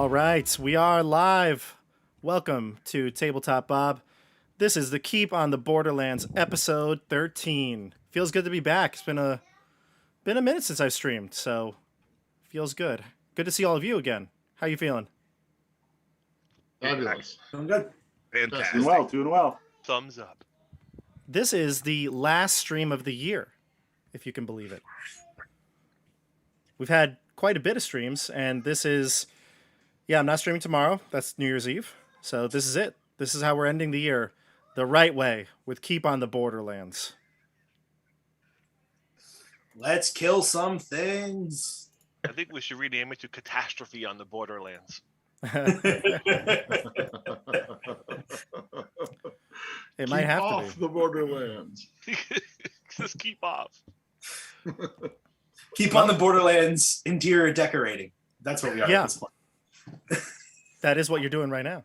All right, we are live. Welcome to Tabletop Bob. This is the Keep on the Borderlands episode 13. Feels good to be back. It's been a minute since I've streamed, so feels good. Good to see all of you again. How you feeling? Fabulous. Doing good. Fantastic. Doing well. Thumbs up. This is the last stream of the year, if you can believe it. We've had quite a bit of streams, and this is... Yeah, I'm not streaming tomorrow. That's New Year's Eve. So this is it. This is how we're ending the year. The right way, with Keep on the Borderlands. Let's kill some things. I think we should rename it to Catastrophe on the Borderlands. It might have off to be. the Borderlands. Just keep off. Keep on the Borderlands interior decorating. That's what we are Yeah. at this point. That is what you're doing right now.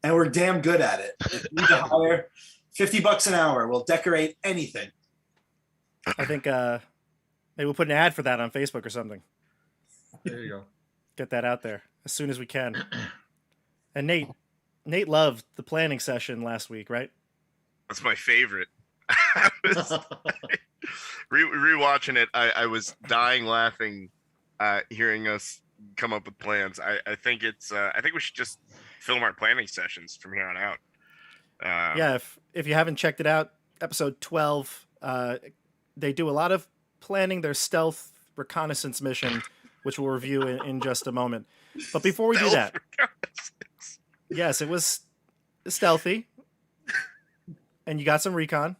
And we're damn good at it. If we need to hire $50 an hour, we'll decorate anything. I think maybe we'll put an ad for that on Facebook or something. There you go. Get that out there as soon as we can. And Nate loved the planning session last week, right? That's my favorite. I was rewatching it. I was dying laughing hearing us come up with plans. I think it's I think we should just film our planning sessions from here on out. Yeah, if you haven't checked it out, episode 12, they do a lot of planning their stealth reconnaissance mission, which we'll review in just a moment. But before we do that, yes, it was stealthy, and you got some recon.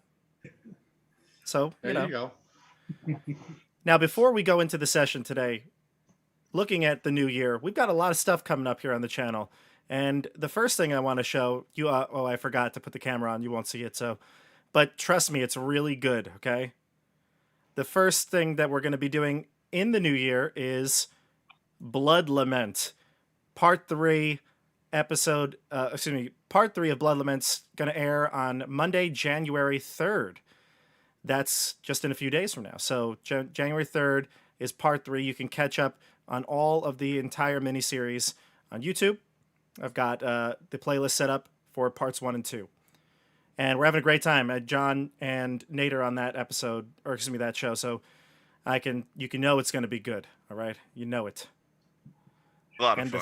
So, There you go. Now, before we go into the session today, looking at the new year, we've got a lot of stuff coming up here on the channel. And the first thing I want to show you, I forgot to put the camera on. You won't see it. But trust me, it's really good. Okay. The first thing that we're going to be doing in the new year is Blood Lament, part 3 part 3 of Blood Lament's going to air on Monday, January 3rd. That's just in a few days from now. So January 3rd is part 3. You can catch up on all of the entire miniseries on YouTube. I've got the playlist set up for parts 1 and 2. And we're having a great time. John and Nate are on that episode, or excuse me, that show. So you can know it's going to be good. All right. You know it. A lot of fun.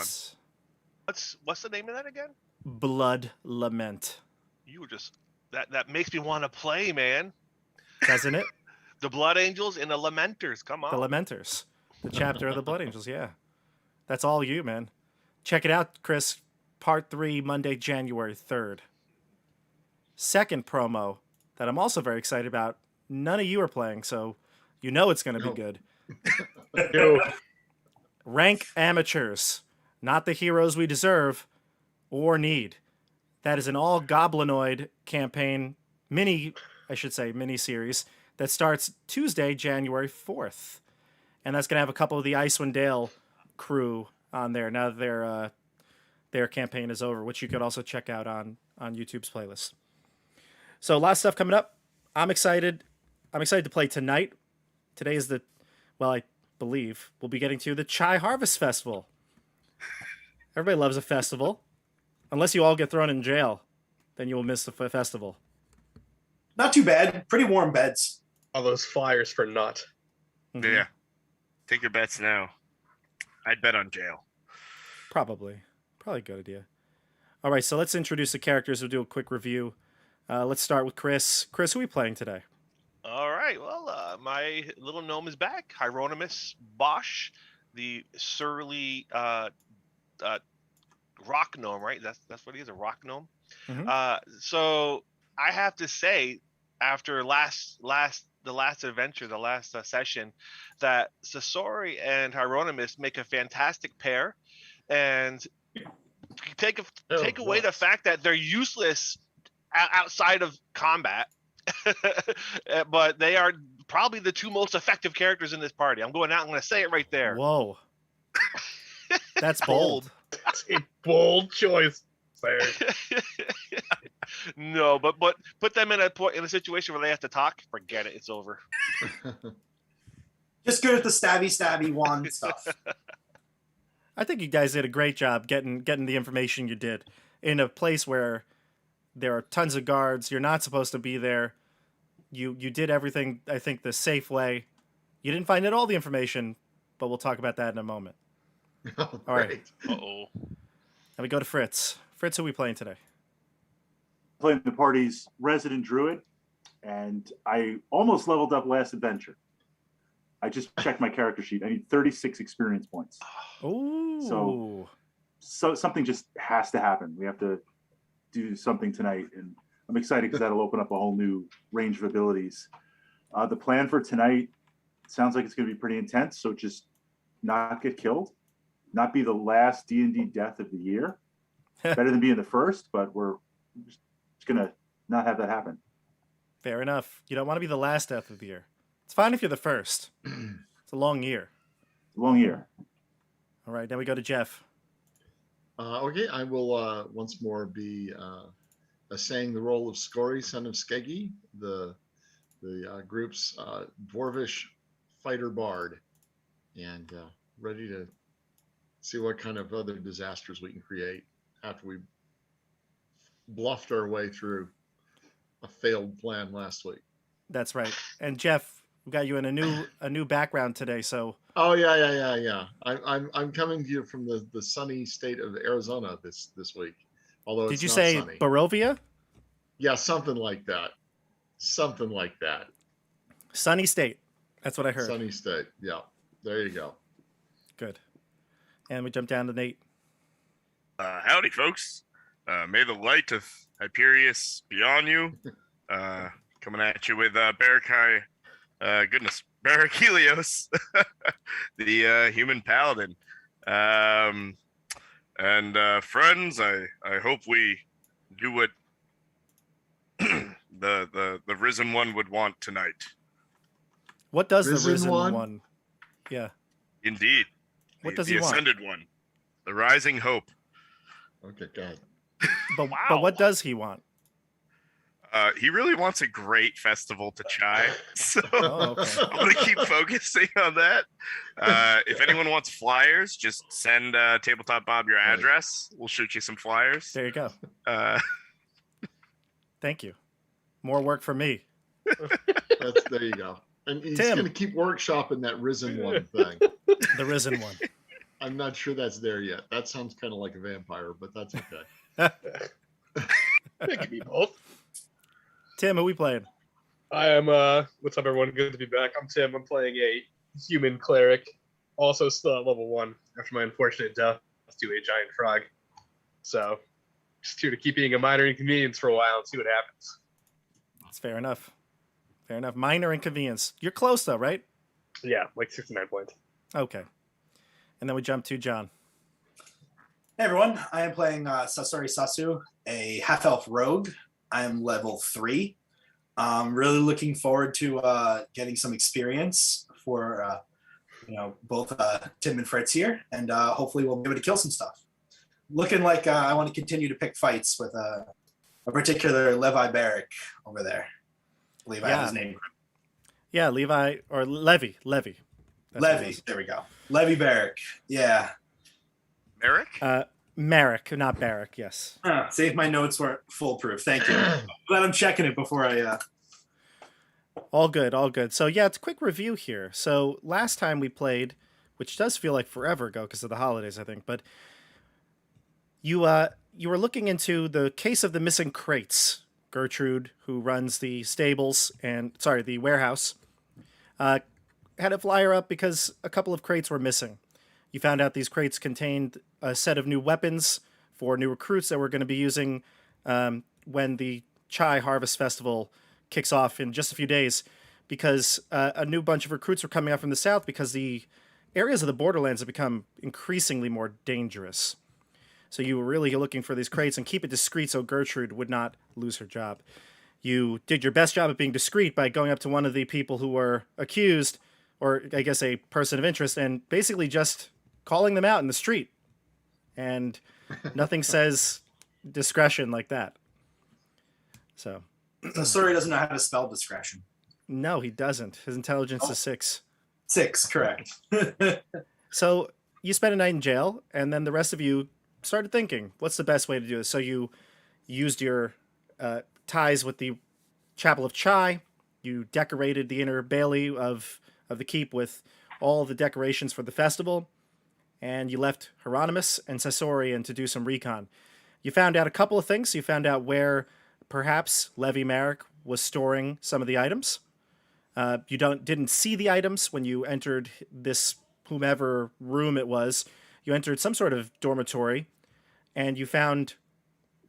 What's the name of that again? Blood Lament. You were just that makes me want to play, man. Doesn't it? The Blood Angels and the Lamenters. Come on. The Lamenters. The chapter of the Blood Angels, yeah. That's all you, man. Check it out, Chris. Part 3, Monday, January 3rd. Second promo that I'm also very excited about. None of you are playing, so you know it's going to be good. Rank Amateurs. Not the heroes we deserve or need. That is an all-goblinoid campaign, mini-series that starts Tuesday, January 4th. And that's going to have a couple of the Icewind Dale crew on there now that their campaign is over, which you could also check out on YouTube's playlist. So a lot of stuff coming up. I'm excited. I'm excited to play tonight. Today is I believe we'll be getting to the Chai Harvest Festival. Everybody loves a festival. Unless you all get thrown in jail, then you will miss the festival. Not too bad. Pretty warm beds. All those flyers for nut. Mm-hmm. Yeah. Take your bets now. I'd bet on jail. Probably a good idea. All right, so let's introduce the characters. We'll do a quick review. Let's start with Chris. Chris, who are we playing today? All right. Well, my little gnome is back. Hieronymus Bosch, the surly rock gnome, right? That's what he is, a rock gnome. Mm-hmm. So I have to say, after the last adventure, the last session, that Sasori and Hieronymus make a fantastic pair, and take away the fact that they're useless outside of combat, but they are probably the 2 most effective characters in this party. I'm going out. I'm going to say it right there. Whoa, that's bold. That's a bold choice, sir. No, but put them in a situation where they have to talk. Forget it. It's over. Just good at the stabby wand stuff. I think you guys did a great job getting the information you did in a place where there are tons of guards. You're not supposed to be there. You did everything, I think, the safe way. You didn't find out all the information, but we'll talk about that in a moment. Oh, All right. great. Uh-oh. And we go to Fritz. Fritz, who are we playing today? Playing the party's resident druid, and I almost leveled up last adventure. I just checked my character sheet. I need 36 experience points. Ooh. So something just has to happen. We have to do something tonight, and I'm excited because that'll open up a whole new range of abilities. The plan for tonight sounds like it's going to be pretty intense. So just not get killed, not be the last D&D death of the year. Better than being the first, but we're just gonna not have that happen. Fair enough. You don't want to be the last death of the year. It's fine if you're the first. It's a long year. Long year. All right, then we go to Jeff. Okay, I will once more be saying the role of Scory, son of Skeggy, the group's dwarvish fighter bard, and ready to see what kind of other disasters we can create after we bluffed our way through a failed plan last week. That's right. And Jeff, we got you in a new background today, so Oh yeah. I'm coming to you from the sunny state of Arizona this week. Although did it's you not say sunny. Barovia? Yeah, something like that. Something like that. Sunny State. That's what I heard. Sunny state. Yeah. There you go. Good. And we jump down to Nate. Howdy, folks. May the light of Hyperius be on you. Coming at you with Barakai, Barakelios, the human paladin. And friends, I hope we do what the risen one would want tonight. What does the Risen risen one? one? Yeah. Indeed. What The- does the he want? ascended one, the rising hope. Okay, God. But what does he want? He really wants a great festival to chai, so Oh, okay. I'm gonna keep focusing on that. If anyone wants flyers, just send Tabletop Bob your Right. address. We'll shoot you some flyers. There you go. Uh, Thank you. More work for me. There you go. And he's Tim. going to keep workshopping that risen one thing. The risen one. I'm not sure that's there yet. That sounds kind of like a vampire, but that's okay. It could be both. Tim, who we playing? I am, what's up, everyone? Good to be back. I'm Tim. I'm playing a human cleric, also still at level 1 after my unfortunate death to a giant frog. So, just here to keep being a minor inconvenience for a while and see what happens. It's fair enough. Fair enough. Minor inconvenience. You're close though, right? Yeah, like 69 points. Okay. And then we jump to John. Hey everyone, I am playing Sasori Sasu, a half-elf rogue. I am level 3. I'm really looking forward to getting some experience for both Tim and Fritz here, and hopefully we'll be able to kill some stuff. Looking like I want to continue to pick fights with a particular Levi Barrick over there. I believe I have his name. Yeah, Levi or Levy. That's what it Levy, is. there we go. Levy Barrick. Yeah. Merrick? Merrick, not Barrick, yes. See if my notes weren't foolproof. Thank you. Glad I'm checking it before I. All good, all good. So yeah, it's a quick review here. So last time we played, which does feel like forever ago because of the holidays, I think, but you were looking into the case of the missing crates. Gertrude, who runs the stables the warehouse, had a flyer up because a couple of crates were missing. You found out these crates contained a set of new weapons for new recruits that we're going to be using when the Chai Harvest Festival kicks off in just a few days, because a new bunch of recruits are coming up from the south because the areas of the Borderlands have become increasingly more dangerous. So you were really looking for these crates and keep it discreet so Gertrude would not lose her job. You did your best job at being discreet by going up to one of the people who were accused, or I guess a person of interest, and basically just calling them out in the street. And nothing says discretion like that. So. Sasori doesn't know how to spell discretion. No, he doesn't. His intelligence is 6. 6, correct. So you spent a night in jail, and then the rest of you started thinking, what's the best way to do this? So you used your ties with the Chapel of Chai. You decorated the inner bailey of the keep with all the decorations for the festival, and you left Hieronymus and Sasorian to do some recon. You found out a couple of things. You found out where perhaps Levi Merrick was storing some of the items. You didn't see the items when you entered this whomever room it was. You entered some sort of dormitory, and you found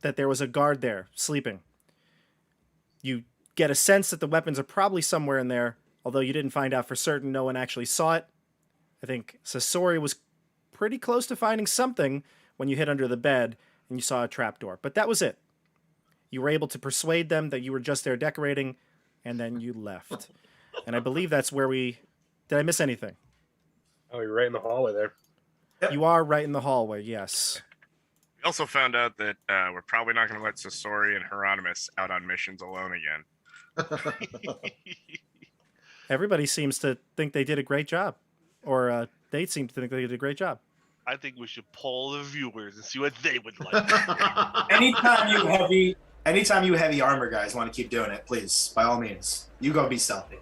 that there was a guard there sleeping. You get a sense that the weapons are probably somewhere in there, although you didn't find out for certain. No one actually saw it. I think Sasori was pretty close to finding something when you hid under the bed and you saw a trapdoor. But that was it. You were able to persuade them that you were just there decorating, and then you left. And I believe that's where we... Did I miss anything? Oh, you're right in the hallway there. Yep. You are right in the hallway, yes. We also found out that we're probably not going to let Sasori and Hieronymus out on missions alone again. Everybody seems to think they did a great job. Or they seem to think they did a great job. I think we should poll the viewers and see what they would like. Anytime you heavy armor guys want to keep doing it, please, by all means, you go be stealthy.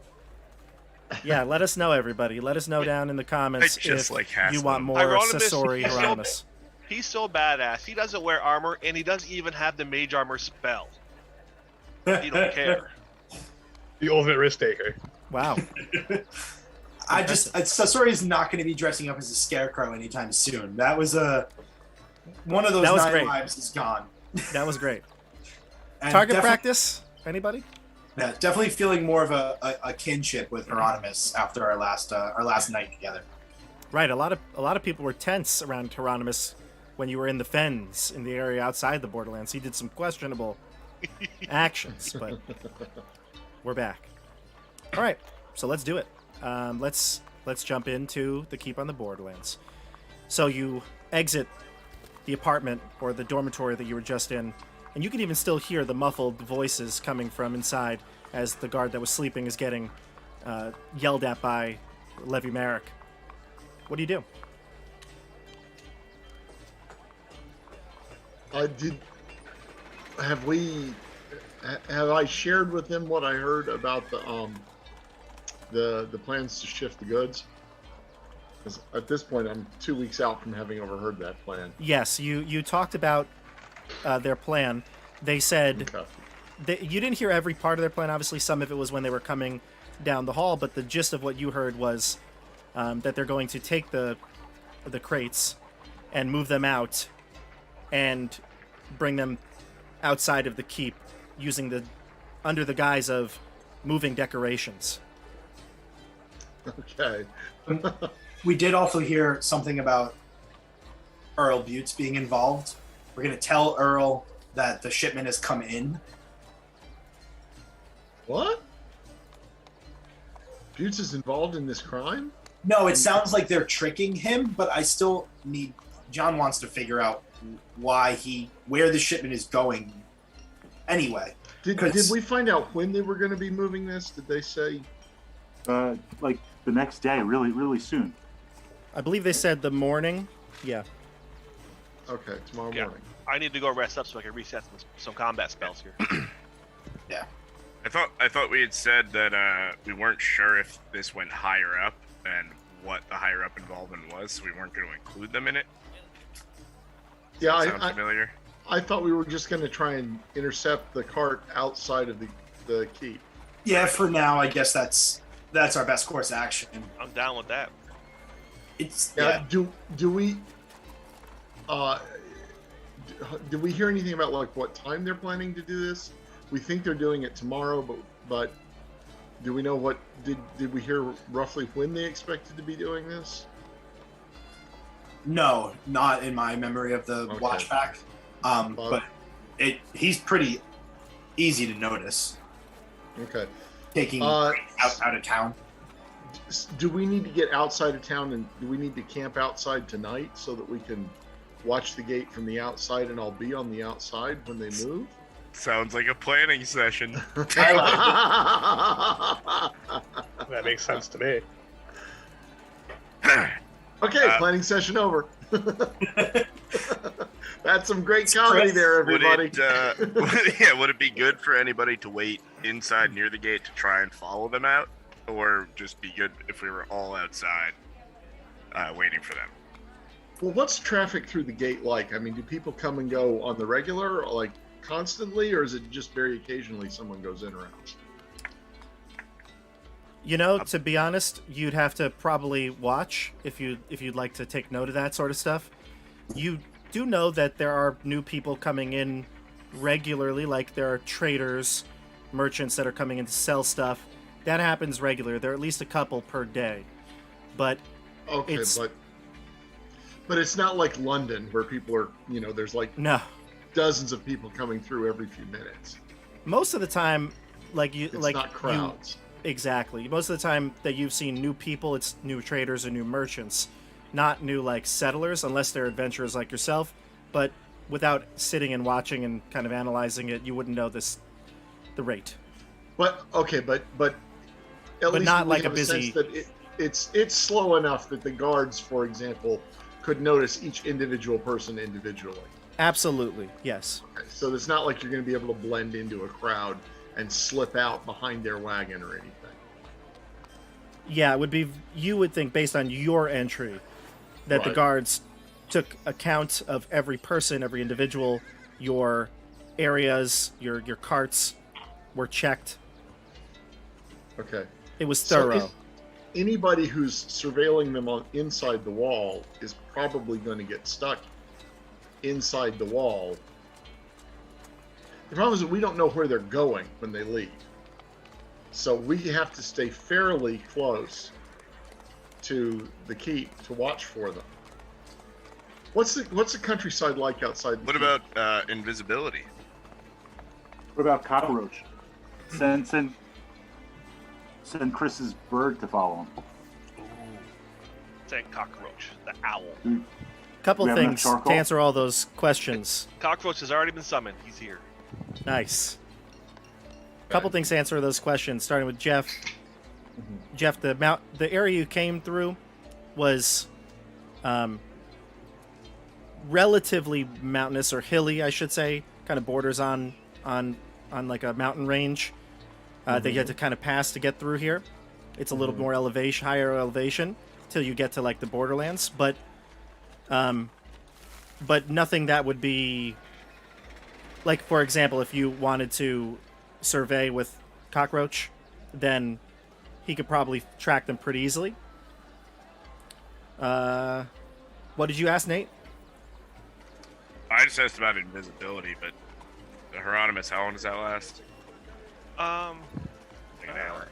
Yeah, let us know, everybody. Let us know down in the comments just if like you want more Hieronymus, Sasori he's so Hieronymus. He's so badass. He doesn't wear armor, and he doesn't even have the mage armor spell. He don't care. The ultimate risk taker. Wow. Sasori is not going to be dressing up as a scarecrow anytime soon. That was one of those That was 9 great. lives is gone. That was great. And Target definitely- practice? Anybody? Yeah, definitely feeling more of a kinship with Hieronymus after our last night together. Right, a lot of people were tense around Hieronymus when you were in the fens in the area outside the Borderlands. He did some questionable actions, but we're back. All right, so let's do it. Let's jump into the keep on the Borderlands. So you exit the apartment or the dormitory that you were just in, and you can even still hear the muffled voices coming from inside as the guard that was sleeping is getting yelled at by Levi Merrick. What do you do? Have I shared with them what I heard about the plans to shift the goods? 'Cause at this point, I'm 2 weeks out from having overheard that plan. Yes, you talked about their plan. They said Okay. you didn't hear every part of their plan. Obviously, some of it was when they were coming down the hall, but the gist of what you heard was that they're going to take the crates and move them out and bring them outside of the keep using under the guise of moving decorations. Okay. We did also hear something about Earl Butz being involved. We're going to tell Earl that the shipment has come in. What? Butz is involved in this crime? No, it sounds like they're tricking him, but I still need... John wants to figure out where the shipment is going anyway. Did we find out when they were going to be moving this? Did they say? Like the next day, really, really soon. I believe they said the morning. Yeah. Okay, tomorrow Yeah. morning. I need to go rest up so I can reset some combat spells here. Yeah. I thought we had said that we weren't sure if this went higher up and what the higher up involvement was, so we weren't going to include them in it. Yeah, Sound familiar? I thought we were just going to try and intercept the cart outside of the keep. Yeah, for now, I guess that's our best course of action. I'm down with that. It's Yeah. Do we? Did we hear anything about like what time they're planning to do this? We think they're doing it tomorrow, but do we know what did we hear roughly when they expected to be doing this? No, not in my memory of the Okay. watch back. But he's pretty easy to notice. Okay. Taking Uh, out of town. Do we need to get outside of town and do we need to camp outside tonight so that we can watch the gate from the outside and I'll be on the outside when they move? Sounds like a planning session. That makes sense to me. Okay, planning session over. That's some great comedy there, everybody. Would it be good for anybody to wait inside near the gate to try and follow them out? Or just be good if we were all outside waiting for them? Well, what's traffic through the gate like? I mean, do people come and go on the regular, or like constantly, or is it just very occasionally someone goes in or out? You know, to be honest, you'd have to probably watch if you'd like to take note of that sort of stuff. You do know that there are new people coming in regularly, like there are traders, merchants that are coming in to sell stuff. That happens regularly. There are at least a couple per day. But okay, but it's not like London where people are, you know, there's like dozens of people coming through every few minutes. Most of the time, it's not crowds. Exactly. Most of the time that you've seen new people, it's new traders or new merchants, not new like settlers, unless they're adventurers like yourself. But without sitting and watching and kind of analyzing it, you wouldn't know the rate. But okay, but at least not we like have a busy. Sense that it's slow enough that the guards, for example, could notice each individual person individually. Absolutely, yes. Okay, so it's not like you're going to be able to blend into a crowd and slip out behind their wagon or anything. Yeah, it would be. You would think, based on your entry, that the guards took account of every person, every individual, your areas, your carts were checked. Okay. It was thorough. So anybody who's surveilling them on inside the wall is probably going to get stuck inside the wall. The problem is that we don't know where they're going when they leave. So we have to stay fairly close to the keep to watch for them. What's the countryside like outside the keep? About invisibility? What about cockroach? Send Chris's bird to follow him. Say cockroach, the owl. Couple things to answer all those questions. Cockroach has already been summoned. He's here. Nice. Couple things to answer those questions, starting with Jeff. Jeff, the area you came through was relatively mountainous or hilly, I should say. Kind of borders on like a mountain range that you had to kind of pass to get through here. It's a little more higher elevation till you get to like the Borderlands, but nothing that would be like, for example, if you wanted to survey with cockroach, then he could probably track them pretty easily. What did you ask, Nate? I just asked about invisibility, but the Hieronymus, how long does that last? Like an hour.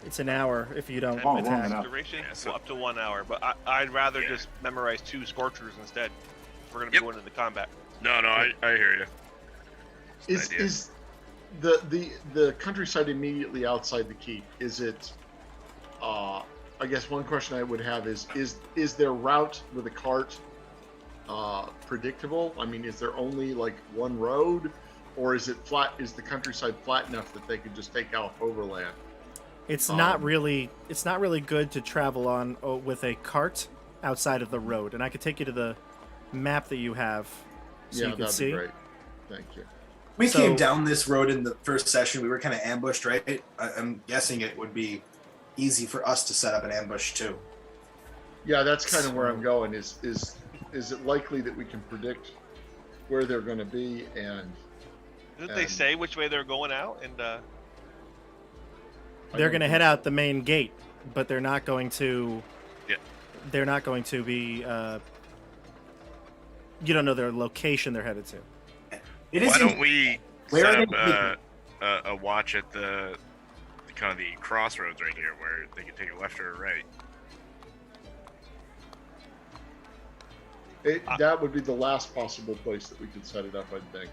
It's an hour if you don't attack. Duration up to 1 hour, but I'd rather just memorize 2 Scorchers instead. If we're gonna be going into combat. No, I hear you. Is the countryside immediately outside the keep? Is it? I guess one question I would have is their route with a cart predictable? I mean, is there only like one road, or is it flat? Is the countryside flat enough that they could just take off overland? It's not really good to travel on with a cart outside of the road, and I could take you to the map that you have so you can that'd see. Be great. Thank you. We came down this road in the first session. We were kind of ambushed, right? I'm guessing it would be easy for us to set up an ambush too. Yeah, that's kind of where I'm going. Is it likely that we can predict where they're going to be? And didn't they say which way they're going out? And they're going to head out the main gate, but they're not going to. Yeah. They're not going to be. You don't know their location they're headed to. Why don't we Where set are up a watch at the kind of the crossroads right here, where they can take a left or a right? That would be the last possible place that we could set it up, I think.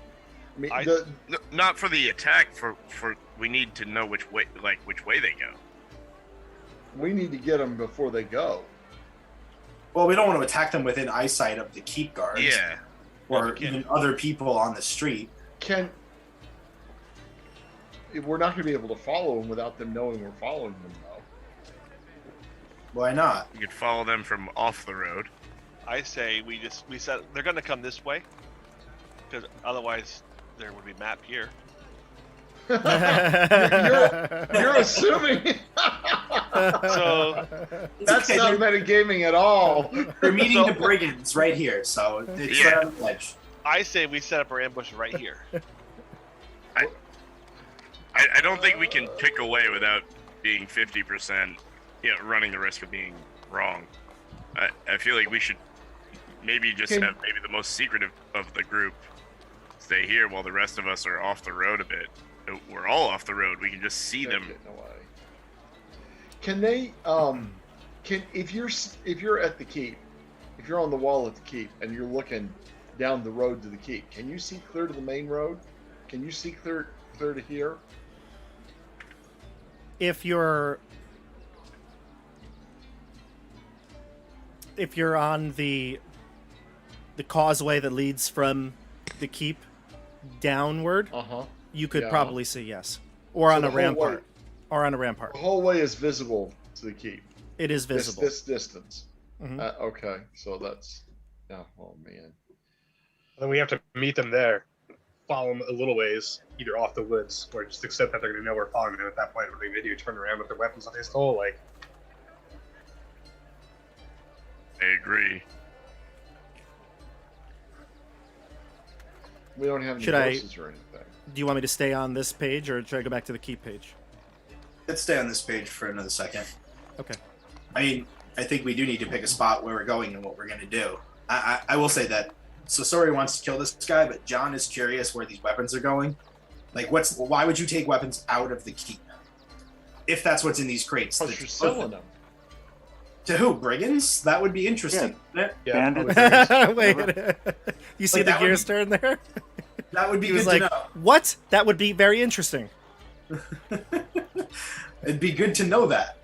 I mean, not for the attack. For we need to know which way they go. We need to get them before they go. Well, we don't want to attack them within eyesight of the keep guards. Yeah. Or even other people on the street. We're not going to be able to follow them without them knowing we're following them, though. Why not? We could follow them from off the road. I say we said they're gonna come this way, because otherwise there would be map here. You're assuming. So That's okay, not metagaming at all. They're meeting the brigands right here, so it's Yeah. right on the ledge. I say we set up our ambush right here. I don't think we can pick away without being 50%, running the risk of being wrong. I feel like we should maybe just have maybe the most secretive of the group stay here while the rest of us are off the road a bit. We're all off the road. We can just see them. Can they? If you're at the keep, if you're on the wall at the keep and you're looking down the road to the keep, can you see clear to the main road? Can you see clear to here? If you're on the causeway that leads from the keep downward, you could probably see, yes, or on a rampart, The whole way is visible to the keep. It is visible. This distance. Mhm. Okay, so that's. Oh man. Then we have to meet them there, follow them a little ways, either off the woods or just accept that they're going to know we're following them. At that point, what are they going to do? Turn around with their weapons on their skull? Like, I agree. We don't have any Should I- horses or anything. Do you want me to stay on this page, or should I go back to the keep page? Let's stay on this page for another second. Okay. I mean, I think we do need to pick a spot where we're going and what we're going to do. I will say that Sasori wants to kill this guy, but John is curious where these weapons are going. Like, why would you take weapons out of the keep? If that's what's in these crates. Plus, you're selling them. To who? Brigands? That would be interesting. yeah, Bandits. Wait, you see Like, the that would gears be- turn there? That would be He good was to like, know. "What? That would be very interesting." It'd be good to know that.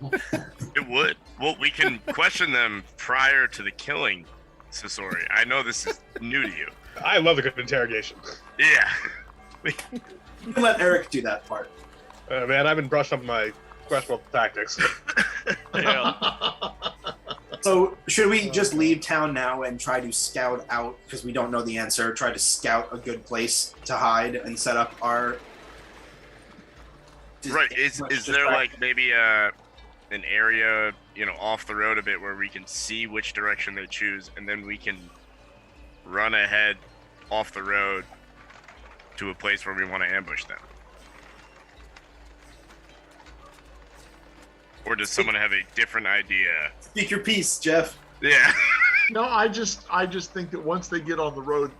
It would. Well, we can question them prior to the killing, Sasori. I know this is new to you. I love a good interrogation. Yeah. You can let Eric do that part. Man, I've been brushed up on my questionable tactics. Yeah. So, should we just leave town now and try to scout out, because we don't know the answer, try to scout a good place to hide and set up our... Right. Is there like maybe an area, off the road a bit where we can see which direction they choose, and then we can run ahead off the road to a place where we want to ambush them? Or does someone have a different idea? Speak your piece, Jeff. Yeah. No, I just think that once they get on the road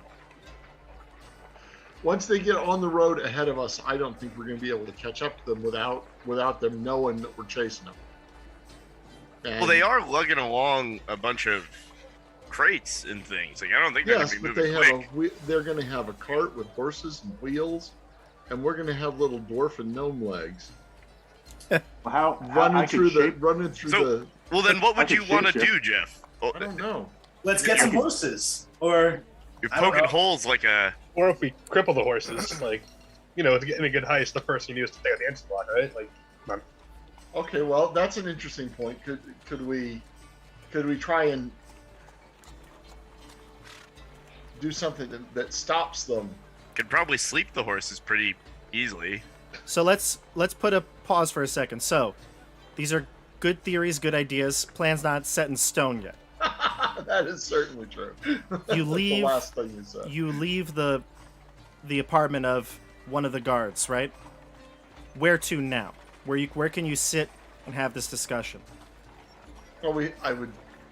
ahead of us, I don't think we're going to be able to catch up to them without them knowing that we're chasing them. And Well, they are lugging along a bunch of crates and things. Like, I don't think they're yes, going to but be moving quick. they're going to have a cart with horses and wheels, and we're going to have little dwarf and gnome legs How running I through could shape, the. Well, then what would I you could want to shape do, Jeff? Oh, I don't know. Let's get some horses. Or, you're I don't poking know. holes like a... Or if we cripple the horses, to get in a good heist, the first thing you do is to take out the engine block, right? Like, come on. Okay, well, that's an interesting point. Could we try and do something that stops them? Could probably sleep the horses pretty easily. So let's put a pause for a second. So, these are good theories, good ideas. Plans not set in stone yet. That is certainly true. You That's leave- the last thing you said. You leave the apartment of one of the guards, right? Where to now? Where can you sit and have this discussion? Well, I would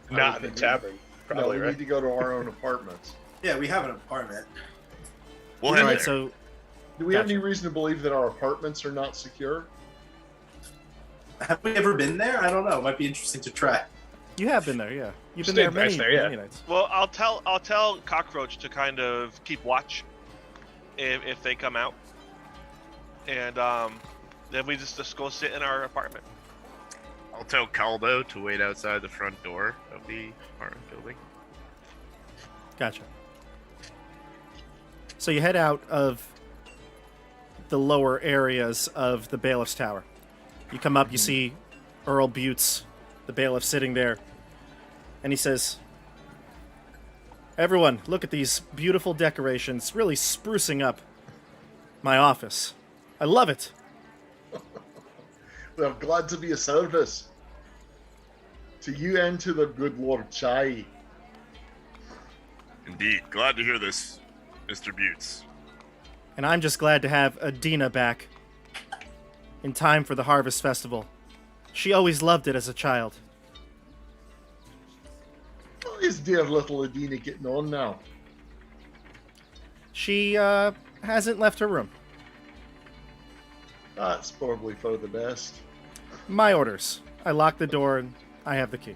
Not in the think tavern, probably, we right? need to go to our own apartments. yeah, we have an apartment. We'll All head right, there. so Do we have Gotcha. any reason to believe that our apartments are not secure? Have we ever been there? I don't know. It might be interesting to try. you have been there, yeah. You've been Stayed there many, nice there, yeah. many nights. Well, I'll tell Cockroach to kind of keep watch if they come out, and then we just go sit in our apartment. I'll tell Kaldo to wait outside the front door of the apartment building. Gotcha. So you head out of the lower areas of the Bailiff's Tower. You come up, you see Earl Butz, the bailiff sitting there, and he says, "Everyone, look at these beautiful decorations, really sprucing up my office. I love it." Well, I'm glad to be of service to you and to the good Lord Chai. Indeed. Glad to hear this, Mr. Butz. And I'm just glad to have Adina back in time for the Harvest Festival. She always loved it as a child. How is dear little Adina getting on now? She hasn't left her room. That's probably for the best. My orders. I lock the door and I have the key.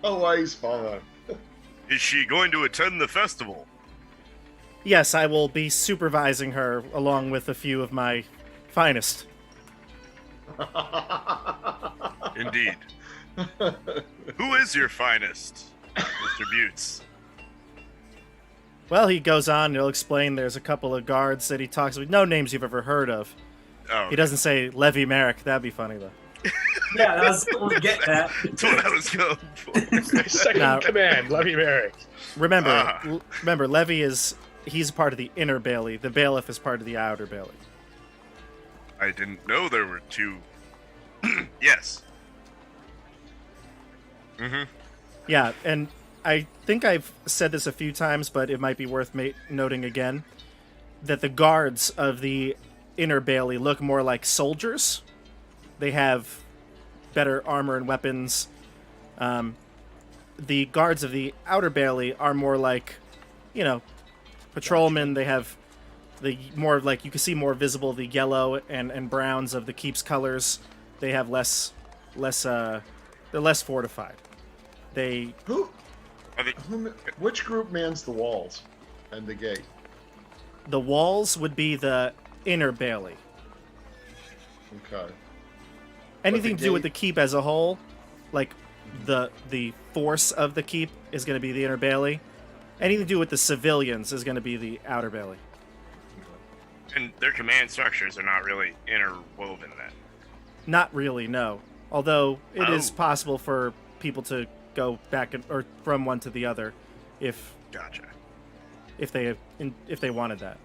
A wise father. Is she going to attend the festival? Yes, I will be supervising her along with a few of my finest. Indeed. Who is your finest, Mr. Butz? Well, he goes on, he'll explain there's a couple of guards that he talks with. No names you've ever heard of. Oh, He doesn't say Levy Merrick. That'd be funny, though. Yeah, that was what we're getting at. that's what I was going for. Second Now- in command, Levy Merrick. Remember, remember, Levy he's part of the inner bailey. The bailiff is part of the outer bailey. I didn't know there were two. Yes. Mm-hmm. Yeah, and I think I've said this a few times, but it might be worth noting again, that the guards of the inner bailey look more like soldiers. They have better armor and weapons. The guards of the outer bailey are more like, patrolmen. They have the more like, you can see more visible the yellow and browns of the keep's colors. They have they're less fortified. Which group mans the walls and the gate? The walls would be the inner bailey. Okay. Anything the to do with gate- the keep as a whole, like the force of the keep is going to be the inner bailey. Anything to do with the civilians is going to be the outer bailey. And their command structures are not really interwoven then. Not really, no. Although it is Oh. possible for people to go back or from one to the other, if Gotcha. they wanted that.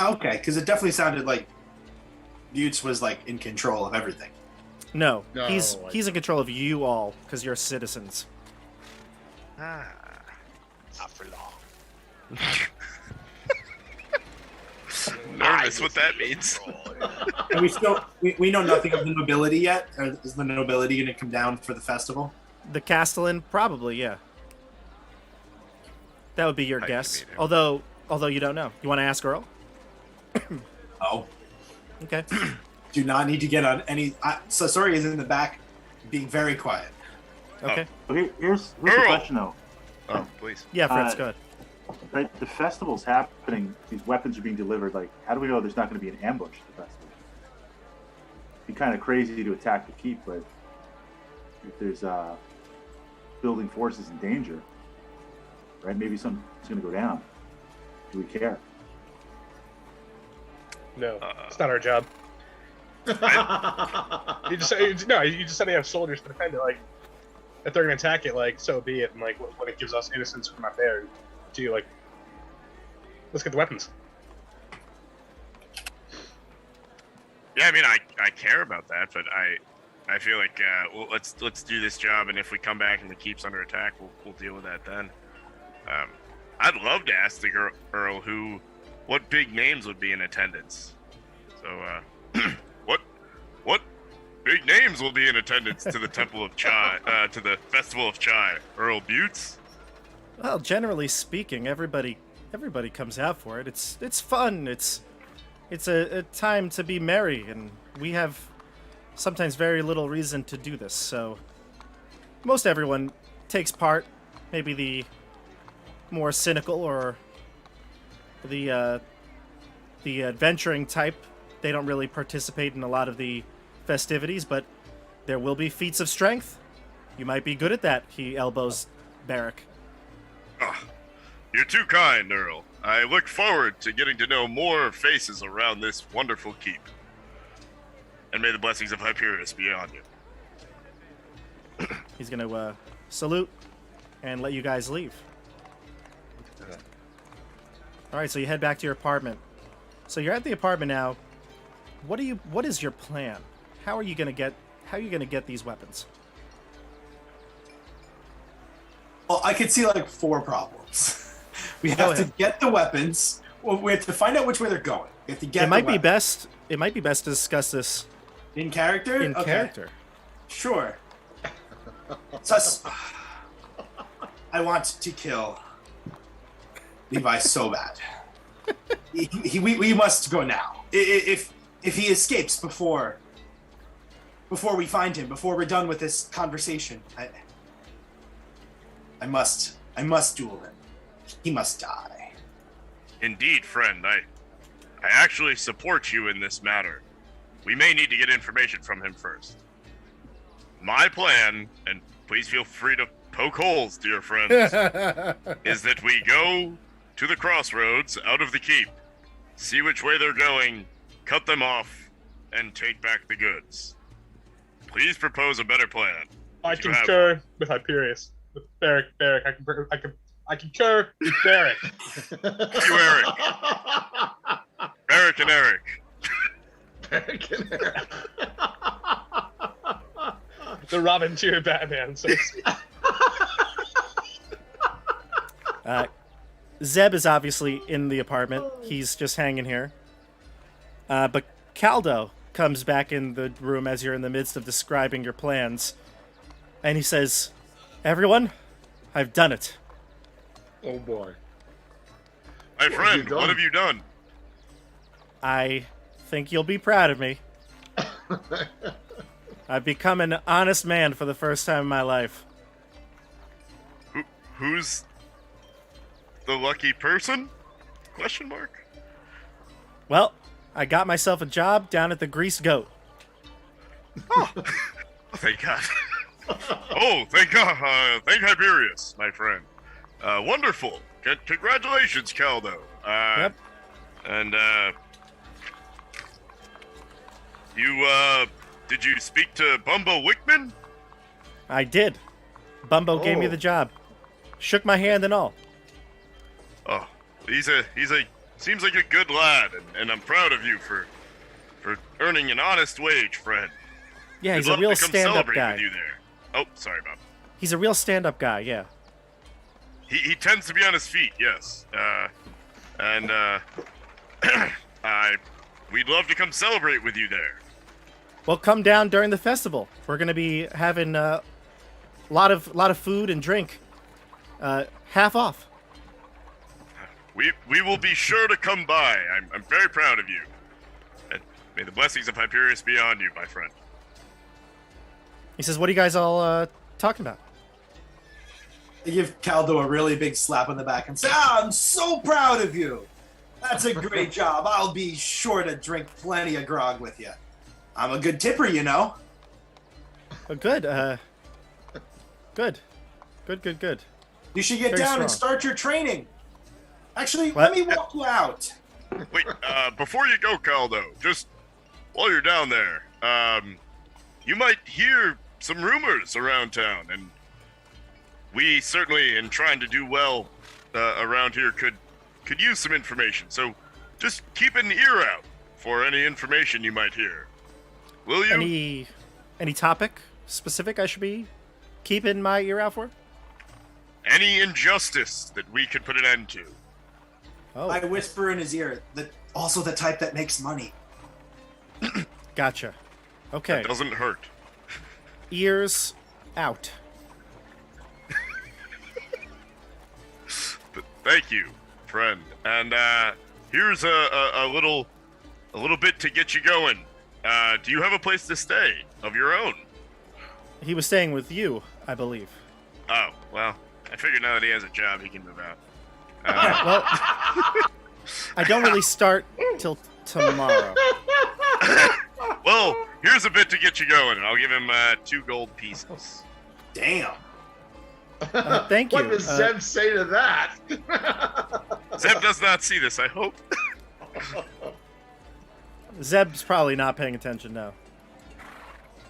Okay, because it definitely sounded like Butz was like in control of everything. No, No, he's I- in control of you all because you're citizens. Ah, not for long. Nervous what that means. And we know nothing of the nobility yet. Or is the nobility going to come down for the festival? The Castellan, probably, yeah. That would be your I guess. can meet him. Although you don't know. You want to ask Earl? Oh, Okay. do not need to get on any. Sasori is in the back, being very quiet. Okay. Okay, here's the Earl! question though. Oh, please. Yeah, Fritz, Uh, go ahead. Right, the festival's happening. These weapons are being delivered. Like, how do we know there's not going to be an ambush at the festival? It'd be kind of crazy to attack the keep, but if there's building forces in danger, right? Maybe something's going to go down. Do we care? No, it's not our job. You just said they have soldiers to defend it. Like, if they're gonna attack it, like, so be it. And like, when it gives us innocence from not there, to like, let's get the weapons. Yeah, I mean, I care about that, but I feel like well, let's do this job, and if we come back and the keep's under attack, we'll deal with that then. I'd love to ask the Earl what big names would be in attendance. So, what big names will be in attendance to the Temple of Chai, to the Festival of Chai? Earl Butz? Well, generally speaking, everybody comes out for it. It's fun. It's a time to be merry, and we have sometimes very little reason to do this. So most everyone takes part. Maybe the more cynical or the adventuring type, they don't really participate in a lot of the festivities, but there will be feats of strength. You might be good at that. He elbows Barrack. Oh, you're too kind, Earl. I look forward to getting to know more faces around this wonderful keep. And may the blessings of Hyperius be on you. He's going to salute and let you guys leave. All right, so you head back to your apartment. So you're at the apartment now. What is your plan? How are you going to get these weapons? Well, I could see like 4 problems. We Go have to ahead. get the weapons. Well, we have to find out which way they're going. We have to get It might the be weapons. best. It might be best to discuss this In character? in Okay. character. Sure. Sus. I want to kill Levi so bad. We must go now. If he escapes before we find him, before we're done with this conversation, I must duel him. He must die. Indeed, friend. I actually support you in this matter. We may need to get information from him first. My plan, and please feel free to poke holes, dear friends, is that we go to the crossroads out of the keep, see which way they're going, cut them off, and take back the goods. Please propose a better plan. I Do you have concur with Hyperius. With Barrick, I concur with Barrick. You, Eric. Eric and Eric. The Robin to your Batman. So to speak. Zeb is obviously in the apartment. He's just hanging here. But Kaldo comes back in the room as you're in the midst of describing your plans. And he says, "Everyone, I've done it." Oh boy. My What have you friend, done? what have you done? I think you'll be proud of me. I've become an honest man for the first time in my life. Who's the lucky person? Question mark. Well, I got myself a job down at the Greased Goat. Thank God. Oh, thank God. Thank Hyperius, my friend. Wonderful. Congratulations, Kaldo. Yep. And, did you speak to Bumbo Wickman? I did. Bumbo gave me Oh. the job. Shook my hand and all. Oh, he's a seems like a good lad, and I'm proud of you for earning an honest wage, friend. Yeah, he's We'd a love real to come stand-up celebrate guy. with you there. Oh, sorry, Bob. He's a real stand-up guy, yeah. He tends to be on his feet, yes. We'd love to come celebrate with you there. Well, come down during the festival. We're gonna be having a lot of food and drink, half off. We will be sure to come by. I'm very proud of you. And may the blessings of Hyperius be on you, my friend. He says, "What are you guys all talking about?" I give Kaldo a really big slap on the back and say, I'm so proud of you. That's a great job. I'll be sure to drink plenty of grog with you. I'm a good tipper, you know. Oh, good. Good. You should get Very down and strong. start your training. Actually, What? let me walk you out. Wait, before you go, Kaldo, just while you're down there, you might hear some rumors around town, and we certainly, in trying to do well around here, could use some information. So just keep an ear out for any information you might hear. Will you? Any topic specific I should be keeping my ear out for? Any injustice that we could put an end to. Oh, I whisper in his ear, also the type that makes money. gotcha. Okay, That doesn't hurt. ears out. But thank you, friend. And here's a little bit to get you going. Do you have a place to stay of your own? He was staying with you, I believe. Oh, well, I figured now that he has a job, he can move out. Well, I don't really start till tomorrow. Well, here's a bit to get you going, and I'll give him 2 gold pieces. Damn. Thank you. What does Zeb say to that? Zeb does not see this, I hope. Zeb's probably not paying attention now.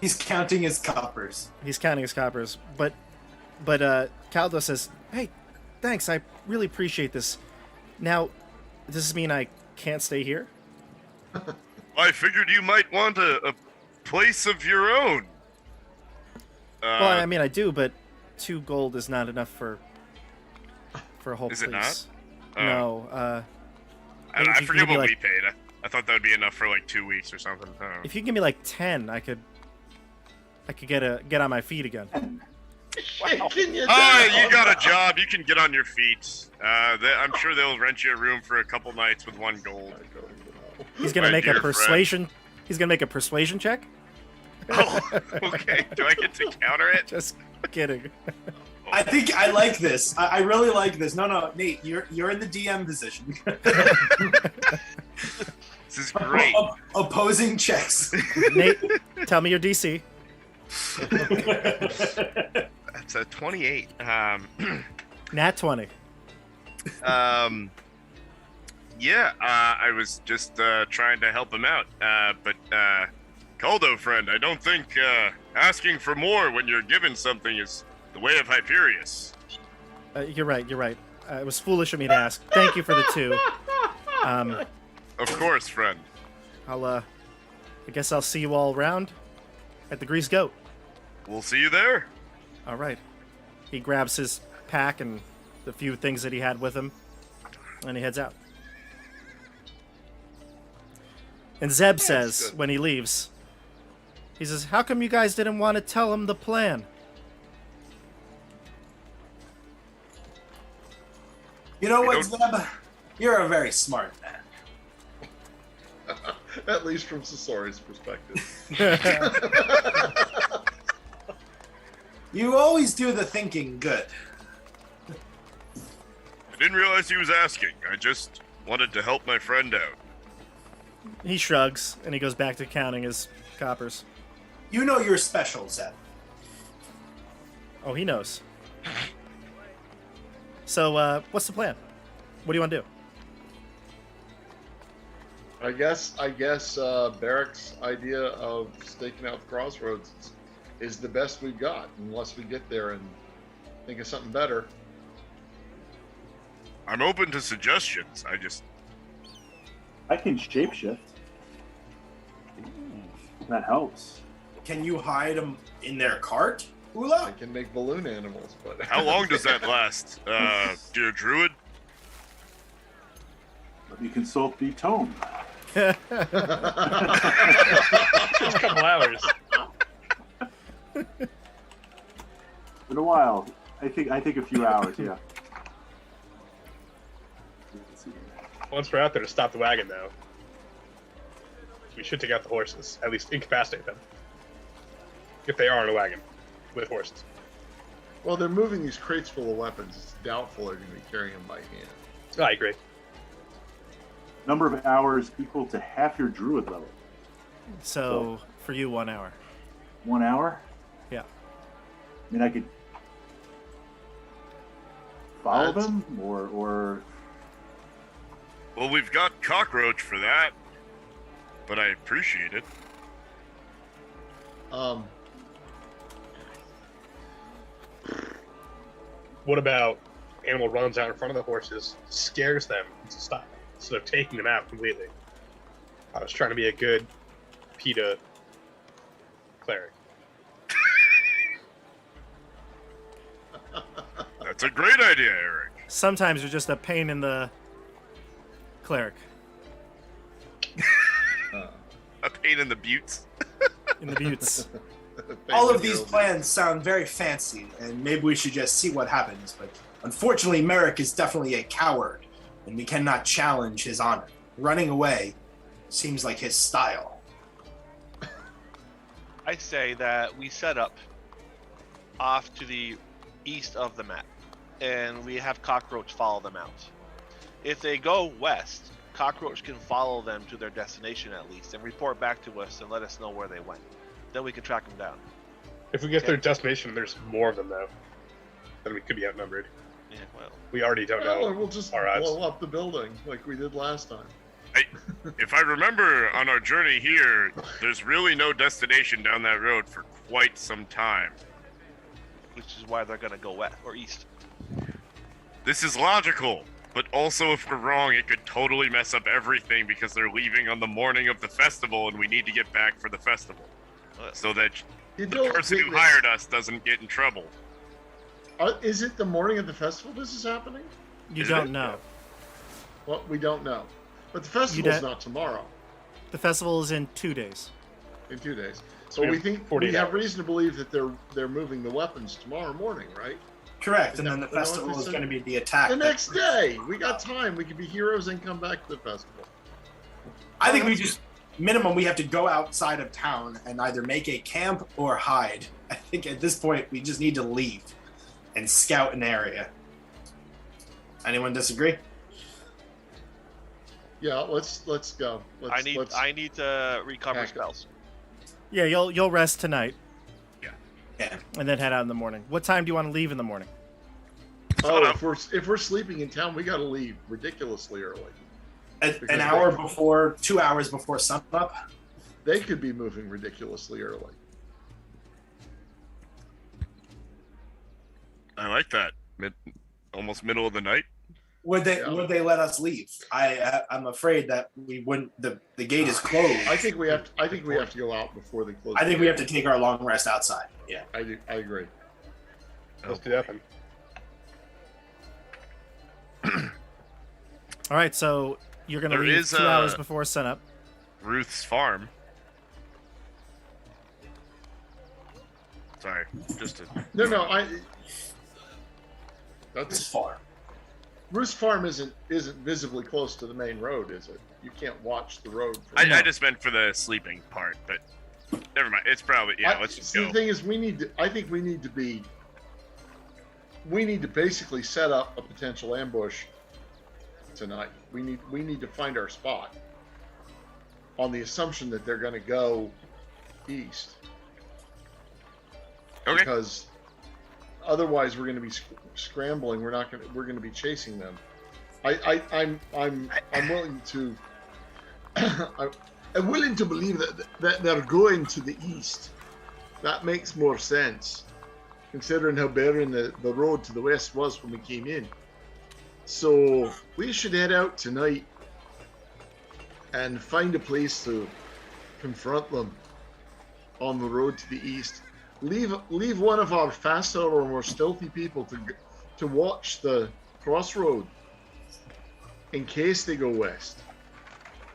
He's counting his coppers. He's counting his coppers, but Kaldo says, "Hey, thanks. I really appreciate this. Now, does this mean I can't stay here?" I figured you might want a place of your own. Well, I mean, I do, but 2 gold is not enough for a whole Is place. it not? No. maybe I if you forget give me, what we like- paid. I thought that would be enough for like 2 weeks or something. I don't know. If you give me like 10, I could get on my feet again. Shaking you Oh, down. you got a job. You can get on your feet. I'm sure they'll rent you a room for a couple nights with 1 gold. I don't know. He's gonna My make a dear friend. persuasion. He's gonna make a persuasion check. Oh, okay. Do I get to counter it? Just kidding. I think I like this. I really like this. No, Nate, you're in the DM position. This is great. Opposing checks. Nate, tell me your DC. That's a 28. Nat 20. Yeah, I was just trying to help him out. But Kaldo, friend, I don't think asking for more when you're given something is the way of Hyperius. You're right. It was foolish of me to ask. Thank you for the 2. Of course, friend. I guess I'll see you all around at the Greased Goat. We'll see you there. All right. He grabs his pack and the few things that he had with him, and he heads out. And Zeb says, good. when he leaves, he says, "How come you guys didn't want to tell him the plan?" You know what, don't- Zeb? You're a very smart man. At least from Sasori's perspective. You always do the thinking good. I didn't realize he was asking. I just wanted to help my friend out. He shrugs, and he goes back to counting his coppers. You know you're special, Zeb. Oh, he knows. So, what's the plan? What do you want to do? I guess Barrick's idea of staking out the crossroads is the best we've got, unless we get there and think of something better. I'm open to suggestions. I can shapeshift. That helps. Can you hide them in their cart, I Ula? can make balloon animals, but How long does that last, dear druid? Let me consult the tome. Just a couple hours. In a while. I think a few hours, yeah. Let's see. Once we're out there to stop the wagon, though, we should take out the horses. At least incapacitate them. If they are on a wagon with horses. well, they're moving these crates full of weapons. It's doubtful they're going to be carrying them by hand. I agree. Number of hours equal to half your druid level. So, for you, 1 hour. 1 hour? Yeah. I mean, I could follow them, or Well, we've got Cockroach for that, but I appreciate it. What about animal runs out in front of the horses, scares them to stop instead of taking them out completely? I was trying to be a good PETA cleric. That's a great idea, Eric. Sometimes you're just a pain in the cleric. A pain in the buttes. In the buttes. All of these plans sound very fancy, and maybe we should just see what happens. But unfortunately, Merrick is definitely a coward, and we cannot challenge his honor. Running away seems like his style. I say that we set up off to the east of the map, and we have Cockroach follow them out. If they go west, Cockroach can follow them to their destination at least, and report back to us and let us know where they went. Then we can track them down. If we get to their destination and there's more of them, though, then we could be outnumbered. Yeah, well, We already don't Well, know. we'll just our odds. blow up the building like we did last time. If I remember on our journey here, there's really no destination down that road for quite some time. Which is why they're gonna go west or east. This is logical, but also if we're wrong, it could totally mess up everything because they're leaving on the morning of the festival and we need to get back for the festival. So that You the don't person think who this- hired us doesn't get in trouble. Is it the morning of the festival this is happening? You Is don't it? know. Well, we don't know. But the festival's don't- not tomorrow, The festival is in 2 days. in 2 days. So We we have think 48 we have hours. reason to believe that they're moving the weapons tomorrow morning, right? Correct. Is And that then the what they want festival to is say? going to be the attack. The next day, we got time. We could be heroes and come back to the festival. I think we just minimum we have to go outside of town and either make a camp or hide. I think at this point we just need to leave and scout an area. Anyone disagree? Yeah, let's go. Let's, I need to recover Pack it. spells. Yeah, you'll rest tonight Yeah. and then head out in the morning. What time do you want to leave in the morning? Oh, if we're sleeping in town, we got to leave ridiculously early. An Because hour they- before, 2 hours before sunup. They could be moving ridiculously early. I like that. Almost middle of the night. Would they Yeah. let us leave? I'm afraid that we wouldn't. The gate is closed. I think we have to go out before they close. I think the we gate. have to take our long rest outside. Yeah. I agree. Let's do that then. All right, so you're going to There leave is, 2 hours before sunup. Ruth's farm. Sorry, just a No, It's that's far. Bruce Farm isn't visibly close to the main road, is it? You can't watch the road. From I just meant for the sleeping part, but never mind. It's probably let's just see, go. the thing is, I think we need to basically set up a potential ambush tonight. We need to find our spot on the assumption that they're going to go east. Okay. Because otherwise, we're going to be scrambling. We're going to be chasing them. I'm willing to. I'm willing to believe that they're going to the east. That makes more sense, considering how barren the road to the west was when we came in. So we should head out tonight and find a place to confront them on the road to the east. Leave one of our faster or more stealthy people to watch the crossroad in case they go west,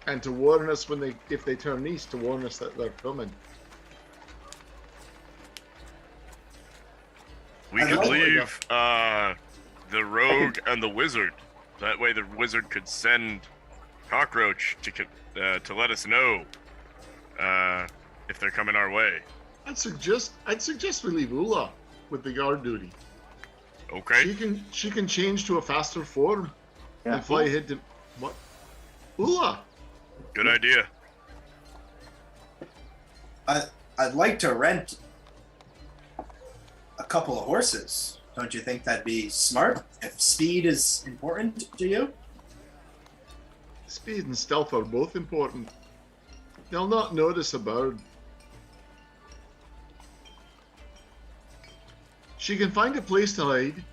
and to warn us if they turn east, to warn us that they're coming. We I could like- leave the rogue and the wizard. That way, the wizard could send Cockroach to let us know if they're coming our way. I'd suggest we leave Ula with the guard duty. Okay. She can change to a faster form Yeah. and fly ahead to what? Ula. Good idea. I'd like to rent a couple of horses. Don't you think that'd be smart? If speed is important to you? Speed and stealth are both important. They'll not notice a bird. She can find a place to hide,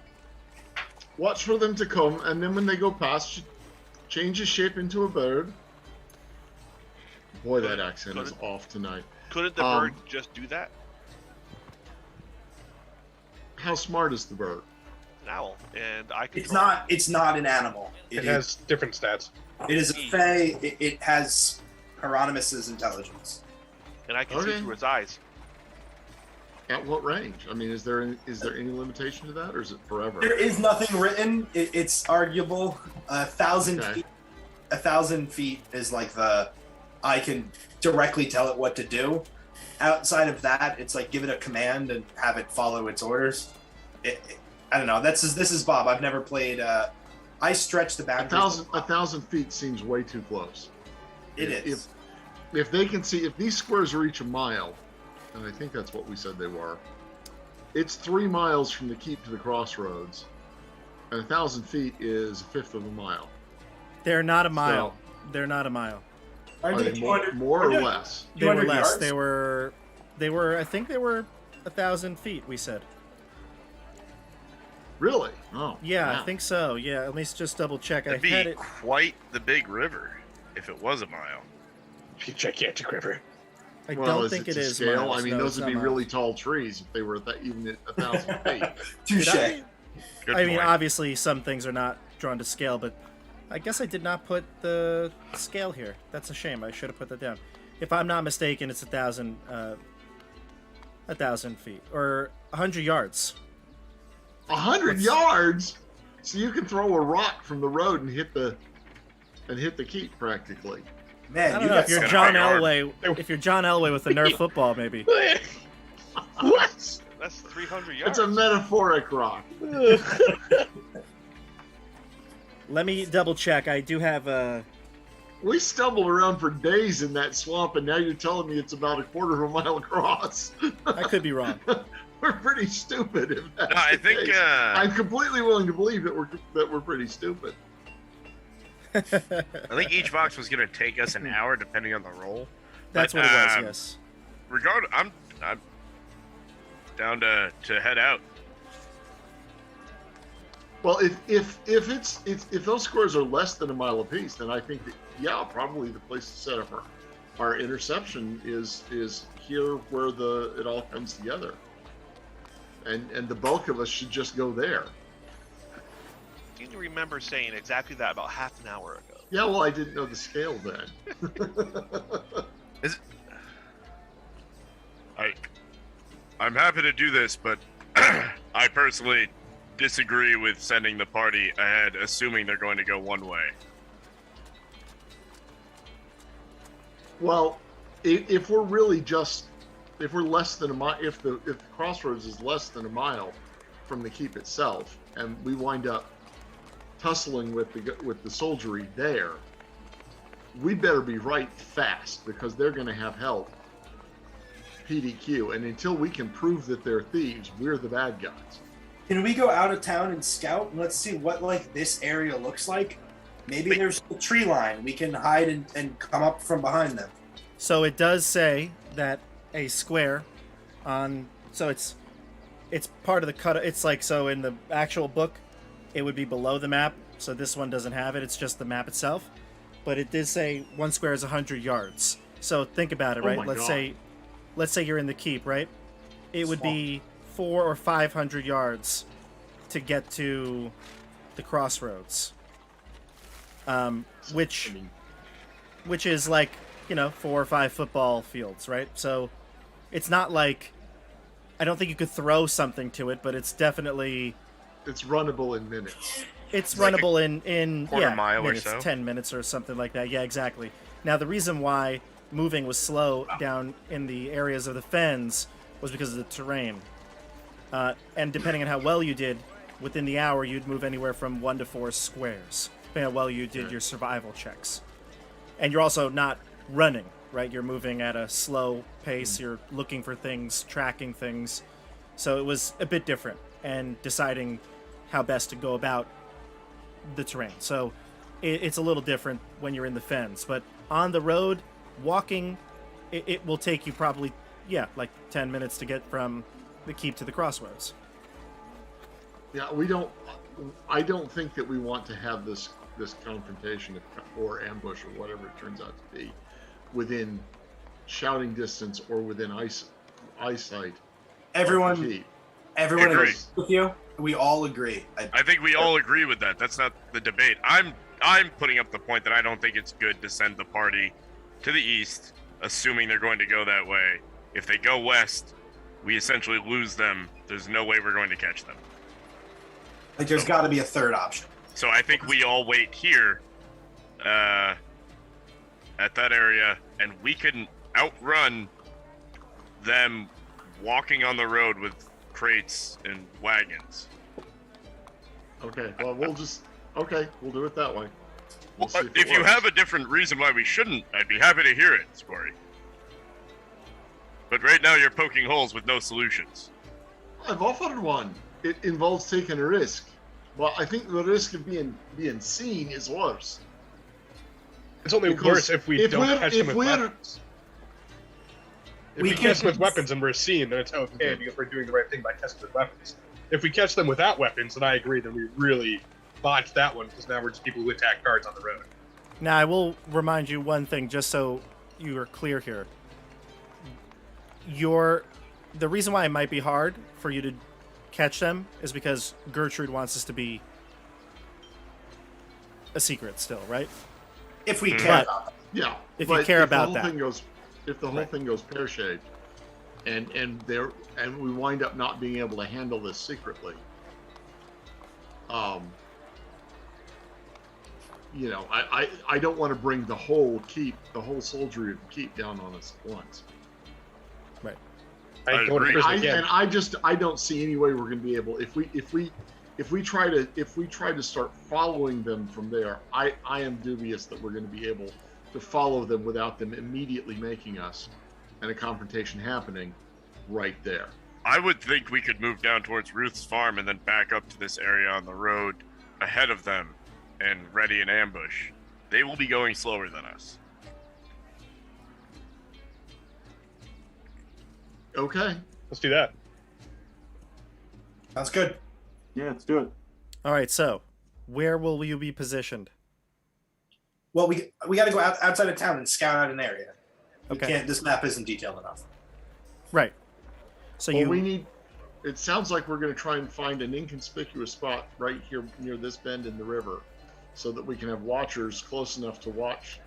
watch for them to come, and then when they go past, she changes shape into a bird. Boy, that accent is off tonight. Couldn't the bird just do that? How smart is the bird? An owl, and I can. It's not an animal. It has different stats. It is a fae. It has Hieronymus's intelligence. and I can see Okay. through its eyes. At what range? I mean, is there any limitation to that, or is it forever? There is nothing written. It's arguable. 1,000 Okay. feet. 1,000 feet is like I can directly tell it what to do. Outside of that, it's like give it a command and have it follow its orders. I don't know. This is Bob. I've never played. I stretch the boundaries. 1,000 feet seems way too close. It is. If they can see, if these squares reach a mile, and I think that's what we said they were, it's 3 miles from the keep to the crossroads, and 1,000 feet is a fifth of a mile. They're not a mile. They're not a mile. Aren't Are they they more, 200 more or aren't less? They were 200 less. yards? They were. I think they were 1,000 feet. We said. Really? Oh. Yeah, wow. I think so. Yeah, let me just double check. That'd I had be it. quite the big river if it was a mile. Gigantic river. I Well, don't think to it is scale? miles. I mean, No, those it's would not be miles. really tall trees if they were even at 1,000 feet. Touche. Did I? Good I mean, point. obviously, some things are not drawn to scale, but I guess I did not put the scale here. That's a shame. I should have put that down. If I'm not mistaken, it's 1,000 feet or 100 yards. 100 yards. So you can throw a rock from the road and hit the keep practically. Man, I don't you know got if you're some- John hard. Elway. If you're John Elway with the Nerf football, maybe. What? That's 300 yards. It's a metaphoric rock. Let me double check. I do have a. We stumbled around for days in that swamp, and now you're telling me it's about a quarter of a mile across. I could be wrong. We're pretty stupid. If that's No, I the think case. I'm completely willing to believe that we're pretty stupid. I think each box was gonna take us an hour depending on the roll. That's But, what it was. um, Yes. I'm down to head out. Well, if those squares are less than a mile apiece, then I think that probably the place to set up our interception is here where it all comes together, and the bulk of us should just go there. I seem to remember saying exactly that about half an hour ago. Yeah, well, I didn't know the scale then. I'm happy to do this, but I personally disagree with sending the party ahead, assuming they're going to go one way. Well, if we're less than a mile, if the crossroads is less than a mile from the keep itself, and we wind up tussling with the soldiery there, we better be right fast because they're going to have help. PDQ, and until we can prove that they're thieves, we're the bad guys. Can we go out of town and scout? And let's see what this area looks like. Maybe there's a tree line. We can hide and come up from behind them. So it does say that a square on. So it's part of the cut. It's like so in the actual book, it would be below the map. So this one doesn't have it. It's just the map itself. But it did say one square is 100 yards. So think about it, Oh right? my Let's say you're in the keep, right? It would be 400 or 500 yards to get to the crossroads, which is like 4 or 5 football fields, right? So it's not like I don't think you could throw something to it, but it's definitely It's runnable in minutes. it's like runnable in quarter mile or minutes, so? 10 minutes or something like that. Yeah, exactly. Now the reason why moving was slow down in the areas of the fens was because of the terrain. And depending on how well you did, within the hour you'd move anywhere from 1 to 4 squares, depending on how well you did your survival checks. And you're also not running, right? You're moving at a slow pace, you're looking for things, tracking things. So it was a bit different, and deciding how best to go about the terrain. So it's a little different when you're in the fens. But on the road, walking, it will take you probably, like 10 minutes to get from the keep to the crossroads. Yeah, I don't think that we want to have this confrontation or ambush or whatever it turns out to be within shouting distance or within eyesight. Everyone Keep. agrees Agree. with you. We all agree. I think we all agree with that. That's not the debate. I'm putting up the point that I don't think it's good to send the party to the east, assuming they're going to go that way. If they go west, we essentially lose them. There's no way we're going to catch them. There's got to be a third option. So I think we all wait here at that area, and we can outrun them walking on the road with crates and wagons. Okay, well, we'll do it that way. We'll see it If you works. have a different reason why we shouldn't, I'd be happy to hear it, Scory. But right now you're poking holes with no solutions. I've offered one. It involves taking a risk. Well, I think the risk of being seen is worse. It's only Because worse if we don't catch them if with we're- weapons. If we catch them with weapons and we're seen, then it's okay because we're doing the right thing by catching them with weapons. If we catch them without weapons, then I agree that we really botched that one because now we're just people who attack guards on the road. Now, I will remind you one thing, just so you are clear here. The reason why it might be hard for you to catch them is because Gertrude wants this to be a secret still, right? If we care But- about them. Yeah. If you but care the about whole that. thing goes, if the whole Right. thing goes pear-shaped, and we wind up not being able to handle this secretly, you know, I don't want to bring the whole soldiery of the keep down on us at once. Right. I go to prison again. I don't see any way we're going to be able if we try to start following them from there. I am dubious that we're going to be able to follow them without them immediately making us and a confrontation happening right there. I would think we could move down towards Ruth's farm and then back up to this area on the road ahead of them and ready an ambush. They will be going slower than us. Okay. Let's do that. Sounds good. Yeah, let's do it. All right, so where will you be positioned? Well, we got to go outside of town and scout out an area. We Okay. can't. This map isn't detailed enough. Right. So Well, you we need. It sounds like we're going to try and find an inconspicuous spot right here near this bend in the river, so that we can have watchers close enough to watch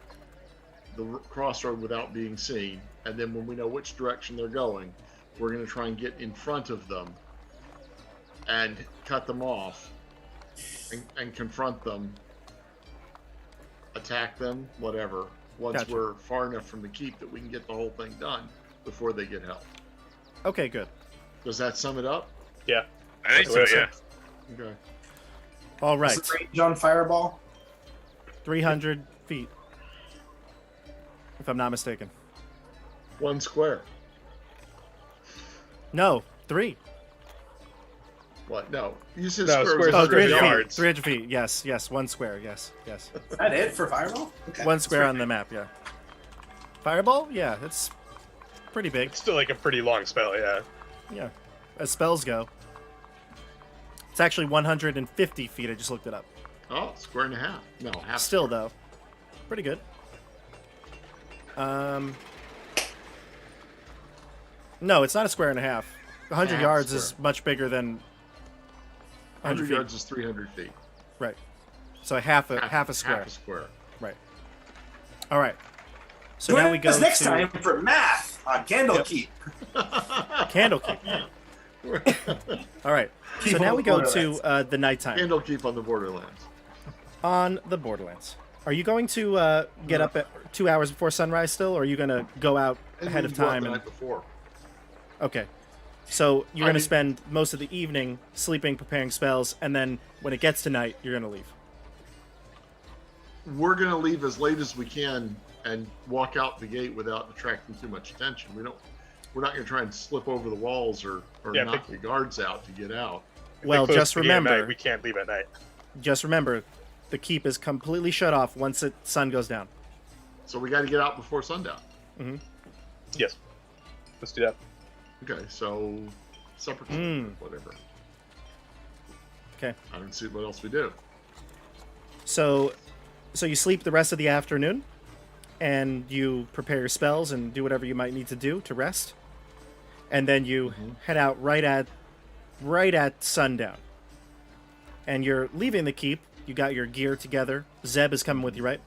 the crossroad without being seen. And then when we know which direction they're going, we're going to try and get in front of them and cut them off and confront them, attack them, whatever. Once Gotcha. we're far enough from the keep that we can get the whole thing done before they get help. Okay, good. Does that sum it up? Yeah. I think so, yeah. Okay. All right. What's the range on Fireball? 300 feet. If I'm not mistaken. 1 square. No, 3. What? No. You said No, square. square is Oh, 300 300 feet. yards. 300 feet. Yes, 1 square. Yes. Is that it for Fireball? Okay. 1 square on the map, yeah. Fireball? Yeah, it's pretty big. It's still like a pretty long spell, yeah. Yeah. As spells go. It's actually 150 feet. I just looked it up. Oh, square and a half. No, half. Still, though. Pretty good. No, it's not a square and a half. 100 Half yards square. is much bigger than 100 feet. yards is 300 feet. Right. So half a square. Half a square. Right. All right. So now we go Join us next to time for math on Candlekeep. Candlekeep. All right. So Keep now on we go Borderlands. to the nighttime Candlekeep on the Borderlands. on the Borderlands. Are you going to get up at 2 hours before sunrise still, or are you going to go out And ahead we of go out time? the And night before. okay. So you're I going to mean- spend most of the evening sleeping, preparing spells, and then when it gets to night, you're going to leave. We're going to leave as late as we can and walk out the gate without attracting too much attention. We're not going to try and slip over the walls or Yeah, knock the guards out to get out. If Well, they close just the gate at night, remember, we can't leave at night. the keep is completely shut off once the sun goes down. So we got to get out before sundown. Yes. Let's do that. Okay, so separate, whatever. Okay. I don't see what else we do. So you sleep the rest of the afternoon, and you prepare your spells and do whatever you might need to do to rest, and then you head out right at sundown. And you're leaving the keep. You got your gear together. Zeb is coming with you, right?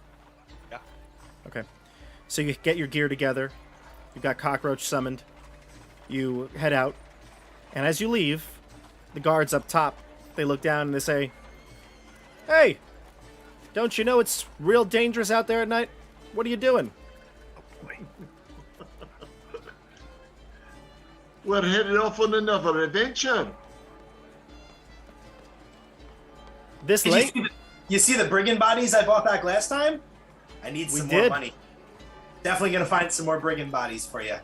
Yeah. Okay. So you get your gear together. You've got Cockroach summoned. You head out, and as you leave, the guards up top, they look down and they say, "Hey, don't you know it's real dangerous out there at night? What are you doing?" We're headed off on another adventure. This Did late? you see the brigand bodies I bought back last time? I need We some more did. money. Definitely gonna find some more brigand bodies for you.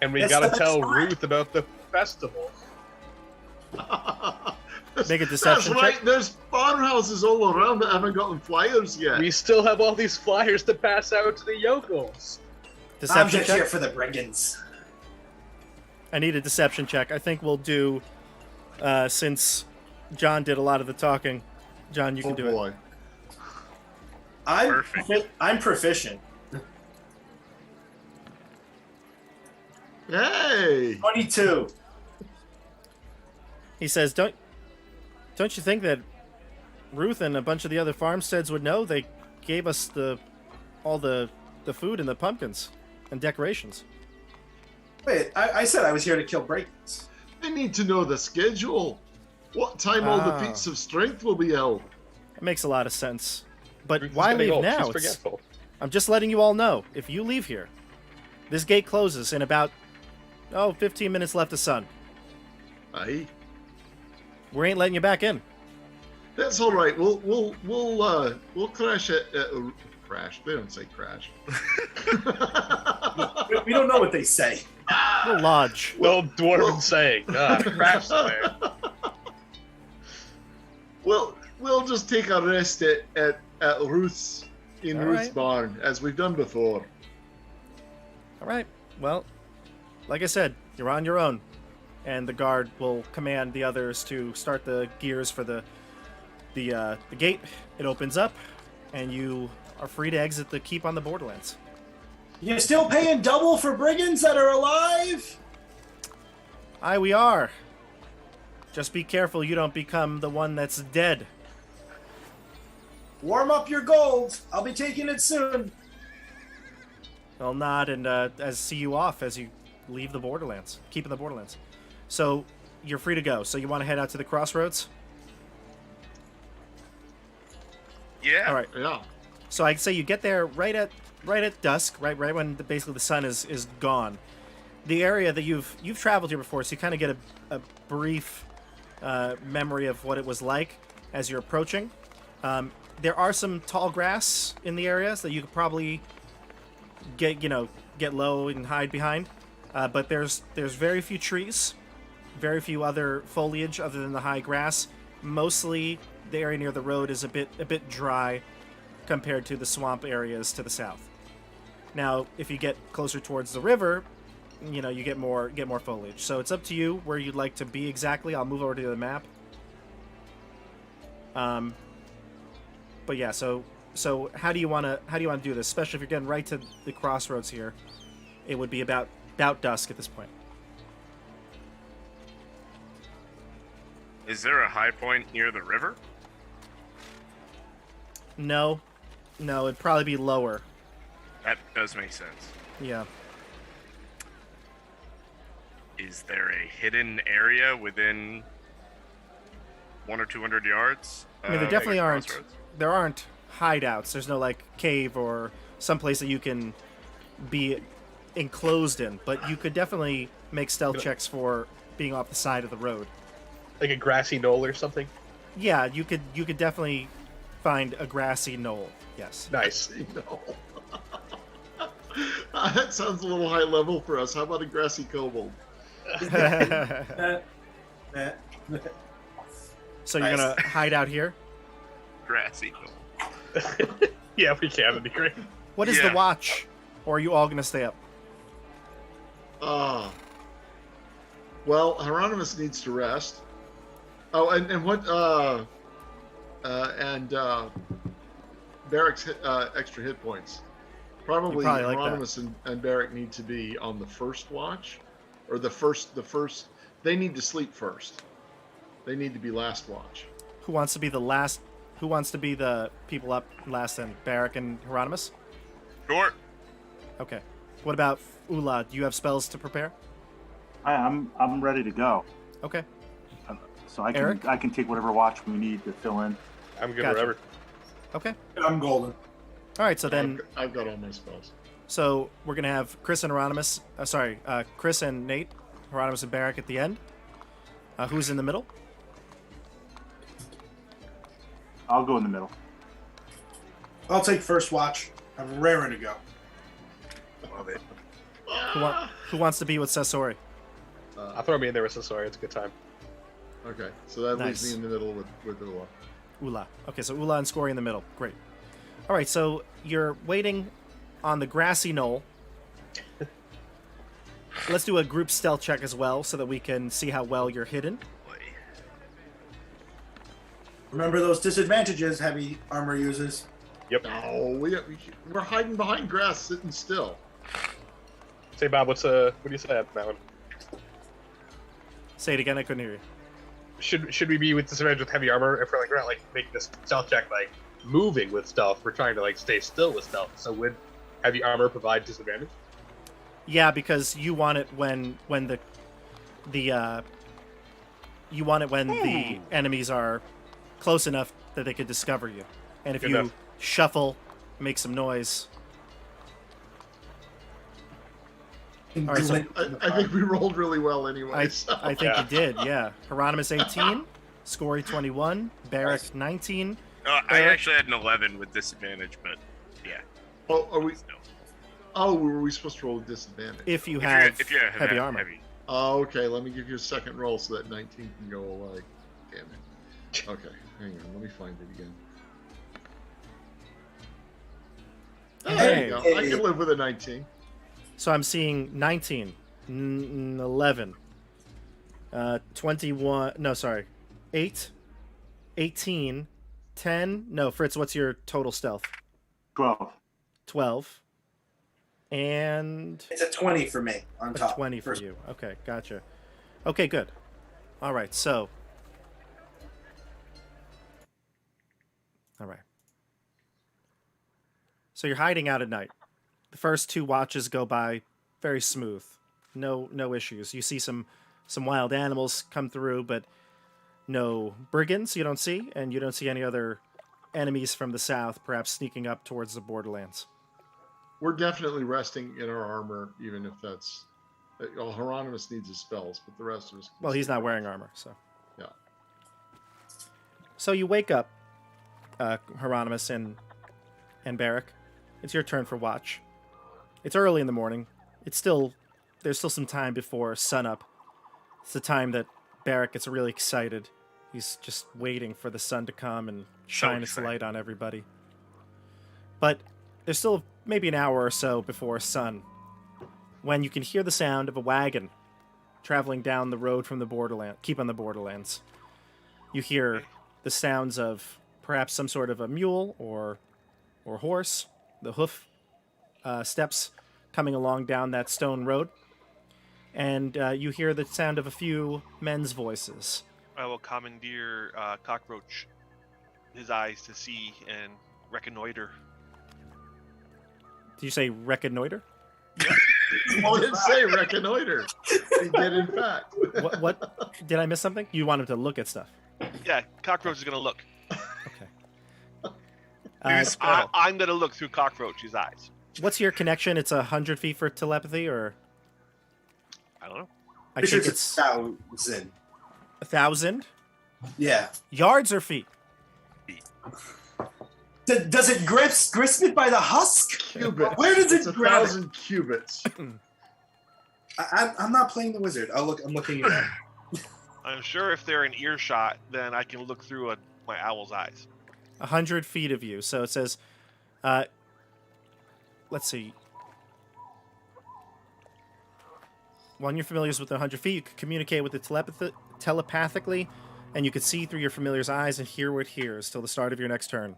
And we It's gotta the tell best Ruth about the festival. Make a That's deception right. check. There's farmhouses all around that haven't gotten flyers yet. We still have all these flyers to pass out to the yokels. I'm Deception just here check. for the brigands. I need a deception check. I think we'll do, since John did a lot of the talking. John, you can do it. Boy. I'm proficient. Hey. 22. He says, "Don't you think that Ruth and a bunch of the other farmsteads would know? They gave us all the food and the pumpkins and decorations." Wait, I said I was here to kill brigands. They need to know the schedule. What time all the feats of strength will be held. It makes a lot of sense. But Ruth is why getting leave old. now? She's It's- forgetful. I'm just letting you all know. If you leave here, this gate closes in about 15 minutes left of sun. Aye. We ain't letting you back in. That's all right. We'll crash at crash. They don't say crash. We don't know what they say. We'll lodge. Well, dwarven saying. Crash somewhere. We'll just take a rest at Ruth's in All Ruth's right. barn as we've done before. All right. Well, like I said, you're on your own, and the guard will command the others to start the gears for the gate. It opens up, and you are free to exit the keep on the Borderlands. You're still paying double for brigands that are alive? Aye, we are. Just be careful you don't become the one that's dead. Warm up your gold. I'll be taking it soon. I'll nod and see you off as you leave the Borderlands, keep in the Borderlands. So you're free to go. So you want to head out to the crossroads? Yeah. All right. Yeah. So I'd say you get there right at dusk, right when basically the sun is gone. The area that you've traveled here before, so you kind of get a brief memory of what it was like as you're approaching. There are some tall grass in the area, so you could probably get low and hide behind. But there's very few trees, very few other foliage other than the high grass. Mostly the area near the road is a bit dry compared to the swamp areas to the south. Now, if you get closer towards the river, you get more foliage. So it's up to you where you'd like to be exactly. I'll move over to the map. But yeah, so how do you want to do this? Especially if you're getting right to the crossroads here, it would be about dusk at this point. Is there a high point near the river? No, it'd probably be lower. That does make sense. Yeah. Is there a hidden area within 100 or 200 yards? I mean, there definitely aren't. Crossroads? There aren't hideouts. There's no like cave or someplace that you can be enclosed in. But you could definitely make stealth checks for being off the side of the road. Like a grassy knoll or something? Yeah, you could definitely find a grassy knoll. Yes. Nice. No. That sounds a little high level for us. How about a grassy kobold? So you're gonna hide out here? Grassy. Yeah, we can. That'd be great. What is Yeah. the watch? Or are you all gonna stay up? Well, Hieronymus needs to rest. Oh, and what? Barrick's extra hit points. Probably probably like that. Hieronymus and Barrick need to be on the first watch, or the first. They need to sleep first. They need to be last watch. Who wants to be the last? Who wants to be the people up last then? Barrick and Hieronymus? Sure. Okay. What about Ula? Do you have spells to prepare? I'm ready to go. Okay. So I Eric? can take whatever watch we need to fill in. I'm good Gotcha. wherever. Okay. I'm golden. All right. So then, I've got all my spells. so we're gonna have Chris and Hieronymus. Chris and Nate, Hieronymus and Barrick at the end. Who's in the middle? I'll go in the middle. I'll take first watch. I'm raring to go. Love it. Who wants to be with Sasori? I'll throw me in there with Sasori. It's a good time. Okay, so that leaves Nice. me in the middle with Ula. Ula. Okay, so Ula and Scory in the middle. Great. All right, so you're waiting on the grassy knoll. Let's do a group stealth check as well so that we can see how well you're hidden. Remember those disadvantages heavy armor users. No, we're hiding behind grass, sitting still. Say, Bob, what do you say on that one? Say it again, I couldn't hear you. Should we be with disadvantage with heavy armor if we're not making this stealth check moving with stealth? We're trying to stay still with stealth. So would heavy armor provide disadvantage? Yeah, because you want it when the enemies are close enough that they could discover you. And if Good you enough. shuffle, make some noise. All right, so I think we rolled really well anyway. I so. think Yeah. you did, yeah. Hieronymus 18, Scory 21, Barrack 19. I actually had an 11 with disadvantage, but yeah. Oh, are we? No. Oh, were we supposed to roll with disadvantage? If you If have you have heavy armor. heavy. Oh, okay. Let me give you a second roll so that 19 can go away. Damn it. Okay, hang on. Let me find it again. Oh, there you go. I can live with a 19. So I'm seeing 19, 11, 21, no, sorry, 8, 18, 10. No, Fritz, what's your total stealth? 12. 12. And It's a 20 for me on a top. 20 for First- you. Okay, gotcha. Okay, good. All right, so. All right. So you're hiding out at night. The first 2 watches go by very smooth. No issues. You see some wild animals come through, but no brigands you don't see, and you don't see any other enemies from the south perhaps sneaking up towards the Borderlands. We're definitely resting in our armor, even if that's. Well, Hieronymus needs his spells, but the rest of us. Well, he's not wearing armor, so. Yeah. So you wake up, Hieronymus and Barrack. It's your turn for watch. It's early in the morning. There's still some time before sunup. It's the time that Barrack gets really excited. He's just waiting for the sun to come and shine its excited. light on everybody. But there's still maybe an hour or so before sun when you can hear the sound of a wagon traveling down the road from the Borderlands. Keep on the Borderlands. You hear the sounds of perhaps some sort of a mule or horse, the hoof steps coming along down that stone road, and you hear the sound of a few men's voices. I will commandeer Cockroach, his eyes to see and reconnoiter. Did you say reconnoiter? He didn't say reconnoiter. He did, in fact. What? Did I miss something? You want him to look at stuff. Yeah, Cockroach is gonna look. Okay. New spell. I'm gonna look through Cockroach's eyes. What's your connection? It's 100 feet for telepathy, or I don't know. I Pretty sure think it's it's 1,000. 1,000 Yeah. yards or feet. Does it grasp it by the husk? Cubits. Where does It's it grab it? 1,000 cubits. I'm not playing the wizard. I'm looking at it. I'm sure if they're in earshot, then I can look through my owl's eyes. 100 feet of you. So it says, let's see. When you're familiar with 100 feet, you can communicate with it telepathically, and you can see through your familiar's eyes and hear what it hears till the start of your next turn,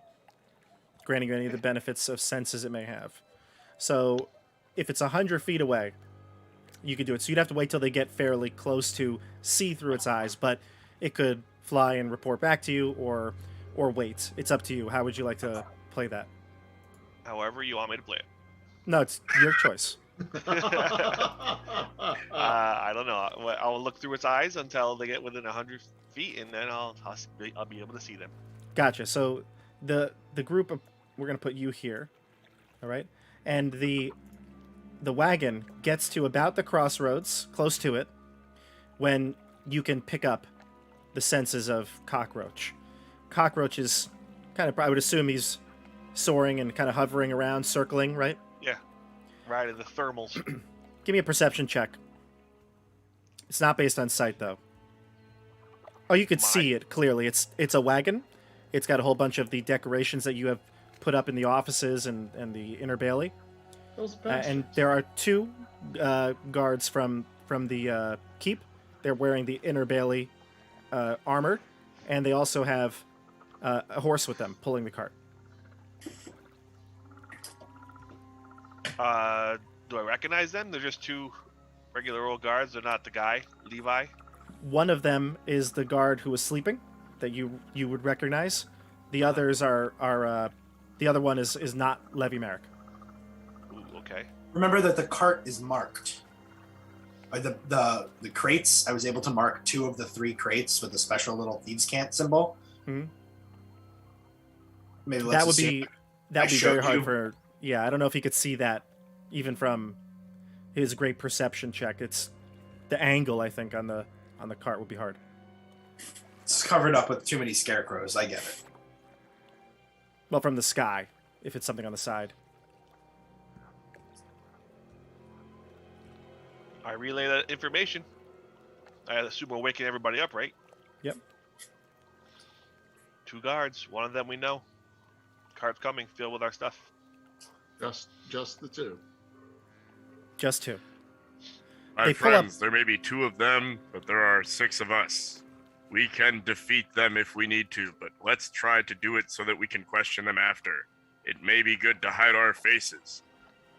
granting you any of the benefits of senses it may have. So if it's 100 feet away, you could do it. So you'd have to wait till they get fairly close to see through its eyes, but it could fly and report back to you or wait. It's up to you. How would you like to play that? However you want me to play it. No, it's your choice. I don't know. I'll look through its eyes until they get within 100 feet, and then I'll be able to see them. Gotcha. So the group of, we're gonna put you here, all right, and the wagon gets to about the crossroads, close to it, when you can pick up the senses of Cockroach. Cockroach is kind of, I would assume he's soaring and kind of hovering around, circling, right? Yeah, right in the thermals. Give me a perception check. It's not based on sight, though. Oh, you could see it clearly. It's a wagon. It's got a whole bunch of the decorations that you have put up in the offices and the inner bailey. Those And bastards. there are two guards from the keep. They're wearing the inner bailey armor, and they also have a horse with them pulling the cart. Do I recognize them? They're just two regular old guards. They're not the guy, Levi. One of them is the guard who was sleeping that you would recognize. The others are the other one is not Levi Merrick. Ooh, okay. Remember that the cart is marked. The crates, I was able to mark 2 of the 3 crates with a special little thieves' cant symbol. Hmm. Maybe That would assume be very showed hard you. for. Yeah, I don't know if he could see that even from his great perception check. It's the angle, I think, on the cart would be hard. it's covered up with too many scarecrows. I get it. Well, from the sky, if it's something on the side. I relay that information. I assume we're waking everybody up, right? Yep. 2 guards. One of them we know. Cart's coming, filled with our stuff. Just the 2. Just 2. My They pull up- friends, there may be 2 of them, but there are 6 of us. We can defeat them if we need to, but let's try to do it so that we can question them after. It may be good to hide our faces.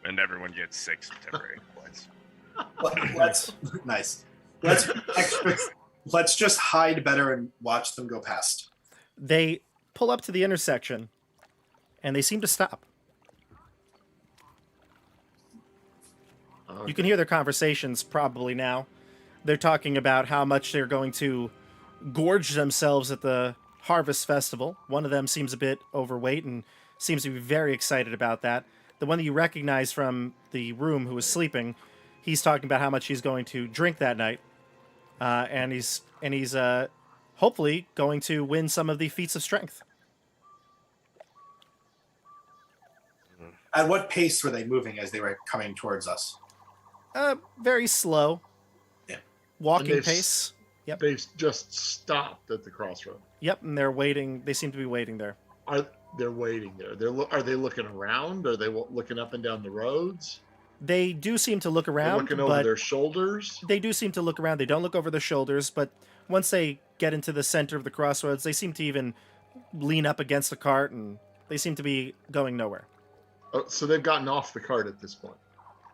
And everyone gets 6 temporary points. Let's nice. Let's just hide better and watch them go past. They pull up to the intersection, and they seem to stop. You can hear their conversations probably now. They're talking about how much they're going to gorge themselves at the Harvest Festival. One of them seems a bit overweight and seems to be very excited about that. The one that you recognize from the room who was sleeping, he's talking about how much he's going to drink that night. And he's hopefully going to win some of the feats of strength. At what pace were they moving as they were coming towards us? Very slow. Yeah. Walking And they've pace. Yep. They've just stopped at the crossroad. Yep, and they're waiting. They seem to be waiting there. They're waiting there. Are they looking around? Are they looking up and down the roads? They do seem to look They're around, looking over but their shoulders. they do seem to look around. They don't look over their shoulders, but once they get into the center of the crossroads, they seem to even lean up against the cart, and they seem to be going nowhere. Oh, so they've gotten off the cart at this point.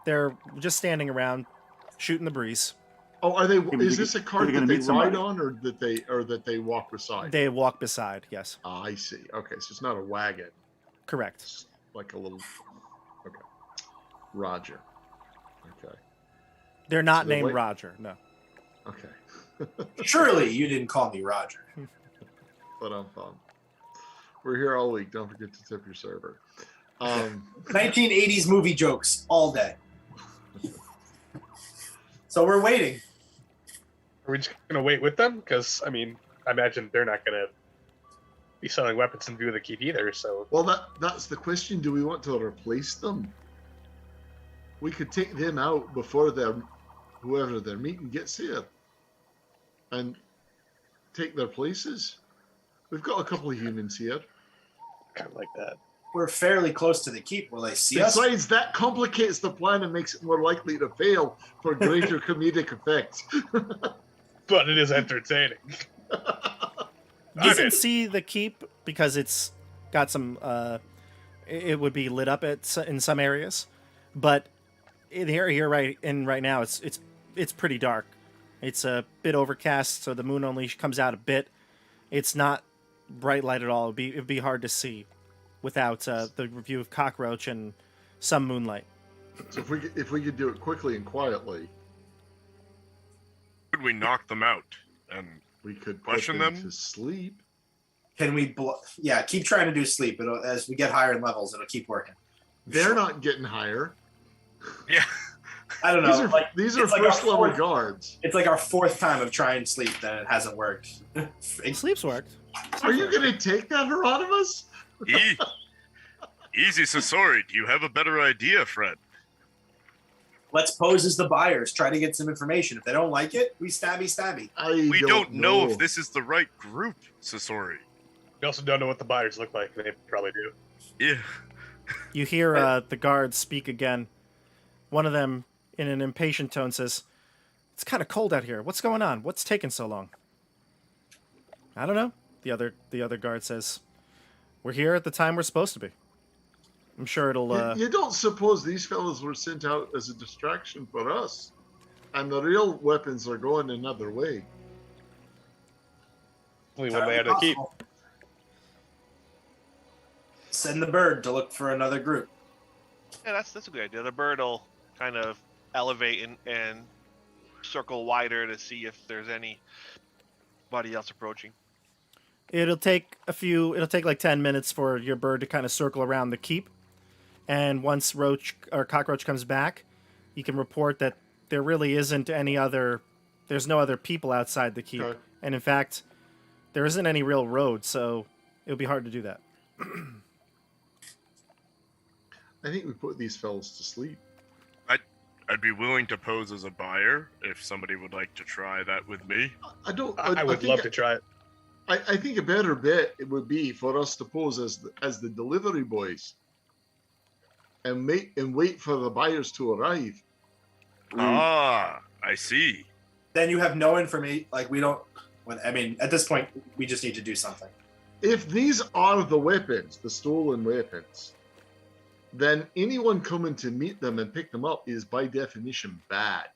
They're just standing around, shooting the breeze. Oh, are they? but Is they- this a are cart they that gonna they meet ride somebody? on, or that they walk beside? They walk beside, yes. Ah, I see. Okay, so it's not a wagon. Correct. It's like a little. Okay. Roger. Okay. They're not So they're named wait- Roger, no. Okay. Surely you didn't call me Roger. But I'm fun. We're here all week. Don't forget to tip your server. 1980s movie jokes all day. So we're waiting. Are we just gonna wait with them? Because I mean, I imagine they're not gonna be selling weapons in view of the keep either. So Well, that's the question. Do we want to replace them? We could take them out before whoever they're meeting gets here, and take their places. We've got a couple of humans here. kind of like that. We're fairly close to the keep. Will they see us? Besides, that complicates the plan and makes it more likely to fail for greater comedic effect. But it is entertaining. You can see the keep because it's got some. It would be lit up in some areas, but in the area right now, it's pretty dark. It's a bit overcast, so the moon only comes out a bit. It's not bright light at all. It'd be hard to see without the review of cockroach and some moonlight. So if we could do it quickly and quietly, Could we knock them out? And we could Question put them them? to sleep. Can we? Yeah, keep trying to do sleep. As we get higher in levels, it'll keep working. They're not getting higher. yeah, I don't know. These are it's like our first level fourth- guards. It's like our 4th time of trying to sleep, and it hasn't worked. Sleep's worked. Are you going to take that, Hieronymus? easy, Sasori. Do you have a better idea, Fred? Let's pose as the buyers, try to get some information. If they don't like it, we stabby. We don't know if this is the right group, Sasori. We also don't know what the buyers look like. They probably do. Yeah. You hear the guards speak again. One of them, in an impatient tone, says, "It's kind of cold out here. What's going on? What's taking so long?" "I don't know." The other guard says, "We're here at the time we're supposed to be. I'm sure it'll." You don't suppose these fellows were sent out as a distraction for us, and the real weapons are going another way? Only one they had to keep. Send the bird to look for another group. Yeah, that's a good idea. The bird will kind of elevate and circle wider to see if there's anybody else approaching. It'll take like 10 minutes for your bird to kind of circle around the keep. And once roach or cockroach comes back, you can report that there really isn't there's no other people outside the keep. Okay. And in fact, there isn't any real road, so it would be hard to do that. I think we put these fellows to sleep. I'd be willing to pose as a buyer if somebody would like to try that with me. I would love to try it. I think a better bet it would be for us to pose as the delivery boys, and wait for the buyers to arrive. Ah, I see. Then you have no information. Like we don't. I mean, at this point, we just need to do something. If these are the weapons, the stolen weapons, then anyone coming to meet them and pick them up is by definition bad.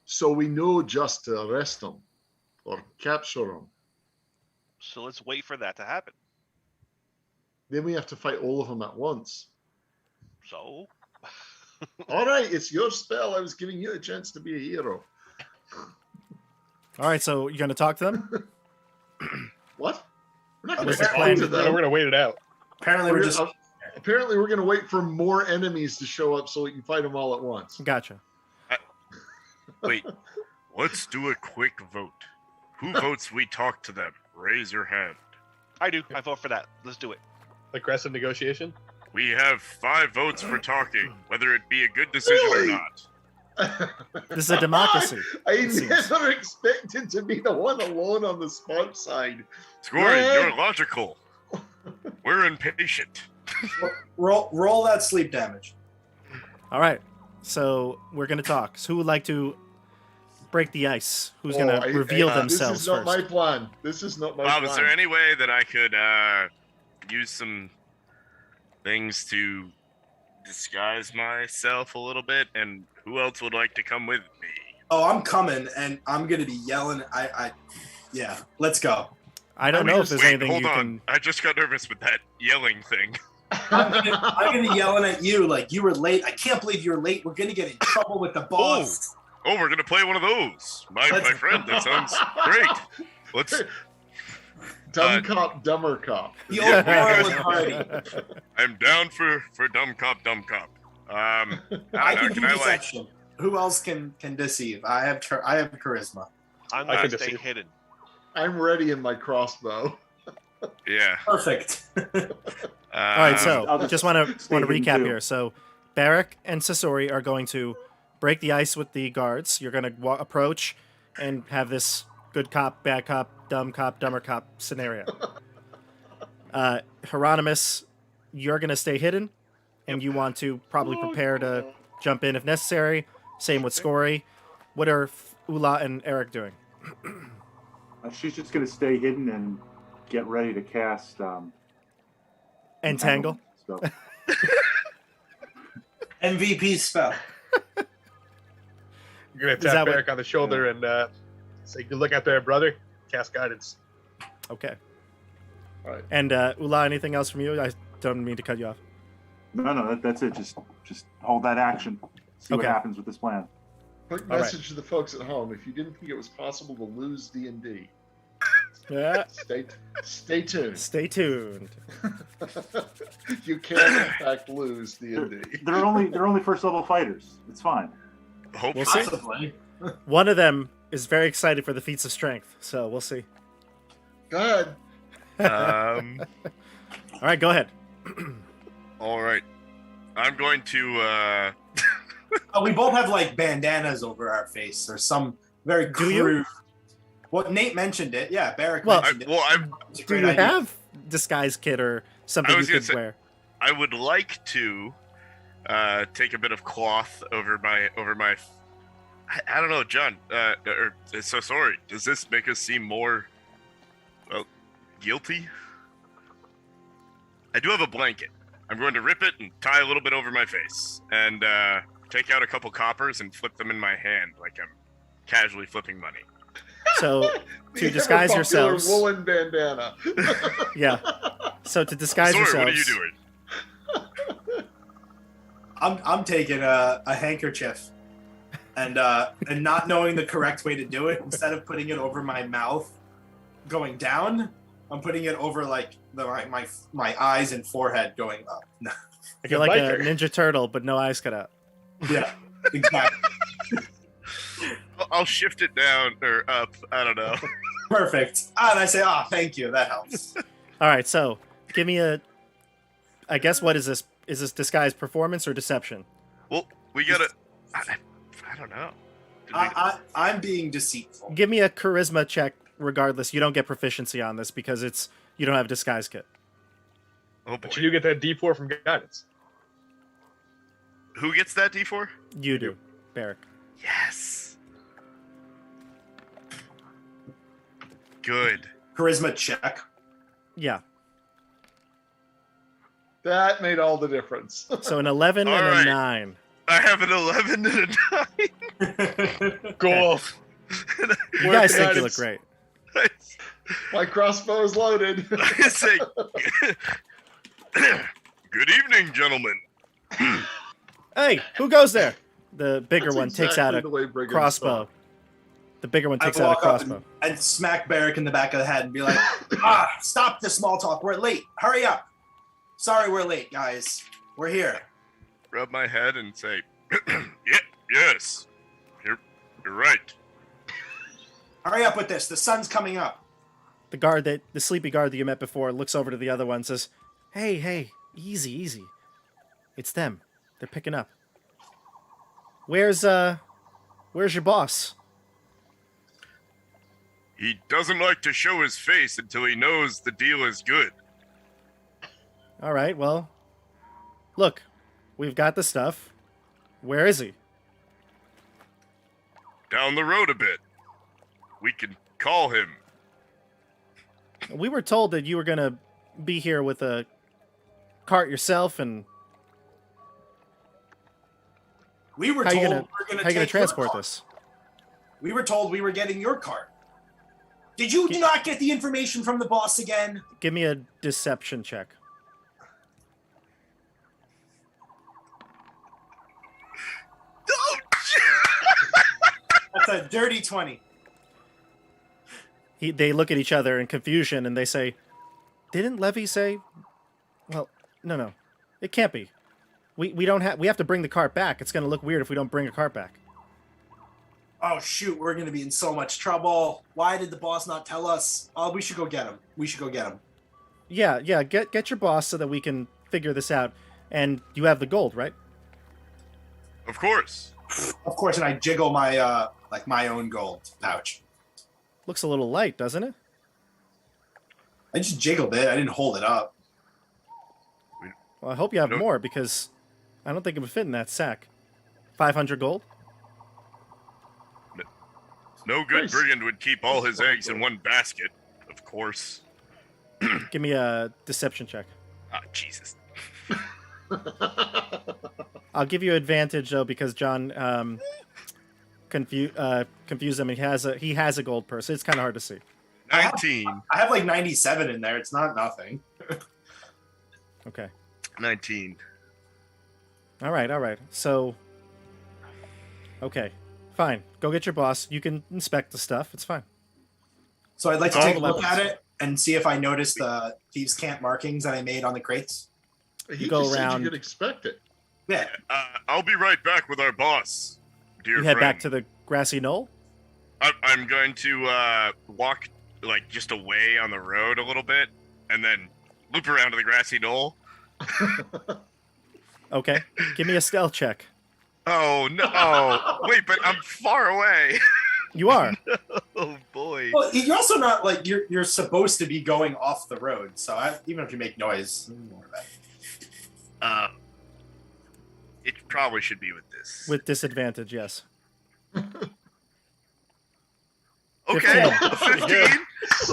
So we know just to arrest them or capture them. So let's wait for that to happen. Then we have to fight all of them at once. So? All right, it's your spell. I was giving you a chance to be a hero. All right, so you're going to talk to them? What? We're not going What's to the talk plan? to We're them. going to wait it out. Apparently, Apparently, we're going to wait for more enemies to show up so we can fight them all at once. Gotcha. Wait, let's do a quick vote. Who votes we talk to them? Raise your hand. I do. I vote for that. Let's do it. Aggressive negotiation? We have 5 votes for talking, whether it be a good decision Really? or not. This is a democracy. I it seems. never expected to be the one alone on the smart side. Scory, Yeah. you're logical. We're impatient. roll that sleep damage. All right, so we're going to talk. So who would like to break the ice? Who's going to reveal themselves This is not first? my plan. This is not my Bob, plan. is there any way that I could use some things to disguise myself a little bit? And who else would like to come with me? Oh, I'm coming, and I'm gonna be yelling. Yeah, let's go. I don't know if there's anything hold you on. can... I just got nervous with that yelling thing. I'm gonna be yelling at you like you were late. I can't believe you're late. We're gonna get in trouble with the boss. Oh, we're gonna play one of those. My friend, that sounds great. Let's. Dumb cop, dumber cop. The old Borderlands party. I'm down for dumb cop, dumb cop. I can do deception. Who else can deceive? I have charisma. I'm I going can to stay deceive. hidden. I'm ready in my crossbow. Yeah. Perfect. All right, so I'll just just want to stay hidden recap too. here. So Barrack and Sasori are going to break the ice with the guards. You're going to approach and have this good cop, bad cop, dumber cop scenario. Hieronymus, you're going to stay hidden, and you want to probably prepare to jump in if necessary. Same with Scory. What are Ula and Eric doing? She's just going to stay hidden and get ready to cast Entangle. So, MVP spell. You're going Is to that tap what- Eric on the shoulder and say, good look out there, brother. Cast guidance. Okay. All right. And Ula, anything else from you? I don't mean to cut you off. no, that's it. Just hold that action. See what Okay. happens with this plan. Quick All right. message to the folks at home: if you didn't think it was possible to lose D&D, Yeah. stay tuned. Stay tuned. You can in fact lose D&D. They're only first level fighters. It's fine. Hopefully. We'll see. Possibly. One of them is very excited for the feats of strength, so we'll see. Go ahead. All right, go ahead. All right. I'm going to Oh, we both have like bandanas over our face or some very Do you? crude. Well, Nate mentioned it. Yeah, Barrick Well, mentioned it. It's a Do great you idea. have disguise kit or something I you was gonna could say- wear? I would like to take a bit of cloth over my. I don't know, John. So sorry. Does this make us seem more, well, guilty? I do have a blanket. I'm going to rip it and tie a little bit over my face, and take out a couple coppers and flip them in my hand like I'm casually flipping money. So The to disguise ever-popular yourselves. woolen bandana. Yeah. So to disguise Sorry, yourselves. what are you doing? I'm taking a handkerchief and not knowing the correct way to do it, instead of putting it over my mouth going down, I'm putting it over like my eyes and forehead going up. You're like a biker. Ninja Turtle, but no eyes cut out. Yeah, exactly. I'll shift it down or up. I don't know. Perfect. And I say, thank you. That helps. All right, so give me a. I guess what is this? Is this disguise performance or deception? Well, we gotta. I don't know. Did we- I'm being deceitful. Give me a charisma check. Regardless, you don't get proficiency on this because you don't have disguise kit. oh boy. But you do get that D4 from guidance. Who gets that D4? You do, Barrick. Yes. Good. Charisma check. Yeah. That made all the difference. So an 11 and All a right. 9. I have an 11 and a 9. Cool. You guys think you look great. My crossbow is loaded. I say, good evening, gentlemen. Hey, who goes there? The bigger That's one takes out exactly a the way brigands crossbow. talk. The bigger one I takes out a walk up crossbow. and smack Barrick in the back of the head and be like, stop the small talk. We're late. Hurry up. Sorry we're late, guys. We're here. Rub my head and say, yes, you're right. Hurry up with this. The sun's coming up. The sleepy guard that you met before looks over to the other one and says, Hey, easy. It's them. They're picking up. Where's your boss? He doesn't like to show his face until he knows the deal is good. All right, well, look, we've got the stuff. Where is he? Down the road a bit. We can call him. We were told that you were going to be here with a cart yourself, and We were how told you we gonna, were going how you gonna to transport this? We were told we were getting your cart. Did you not get the information from the boss again? Give me a deception check. That's a dirty 20. They look at each other in confusion, and they say, "Didn't Levy say?" Well, no, it can't be. We have to bring the cart back. It's gonna look weird if we don't bring a cart back. Oh shoot, we're gonna be in so much trouble. Why did the boss not tell us? Oh, we should go get him. Yeah. Get your boss so that we can figure this out. And you have the gold, right? Of course. Of course, and I jiggle my my own gold pouch. Looks a little light, doesn't it? I just jiggled it. I didn't hold it up. Well, I hope you have No. more because I don't think it would fit in that sack. 500 gold. No good Nice. brigand would keep all his eggs in one basket, of course. Give me a deception check. Ah, Jesus. I'll give you advantage though because John confused him. He has a gold purse. It's kind of hard to see. 19. I have like 97 in there. It's not nothing. Okay. 19. All right. So, okay, fine. Go get your boss. You can inspect the stuff. It's fine. So I'd like to All take a the look weapons. at it and see if I notice the thieves' camp markings that I made on the crates. He go just said around- you could expect it. Yeah. I'll be right back with our boss, dear You head friend. back to the grassy knoll. I'm going to walk like just away on the road a little bit, and then loop around to the grassy knoll. Okay. Give me a stealth check. Oh no! Oh, wait, but I'm far away. You are. Oh boy. Well, you're also not like you're supposed to be going off the road. So even if you make noise, don't worry about it. It probably should be with this. With disadvantage, yes. Okay, 15.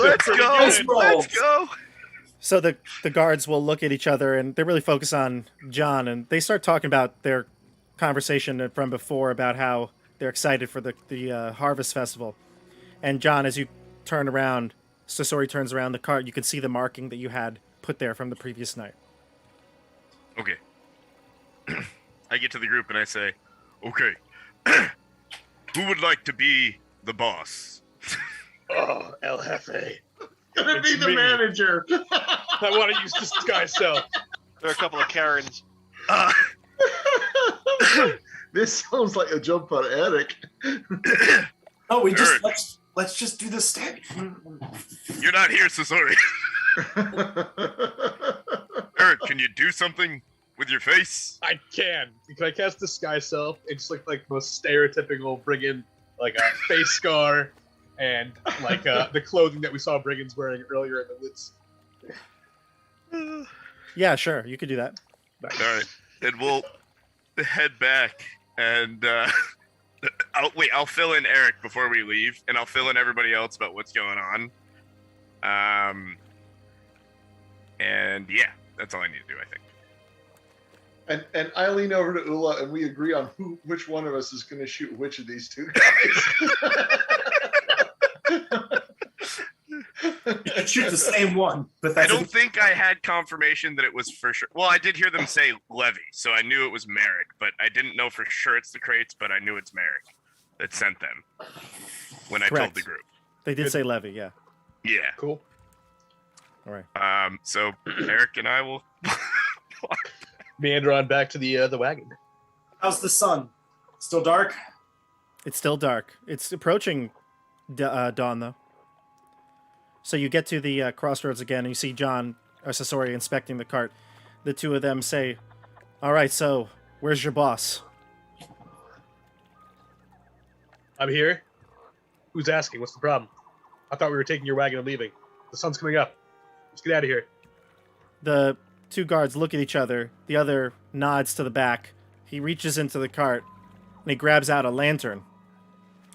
Let's go. Nice rolls. Let's go. So the guards will look at each other, and they really focus on John, and they start talking about their conversation from before about how they're excited for the Harvest Festival. And John, as you turn around, Sasori turns around the cart, you can see the marking that you had put there from the previous night. Okay. I get to the group and I say, okay, who would like to be the boss? Oh, El Jefe. Gonna be It's the me. manager. I want to use disguise self. There are a couple of Karens. This sounds like a jump on attic. Oh, we just Eric. let's just do the stab. You're not here, Sasori. Eric, can you do something with your face? I can. Can I cast disguise self? It's like the most stereotypical brigand, like a face scar, and like the clothing that we saw brigands wearing earlier in the woods. Yeah, sure, you could do that. All right, and we'll head back, and I'll fill in Eric before we leave, and I'll fill in everybody else about what's going on. And yeah, that's all I need to do, I think. And I lean over to Ula, and we agree on which one of us is going to shoot which of these two guys. You should shoot the same one, but I that's don't think I had confirmation that it was for sure. Well, I did hear them say Levy, so I knew it was Merrick, but I didn't know for sure it's the crates, but I knew it's Merrick that sent them when I told Correct. the group. They did say Levy, yeah. Yeah. Cool. All right. So Eric and I will. Meander on back to the wagon. How's the sun? Still dark? It's still dark. It's approaching dawn, though. So you get to the crossroads again, and you see John or Sasori inspecting the cart. The two of them say, "All right, so where's your boss?" I'm here. Who's asking? What's the problem? I thought we were taking your wagon and leaving. The sun's coming up. Let's get out of here. The two guards look at each other. The other nods to the back. He reaches into the cart, and he grabs out a lantern,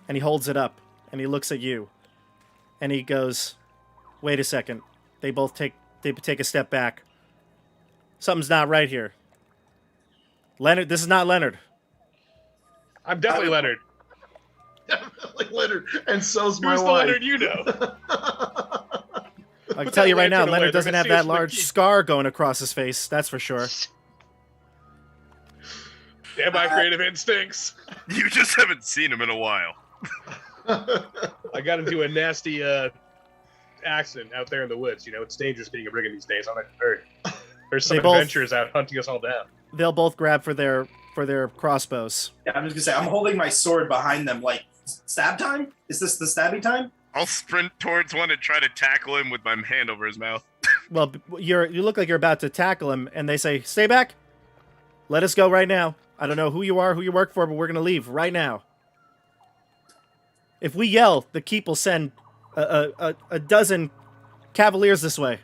and he holds it up, and he looks at you, and he goes, "Wait a second." They both take a step back. Something's not right here. Leonard, this is not Leonard. I'm definitely Leonard. Like Leonard, and so's my Who's the wife. Leonard you know? I can Put tell that you right now, lantern away. Leonard They're doesn't gonna have see us that in the large keep. scar going across his face, that's for sure. Damn my creative instincts. You just haven't seen him in a while. I got into a nasty accident out there in the woods. You know, it's dangerous being a brigand these days. I've heard. There's some They both- adventurers out hunting us all down. They'll both grab for their crossbows. Yeah, I'm just gonna say I'm holding my sword behind them. Like stab time? Is this the stabby time? I'll sprint towards one and try to tackle him with my hand over his mouth. Well, you look like you're about to tackle him, and they say, "Stay back. Let us go right now. I don't know who you are, who you work for, but we're gonna leave right now. If we yell, the keep will send a dozen cavaliers this way."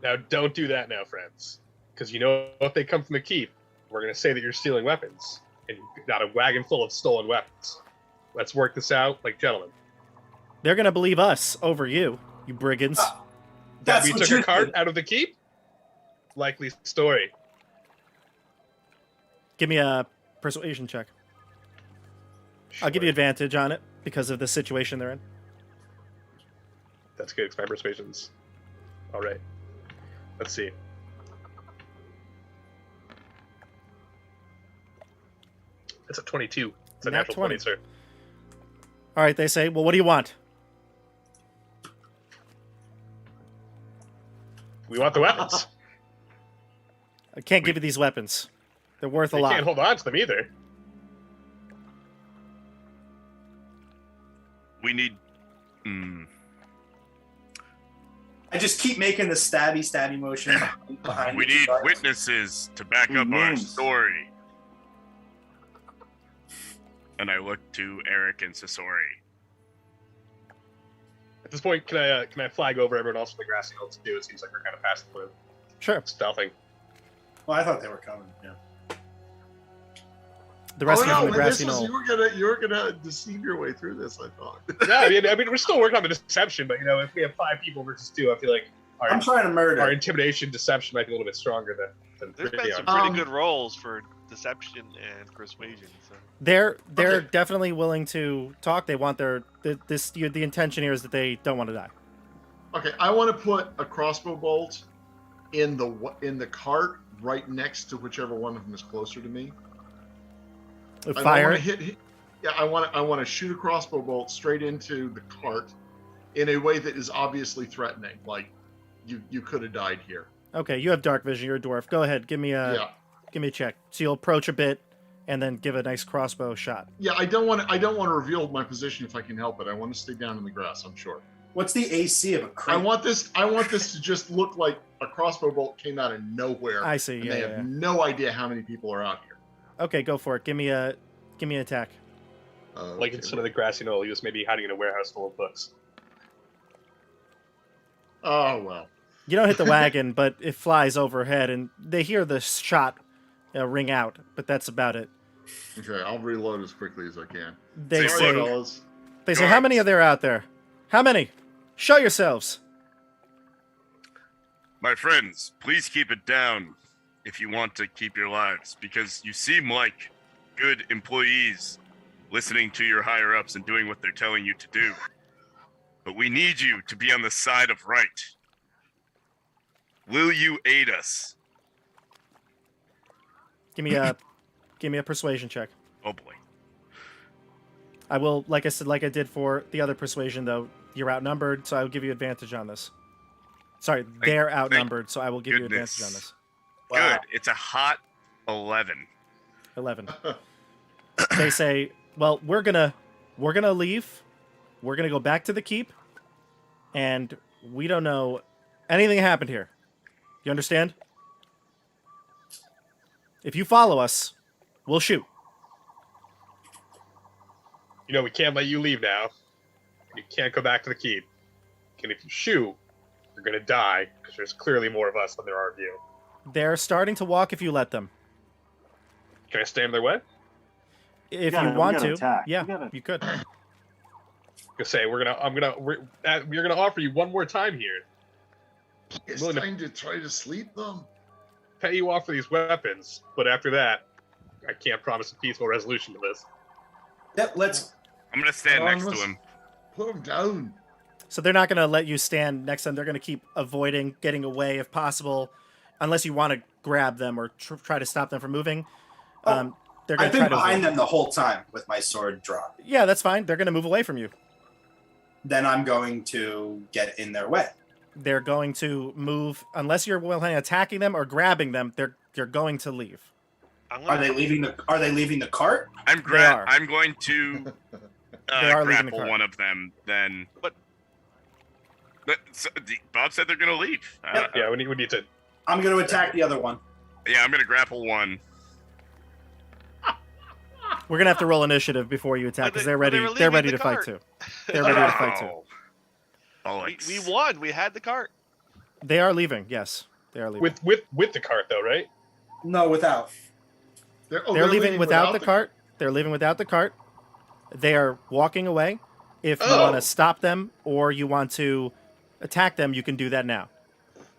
Now, don't do that now, friends. Because you know if they come from the keep, we're going to say that you're stealing weapons. And you've got a wagon full of stolen weapons. Let's work this out like gentlemen. They're gonna believe us over you, you brigands. That That's we what took you a cart did. out of the keep? Likely story. Give me a persuasion check. I'll give you advantage on it because of the situation they're in. That's good, 'cause my persuasion's all right. Let's see. It's a 22. It's a Nat natural 20, sir. All right, they say, "Well, what do you want?" We want the weapons. I can't give you these weapons. They're worth a We lot. can't hold on to them either. We need. I just keep making the stabby motion behind We the need guards. witnesses to back Need up our names. story. and I look to Eric and Sasori. At this point, can I flag over everyone else in the grassy knoll too? It seems like we're kind of past the point of Sure. stealthing. Well, I thought they were coming. Yeah. The rest of them in the man, grassy this was, knoll. you were gonna deceive your way through this. I thought. Yeah, I mean, we're still working on the deception, but if we have 5 people versus 2, I feel like I'm trying to murder. our intimidation deception might be a little bit stronger than There's been three some on. pretty Um, good rolls for deception and persuasion. So. They're Okay. definitely willing to talk. They want the intention here is that they don't want to die. Okay, I want to put a crossbow bolt in the cart right next to whichever one of them is closer to me. I don't Fire. wanna hit. Yeah, I want to shoot a crossbow bolt straight into the cart in a way that is obviously threatening. Like you could have died here. Okay, you have dark vision. You're a dwarf. Go ahead. Give me a check. So you'll approach a bit, and then give a nice crossbow shot. Yeah, I don't want to reveal my position if I can help it. I want to stay down in the grass. I'm sure. What's the AC of a crate? I want this to just look like a crossbow bolt came out of nowhere. I see. And Yeah, they yeah, have yeah. no idea how many people are out here. Okay, go for it. Give me an attack. Like Okay. instead of the grassy knoll, he was maybe hiding in a warehouse full of books. Oh well. You don't hit the wagon, but it flies overhead, and they hear the shot ring out. But that's about it. Okay, I'll reload as quickly as I can. They Sorry, say, fellas. how many are there out there? How many? Show yourselves. My friends, please keep it down if you want to keep your lives, because you seem like good employees listening to your higher ups and doing what they're telling you to do. But we need you to be on the side of right. Will you aid us? Give me a persuasion check. Oh boy. I will, like I said, like I did for the other persuasion, though, you're outnumbered, so I will give you advantage on this. Sorry, they're outnumbered, so I will give you goodness. advantage on this. Wow. Good. It's a hot 11. 11. They say, well, we're gonna leave. We're gonna go back to the keep, and we don't know anything happened here. You understand? If you follow us, we'll shoot. We can't let you leave now. You can't go back to the keep. And if you shoot, you're gonna die because there's clearly more of us than there are of you. They're starting to walk if you let them. Can I stand in their way? If gotta- you we want gotta to, attack. yeah, We gotta- you could. Just say we're gonna offer you one more time here. It's Willing to- time to try to sleep them. Pay you off for these weapons, but after that, I can't promise a peaceful resolution to this. Yep, let's. I'm gonna stand next to let's him. Put them down. So they're not going to let you stand next to them. They're going to keep avoiding, getting away if possible, unless you want to grab them or try to stop them from moving. Oh, They're going I've to been try to behind avoid. them the whole time with my sword drawn. Yeah, that's fine. They're going to move away from you. Then I'm going to get in their way. They're going to move unless you're willing attacking them or grabbing them. They're going to leave. Are they leaving the cart? I'm are. I'm going to They are leaving the grapple cart. one of them. Then, But- Bob said they're gonna leave. Yeah, we need to. I'm going to attack the other one. Yeah, I'm gonna grapple one. We're going to have to roll initiative before you attack because they're But ready. they were They're leaving ready the to fight cart. too. They're ready to fight too. Oh, We won. We had the cart. They are leaving. Yes, they are leaving. With the cart though, right? No, without. They're leaving without the cart. They're leaving without the cart. They are walking away. If you want to stop them or you want to attack them, you can do that now.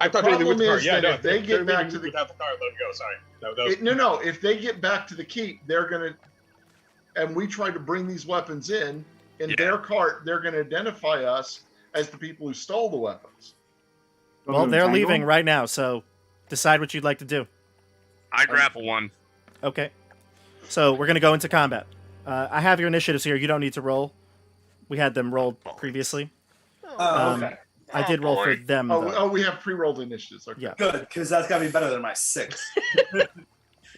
I thought they were with the problem cart. is Yeah, that no. if they get back to the without the cart, let it go. Sorry. No, that was, No. If they get back to the keep, they're gonna, and we try to bring these weapons in their cart. They're gonna identify us as the people who stole the weapons. Well, they're leaving right now, so decide what you'd like to do. I grapple one. Okay. So we're going to go into combat. I have your initiatives here. You don't need to roll. We had them rolled previously. Okay. I did roll for boy. them, though. Oh, we have pre-rolled initiatives. Okay. Yeah. Good, because that's got to be better than my 6.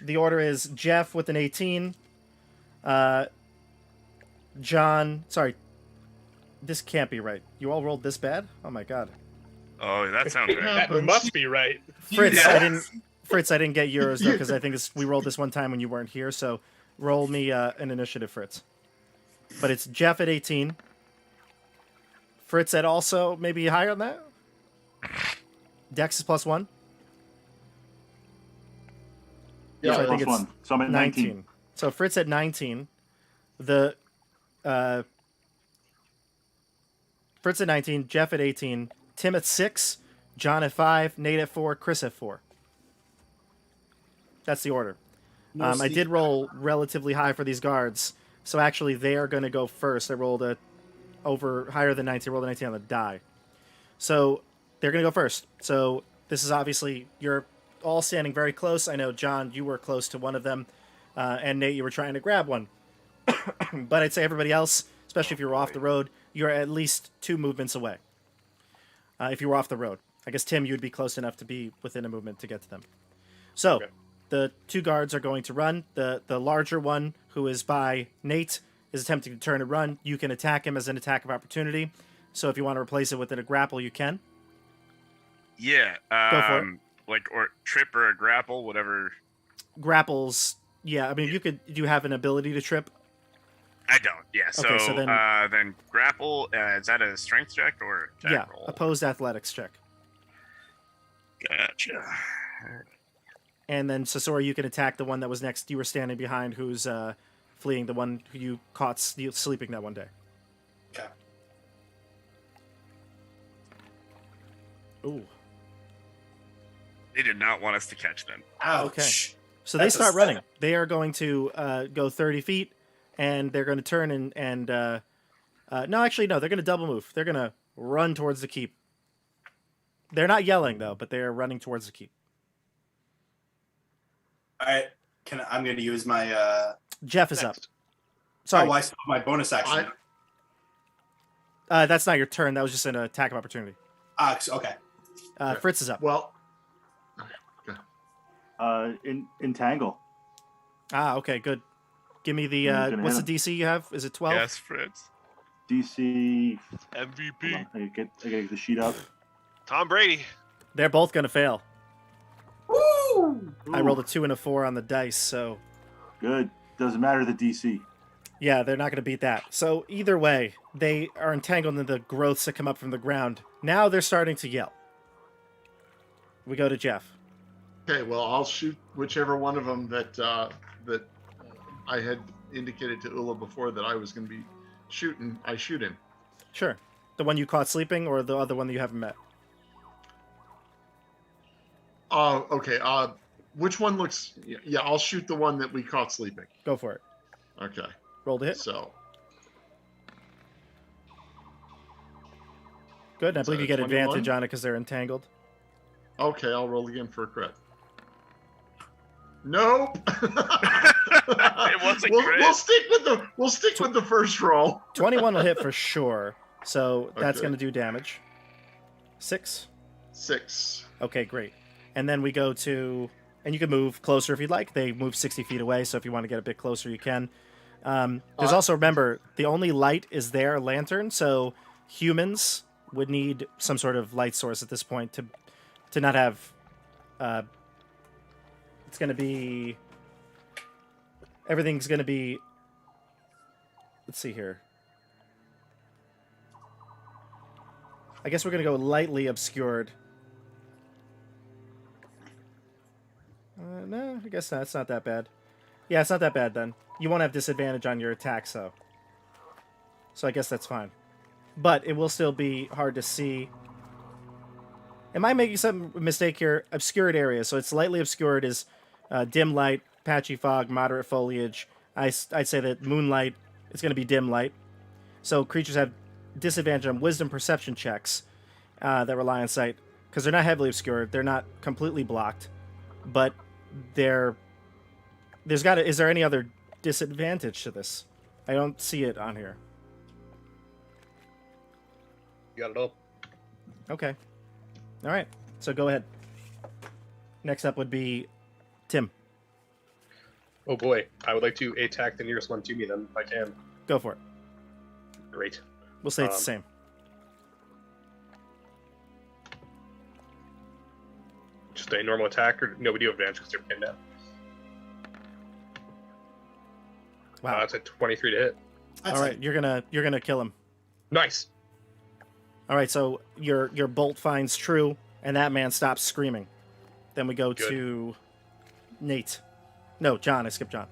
The order is Jeff with an 18. John... Sorry. This can't be right. You all rolled this bad? Oh, my God. Oh, that sounds right. that happens. must be right. Fritz, Yeah. I didn't get yours, though, because I think we rolled this one time when you weren't here, so Roll me an initiative, Fritz. But it's Jeff at 18. Fritz at also maybe higher than that. Dex is +1. Yeah, So I think plus it's one. So I'm at 19. So Fritz at 19. The Fritz at 19, Jeff at 18, Tim at 6, John at 5, Nate at 4, Chris at 4. That's the order. I did roll relatively high for these guards, so actually they are going to go first. I rolled higher than 19. I rolled a 19 on the die. So they're going to go first. So this is obviously, you're all standing very close. I know, John, you were close to one of them, and Nate, you were trying to grab one. But I'd say everybody else, especially if you were off the road, you're at least 2 movements away. If you were off the road. I guess, Tim, you'd be close enough to be within a movement to get to them. So, Okay. the 2 guards are going to run. The larger one, who is by Nate, is attempting to turn and run. You can attack him as an attack of opportunity. So if you want to replace it with a grapple, you can. Yeah. Go for it. Like, or trip or a grapple, whatever. Grapples, yeah. I mean, do you have an ability to trip? I don't. Yeah. So, Okay, so then grapple, is that a strength check or attack Yeah, roll? opposed athletics check. Gotcha. And then Sasori, you can attack the one that was next. You were standing behind, who's fleeing, the one who you caught sleeping that one day. Okay. Ooh. They did not want us to catch them. Ouch. Okay. So That's they a start running. setup. They are going to go 30 feet, and they're going to turn and no, actually, no. They're going to double move. They're going to run towards the keep. They're not yelling, though, but they're running towards the keep. All right. I'm going to use my. Jeff is up. Next. Sorry, Oh, I still have my bonus action. that's not your turn. That was just an attack of opportunity. Okay. Okay. Fritz is up. Well, Entangle. Okay, good. Give me the, I'm gonna what's hit the DC you have? Is it 12? Yes, Fritz. DC. Hold MVP. on, I gotta get the sheet up. Tom Brady. They're both going to fail. Woo! I rolled a 2 and a 4 on the dice, so Good. Doesn't matter the DC. yeah, they're not going to beat that. So either way, they are entangled in the growths that come up from the ground. Now they're starting to yell. We go to Jeff. okay. Well, I'll shoot whichever one of them that I had indicated to Ula before that I was going to be shooting. I shoot him. Sure. The one you caught sleeping or the other one that you haven't met? Okay. Which one looks? Yeah, I'll shoot the one that we caught sleeping. Go for it. Okay. Roll to hit. So Good. And I Is believe that you get 21? advantage on it because they're entangled. okay, I'll roll again for a crit. Nope. It was a crit. We'll stick with the first roll. 21 will hit for sure. So that's Okay. going to do damage. 6. 6. Okay, great. And then we go to, and you can move closer if you'd like. They move 60 feet away, so if you want to get a bit closer, you can. There's also, remember, the only light is their lantern, so humans would need some sort of light source at this point to not have. It's going to be. Everything's going to be. Let's see here. I guess we're going to go lightly obscured. No, I guess not. It's not that bad. Yeah, it's not that bad then. You won't have disadvantage on your attacks, though. So I guess that's fine. But it will still be hard to see. Am I making some mistake here? Obscured areas. So it's lightly obscured is dim light, patchy fog, moderate foliage. I'd say that moonlight is going to be dim light. So creatures have disadvantage on wisdom perception checks that rely on sight. Because they're not heavily obscured. They're not completely blocked. But is there any other disadvantage to this? I don't see it on here. You got it all. Okay. All right. So go ahead. Next up would be Tim. Oh boy, I would like to attack the nearest one to me then, if I can. Go for it. Great. We'll say it's the same. Just a normal attack, or no, we do have advantage because they're pinned down. Wow. That's a 23 to hit. That's All right, you're gonna kill him. Nice. All right, so your bolt finds true, and that man stops screaming. Then we go Good. to Nate. No, John. I skipped John.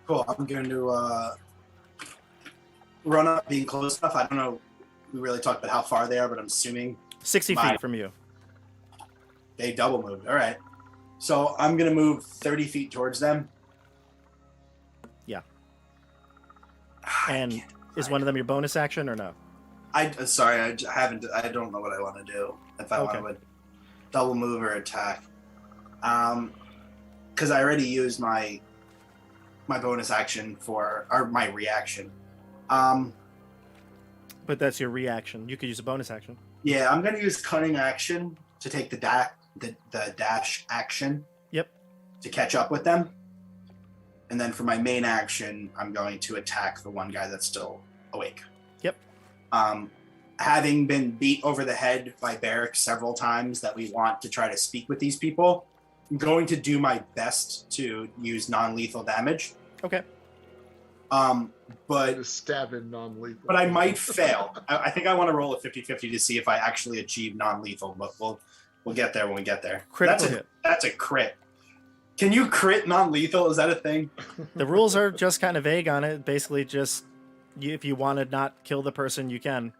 Cool. I'm going to run up, being close enough. I don't know. We really talked about how far they are, but I'm assuming 60 feet from you. they double moved. All right. So I'm going to move 30 feet towards them. Yeah. And is one of them your bonus action or no? Sorry, I don't know what I want to do. If I Okay. want to double move or attack. Because I already used my bonus action or my reaction. But that's your reaction. You could use a bonus action. Yeah, I'm going to use cunning action to take the dash action. Yep. To catch up with them. And then for my main action, I'm going to attack the one guy that's still awake. Yep. Having been beat over the head by Barrick several times that we want to try to speak with these people, I'm going to do my best to use non-lethal damage. Okay. But Just stab him non-lethal. I might fail. I think I want to roll a 50-50 to see if I actually achieve non-lethal, but we'll get there when we get there. Critical hit. That's a crit. Can you crit non-lethal? Is that a thing? The rules are just kind of vague on it. Basically, just if you want to not kill the person, you can.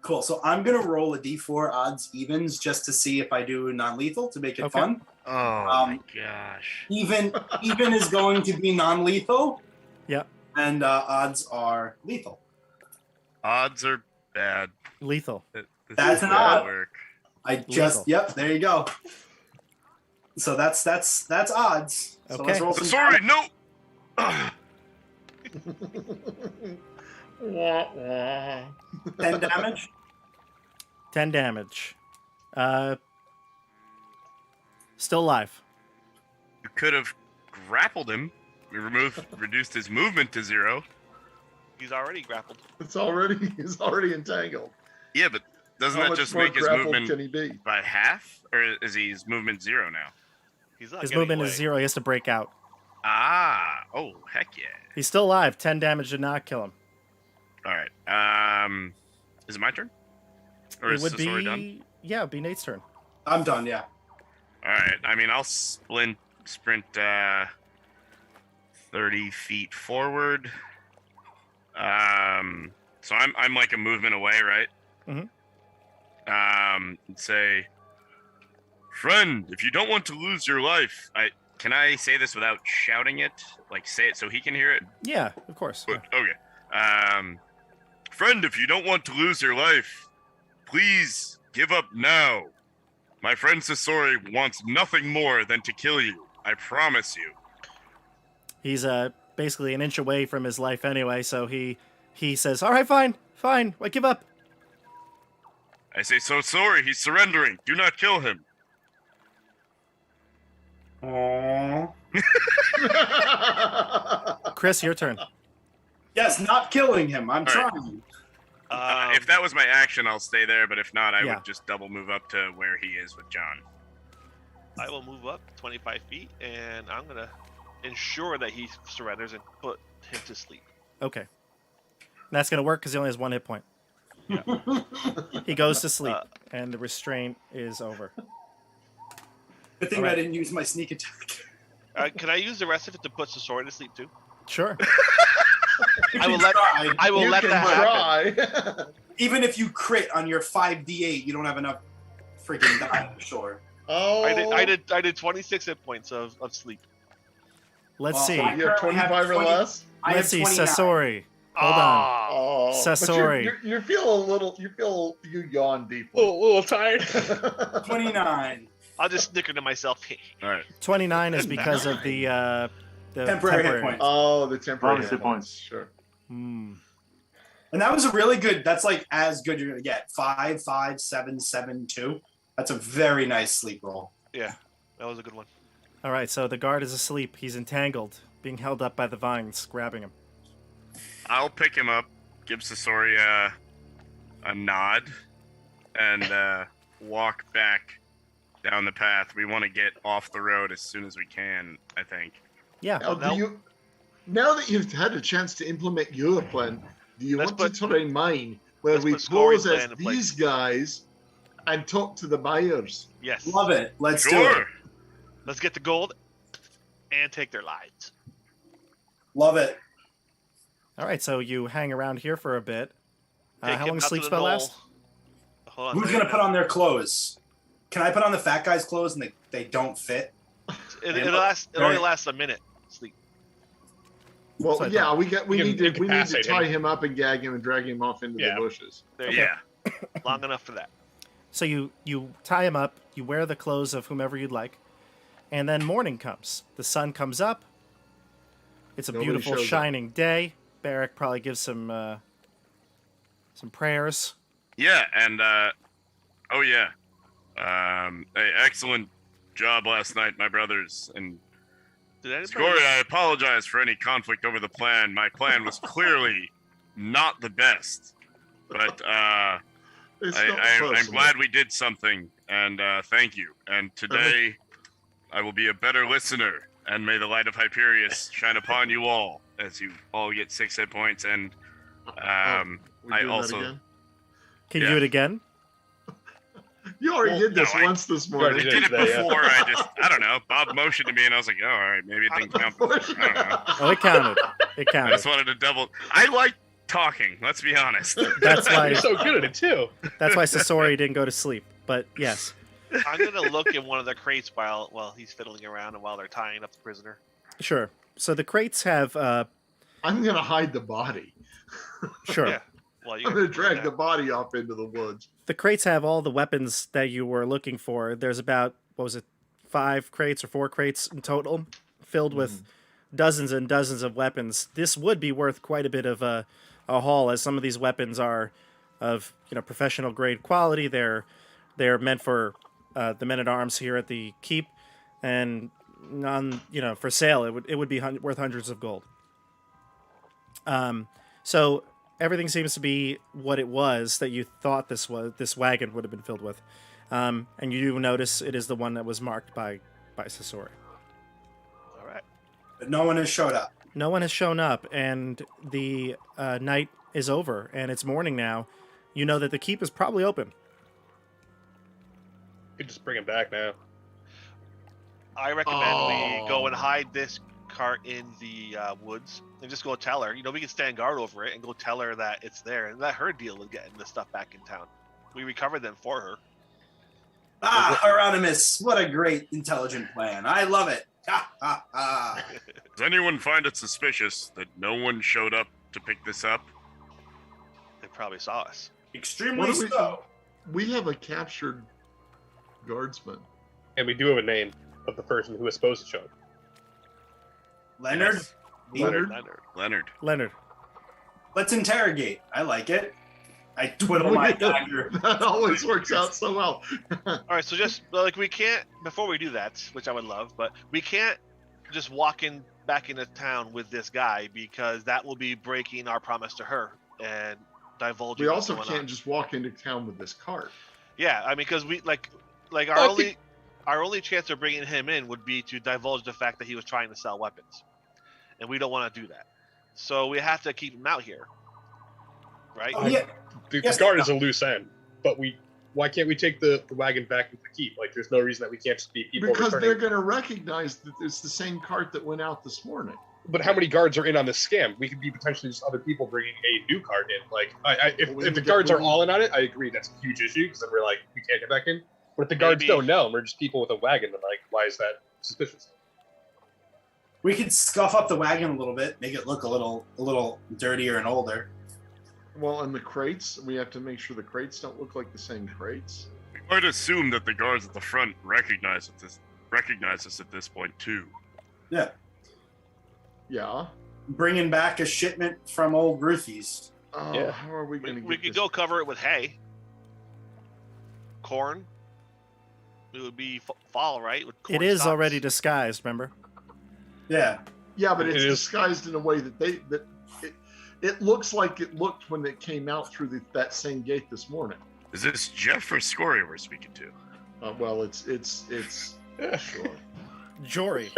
Cool. So I'm going to roll a d4 odds evens just to see if I do non-lethal to make it Okay. fun. Oh my gosh. Even is going to be non-lethal. Yep. And odds are lethal. Odds are bad. Lethal. This That's is an bad odd. work. I just Lethal. there you go. So that's odds. So Okay. let's roll some Sorry, no. Ugh. 10 damage. 10 damage. Still alive. You could have grappled him. We reduced his movement to 0. He's already grappled. He's already entangled. Yeah, but doesn't How that much just more make his grappled movement can he be? by half, or is his movement 0 now? He's not His getting movement away. is 0. He has to break out. Ah, oh heck yeah! He's still alive. 10 damage did not kill him. All right. Is it my turn? Or It is would Sasori be done? Yeah, it'd be Nate's turn. I'm done. Yeah. All right. I mean, I'll sprint 30 feet forward. So I'm like a movement away, right? Mhm. And say, friend, if you don't want to lose your life, can I say this without shouting it? Like say it so he can hear it. Yeah, of course. But, okay. Friend, if you don't want to lose your life, please give up now. My friend Sasori wants nothing more than to kill you. I promise you. He's basically an inch away from his life anyway, so he says, "All right, fine. I give up." I say, so sorry, he's surrendering. Do not kill him. Aww. Chris, your turn. Yes, not killing him. I'm All right. trying. If that was my action, I'll stay there. But if not, I Yeah. would just double move up to where he is with John. I will move up 25 feet, and I'm gonna ensure that he surrenders and put him to sleep. Okay. And that's gonna work because he only has 1 hit point. He goes to sleep, and the restraint is over. Good thing All right. I didn't use my sneak attack. Can I use the rest of it to put Sasori to sleep too? Sure. I will let You that can happen. try. Even if you crit on your 5d8, you don't have enough freaking die. Sure. Oh, I did 26 hit points of sleep. Let's Well, see. I- You have 25 or 20 less. I Let's have see. 29. Sasori. Hold on. Ah, Oh, Sasori. But you feel a little. You yawn deeply. A little tired. 29. I'll just snicker to myself. All right. 29 is because of the Temporary hit points. Oh, the temporary Bonus hit hit points. points. Sure. Hmm. And that was a really good. That's like as good you're gonna get. 5, 5, 7, 7, 2. That's a very nice sleep roll. Yeah, that was a good one. All right, so the guard is asleep. He's entangled, being held up by the vines, grabbing him. I'll pick him up, give Sasori a nod, and walk back down the path. We want to get off the road as soon as we can, I think. Yeah. Now that you've had a chance to implement your plan, do you want to try mine where we put Scory's pose as plan in place. these guys and talk to the buyers? Yes. Love it. Let's do it. Sure. Let's get the gold and take their lives. Love it. All right, so you hang around here for a bit. Take How him long does out sleep to the spell knoll. last? Hold on. Who's gonna put on their clothes? Can I put on the fat guy's clothes and they don't fit? It only lasts a minute. Sleep. Well, So I yeah, we need to incapacitate tie him. him up and gag him and drag him off into the bushes. There you Yeah. go. Long enough for that. So you tie him up, you wear the clothes of whomever you'd like, and then morning comes. The sun comes up. It's a Nobody beautiful, shows up. shining day. Barrack probably gives some prayers. Yeah, and oh yeah, hey, excellent job last night, my brothers. And Did anybody? Scory, I apologize for any conflict over the plan. My plan was clearly not the best, but It's not I'm personal. glad we did something, and thank you. And today, I will be a better listener, and may the light of Hyperius shine upon you all, as you all get 6 hit points. And We're I doing that also- again? Can you Yeah. do it again? You already did this no, I- once this I morning. Yeah. did it today, yeah. before. I don't know. Bob motioned to me, and I was like, oh, all right, maybe it didn't count. I don't know. Oh, it counted. It I counted. just wanted to double. I like talking. Let's be honest. That's why. You're so good at it too. That's why Sasori didn't go to sleep. But yes, I'm gonna look in one of the crates while he's fiddling around and while they're tying up the prisoner. sure. So the crates have I'm going to hide the body. sure. Yeah. Well, I'm going to drag the body off into the woods. The crates have all the weapons that you were looking for. There's about, 5 crates or 4 crates in total, filled with dozens and dozens of weapons. This would be worth quite a bit of a haul, as some of these weapons are of professional grade quality. They're meant for the men at arms here at the keep, and for sale it would be worth hundreds of gold. So everything seems to be what it was that you thought this wagon would have been filled with. And you do notice it is the one that was marked by Sasori. All right. But no one has showed up. No one has shown up, and the night is over, and it's morning now. You know that the keep is probably open. You could just bring him back now. I recommend we go and hide this cart in the woods and just go tell her. We can stand guard over it and go tell her that it's there and let her deal with getting the stuff back in town. We recovered them for her. Hieronymus, what a great intelligent plan. I love it. Ha, ha, ha. Does anyone find it suspicious that no one showed up to pick this up? They probably saw us. Extremely What do we- so. We have a captured guardsman. And we do have a name of the person who was supposed to show up. Leonard? Leonard? Leonard. Let's interrogate. I like it. I twiddle my dagger. That always works out so well. All right, so just we can't, before we do that, which I would love, but we can't just walk back into town with this guy, because that will be breaking our promise to her and divulging. We what's also going can't on. just walk into town with this cart. Yeah, I mean, because we our only chance of bringing him in would be to divulge the fact that he was trying to sell weapons, and we don't want to do that. So we have to keep him out here, right? Oh, yeah. The Yes, guard no. is a loose end, but why can't we take the wagon back into the keep? Like, there's no reason that we can't just be people Because returning. they're going to recognize that it's the same cart that went out this morning. But how many guards are in on this scam? We could be potentially just other people bringing a new card in. Like, if the guards are all in on it, I agree that's a huge issue, because then we're like, we can't get back in. But if the guards Maybe. don't know, and we're just people with a wagon, then like, why is that suspicious? We could scuff up the wagon a little bit, make it look a little dirtier and older. Well, and the crates, we have to make sure the crates don't look like the same crates. We might assume that the guards at the front recognize us at this point too. Yeah. Yeah. Bringing back a shipment from old Ruthie's. Oh, Yeah. how are we going to get We could this? go cover it with hay, corn. It would be fall, right? With corn It is stalks. already disguised, remember? Yeah. Yeah, but It it's is. disguised in a way that it looks like it looked when it came out through that same gate this morning. Is this Jeff or Scory we're speaking to? Well, it's sure. Jory.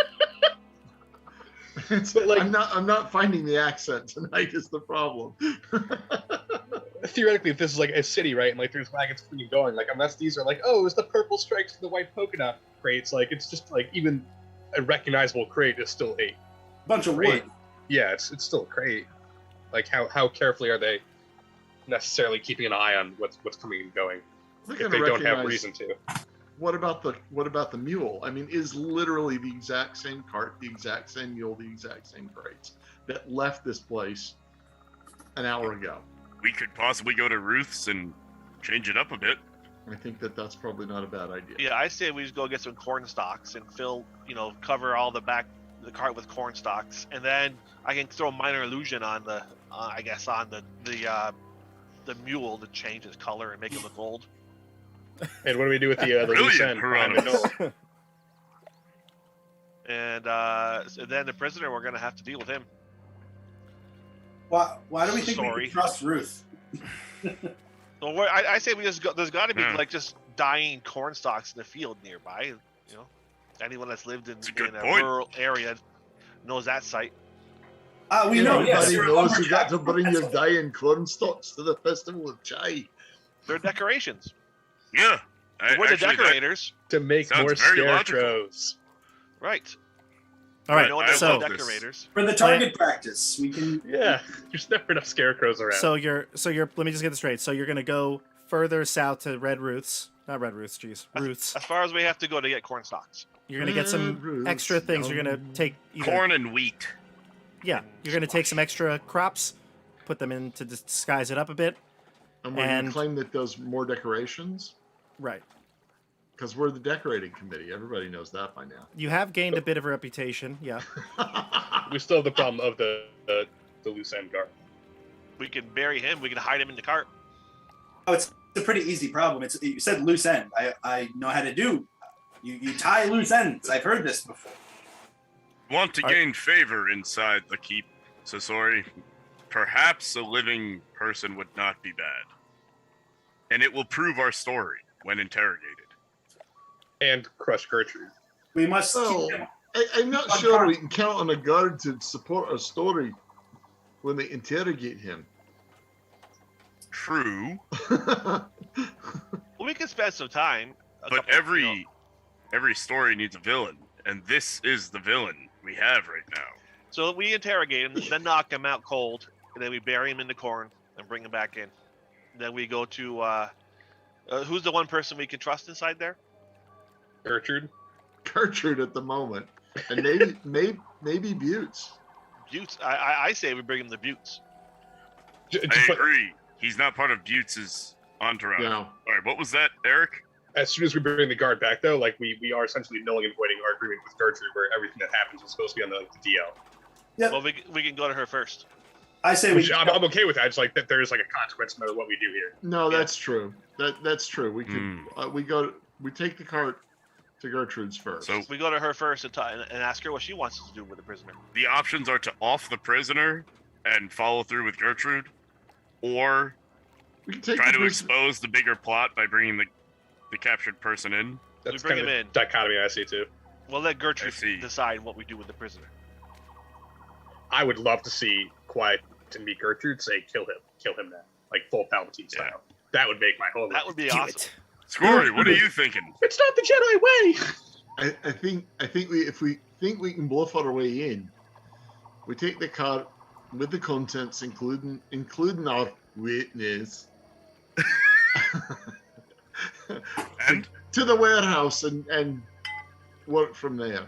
But, like- I'm not finding the accent tonight. Is the problem? Theoretically, if this is like a city, right, and like there's wagons freaking going, like unless these are like, oh, it's the purple stripes and the white polka dot crates, like it's just like even a recognizable crate is still a Bunch of crate. wood. Yeah, it's still a crate. Like how carefully are they necessarily keeping an eye on what's coming and going They're if gonna they don't have recognize- reason to? What about the mule? I mean, is literally the exact same cart, the exact same mule, the exact same crates that left this place an hour ago. We could possibly go to Ruth's and change it up a bit. I think that's probably not a bad idea. Yeah, I say we just go get some corn stalks and cover all the cart with corn stalks, and then I can throw a minor illusion on the mule to change its color and make it look old. And what do we do with the loose end? Brilliant, behind the door? And so then the prisoner, we're gonna have to deal with him. Why do we think we Sorry. can trust Ruth? Well, I say we just go. There's got to be Yeah. like just dying corn stalks in the field nearby. You know, anyone that's lived in That's a good a point. rural area knows that site. We know. Everybody Yes, knows you got to bring your dying corn stalks to the festival of chai. They're decorations. Yeah. We're the Actually, that- decorators, To make Sounds more very logical. scarecrows. right? All right. No one I knows love the this. decorators. for the target practice, we can. Yeah, there's never enough scarecrows around. So you're let me just get this straight. So you're gonna go further south to Ruth's, As far as we have to go to get corn stalks. You're gonna get some Ruth's, extra things. You're gonna take either, Corn and wheat. Yeah, you're gonna take some extra crops, put them in to disguise it up a bit. And we're going And- to claim that those more decorations Right. because we're the decorating committee. Everybody knows that by now. You have gained a bit of a reputation. Yeah. We still have the problem of the loose end guard. We can bury him. We can hide him in the cart. Oh, it's a pretty easy problem. You said loose end. I know how to do. You tie loose ends. I've heard this before. Want to gain favor inside the keep, Sasori? Perhaps a living person would not be bad. And it will prove our story when interrogated. And crush Gertrude. We must Well, keep him. I'm not sure we can count on a guard to support our story when they interrogate him. True, Well, we can spend some time. but every story needs a villain, and this is the villain we have right now. So we interrogate him, then knock him out cold, and then we bury him in the corn and bring him back in. Then we go to who's the one person we can trust inside there? Gertrude? Gertrude at the moment, and maybe Buttes. Buttes. I say we bring him to Buttes. I agree. He's not part of Butts' entourage. Yeah. All right, what was that, Eric? As soon as we bring the guard back, though, like we are essentially nulling and voiding our agreement with Gertrude, where everything that happens is supposed to be on the DL. Yep. Well, we can go to her first. I say Which we. I'm okay with that. It's like that there's like a consequence no matter what we do here. No, Yeah. that's true. That's true. We could we take the cart to Gertrude's first. So We go to her first and ask her what she wants us to do with the prisoner. the options are to off the prisoner and follow through with Gertrude, or we can take try the to prisoner- expose the bigger plot by bringing the captured person in. That's bring kind of him the in. dichotomy I see too. We'll let I Gertrude see. decide what we do with the prisoner. I would love to see Quiet to meet Gertrude say, kill him now, like full Palpatine style. Yeah. That would make my whole. That would be Do awesome. it. Scory, what are you thinking? It's not the Jedi way. I think if we think we can bluff our way in, we take the cart with the contents, including our witness, And to the warehouse and work from there.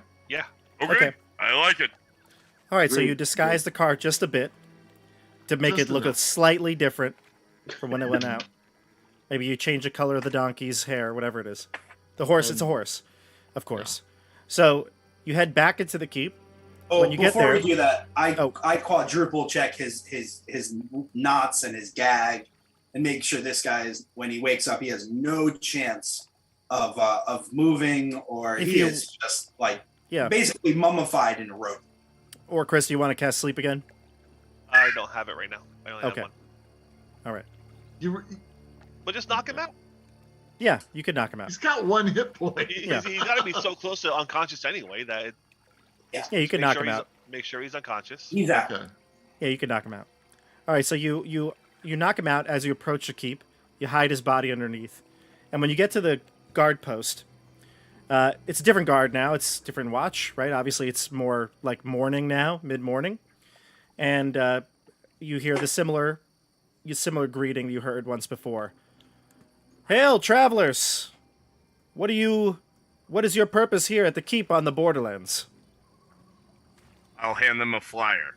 okay, I like it. All right. So Great. you disguise the cart just a bit to make Just it look enough. slightly different from when it went out. Maybe you change the color of the donkey's hair, whatever it is. The horse, it's a horse, of course. So you head back into the keep. Oh, when you get before there- we do that, I Oh. quadruple check his knots and his gag, and make sure this guy is, when he wakes up, he has no chance of moving, or If he you- is just like Yeah. basically mummified in a rope. Or Chris, do you want to cast sleep again? I don't have it right now. I only Okay. have one. All right. You But just knock him out. Yeah, you could knock him out. He's got 1 hit point. Yeah. He's got to be so close to unconscious anyway that. Yeah, you could knock him out. Make sure he's unconscious. He's out. Okay. Yeah, you could knock him out. All right, so you knock him out as you approach the keep. You hide his body underneath, and when you get to the guard post, it's a different guard now. It's different watch, right? Obviously, it's more like morning now, mid-morning, and you hear the similar greeting you heard once before. Hail, travelers! What is your purpose here at the keep on the Borderlands? I'll hand them a flyer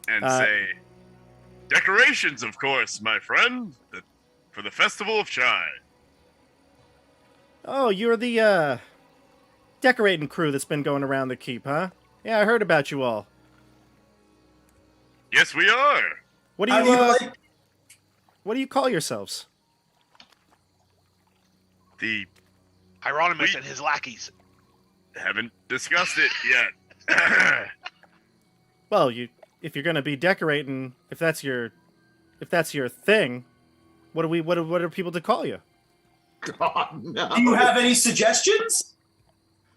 and say, decorations, of course, my friend, for the Festival of Chai. Oh, you're the decorating crew that's been going around the keep, huh? Yeah, I heard about you all. Yes, we are. What do How you do you like? what do you call yourselves? The Hieronymus and his lackeys. haven't discussed it yet. Well, if you're gonna be decorating, if that's your thing, what are people to call you? God, no. Do you have any suggestions,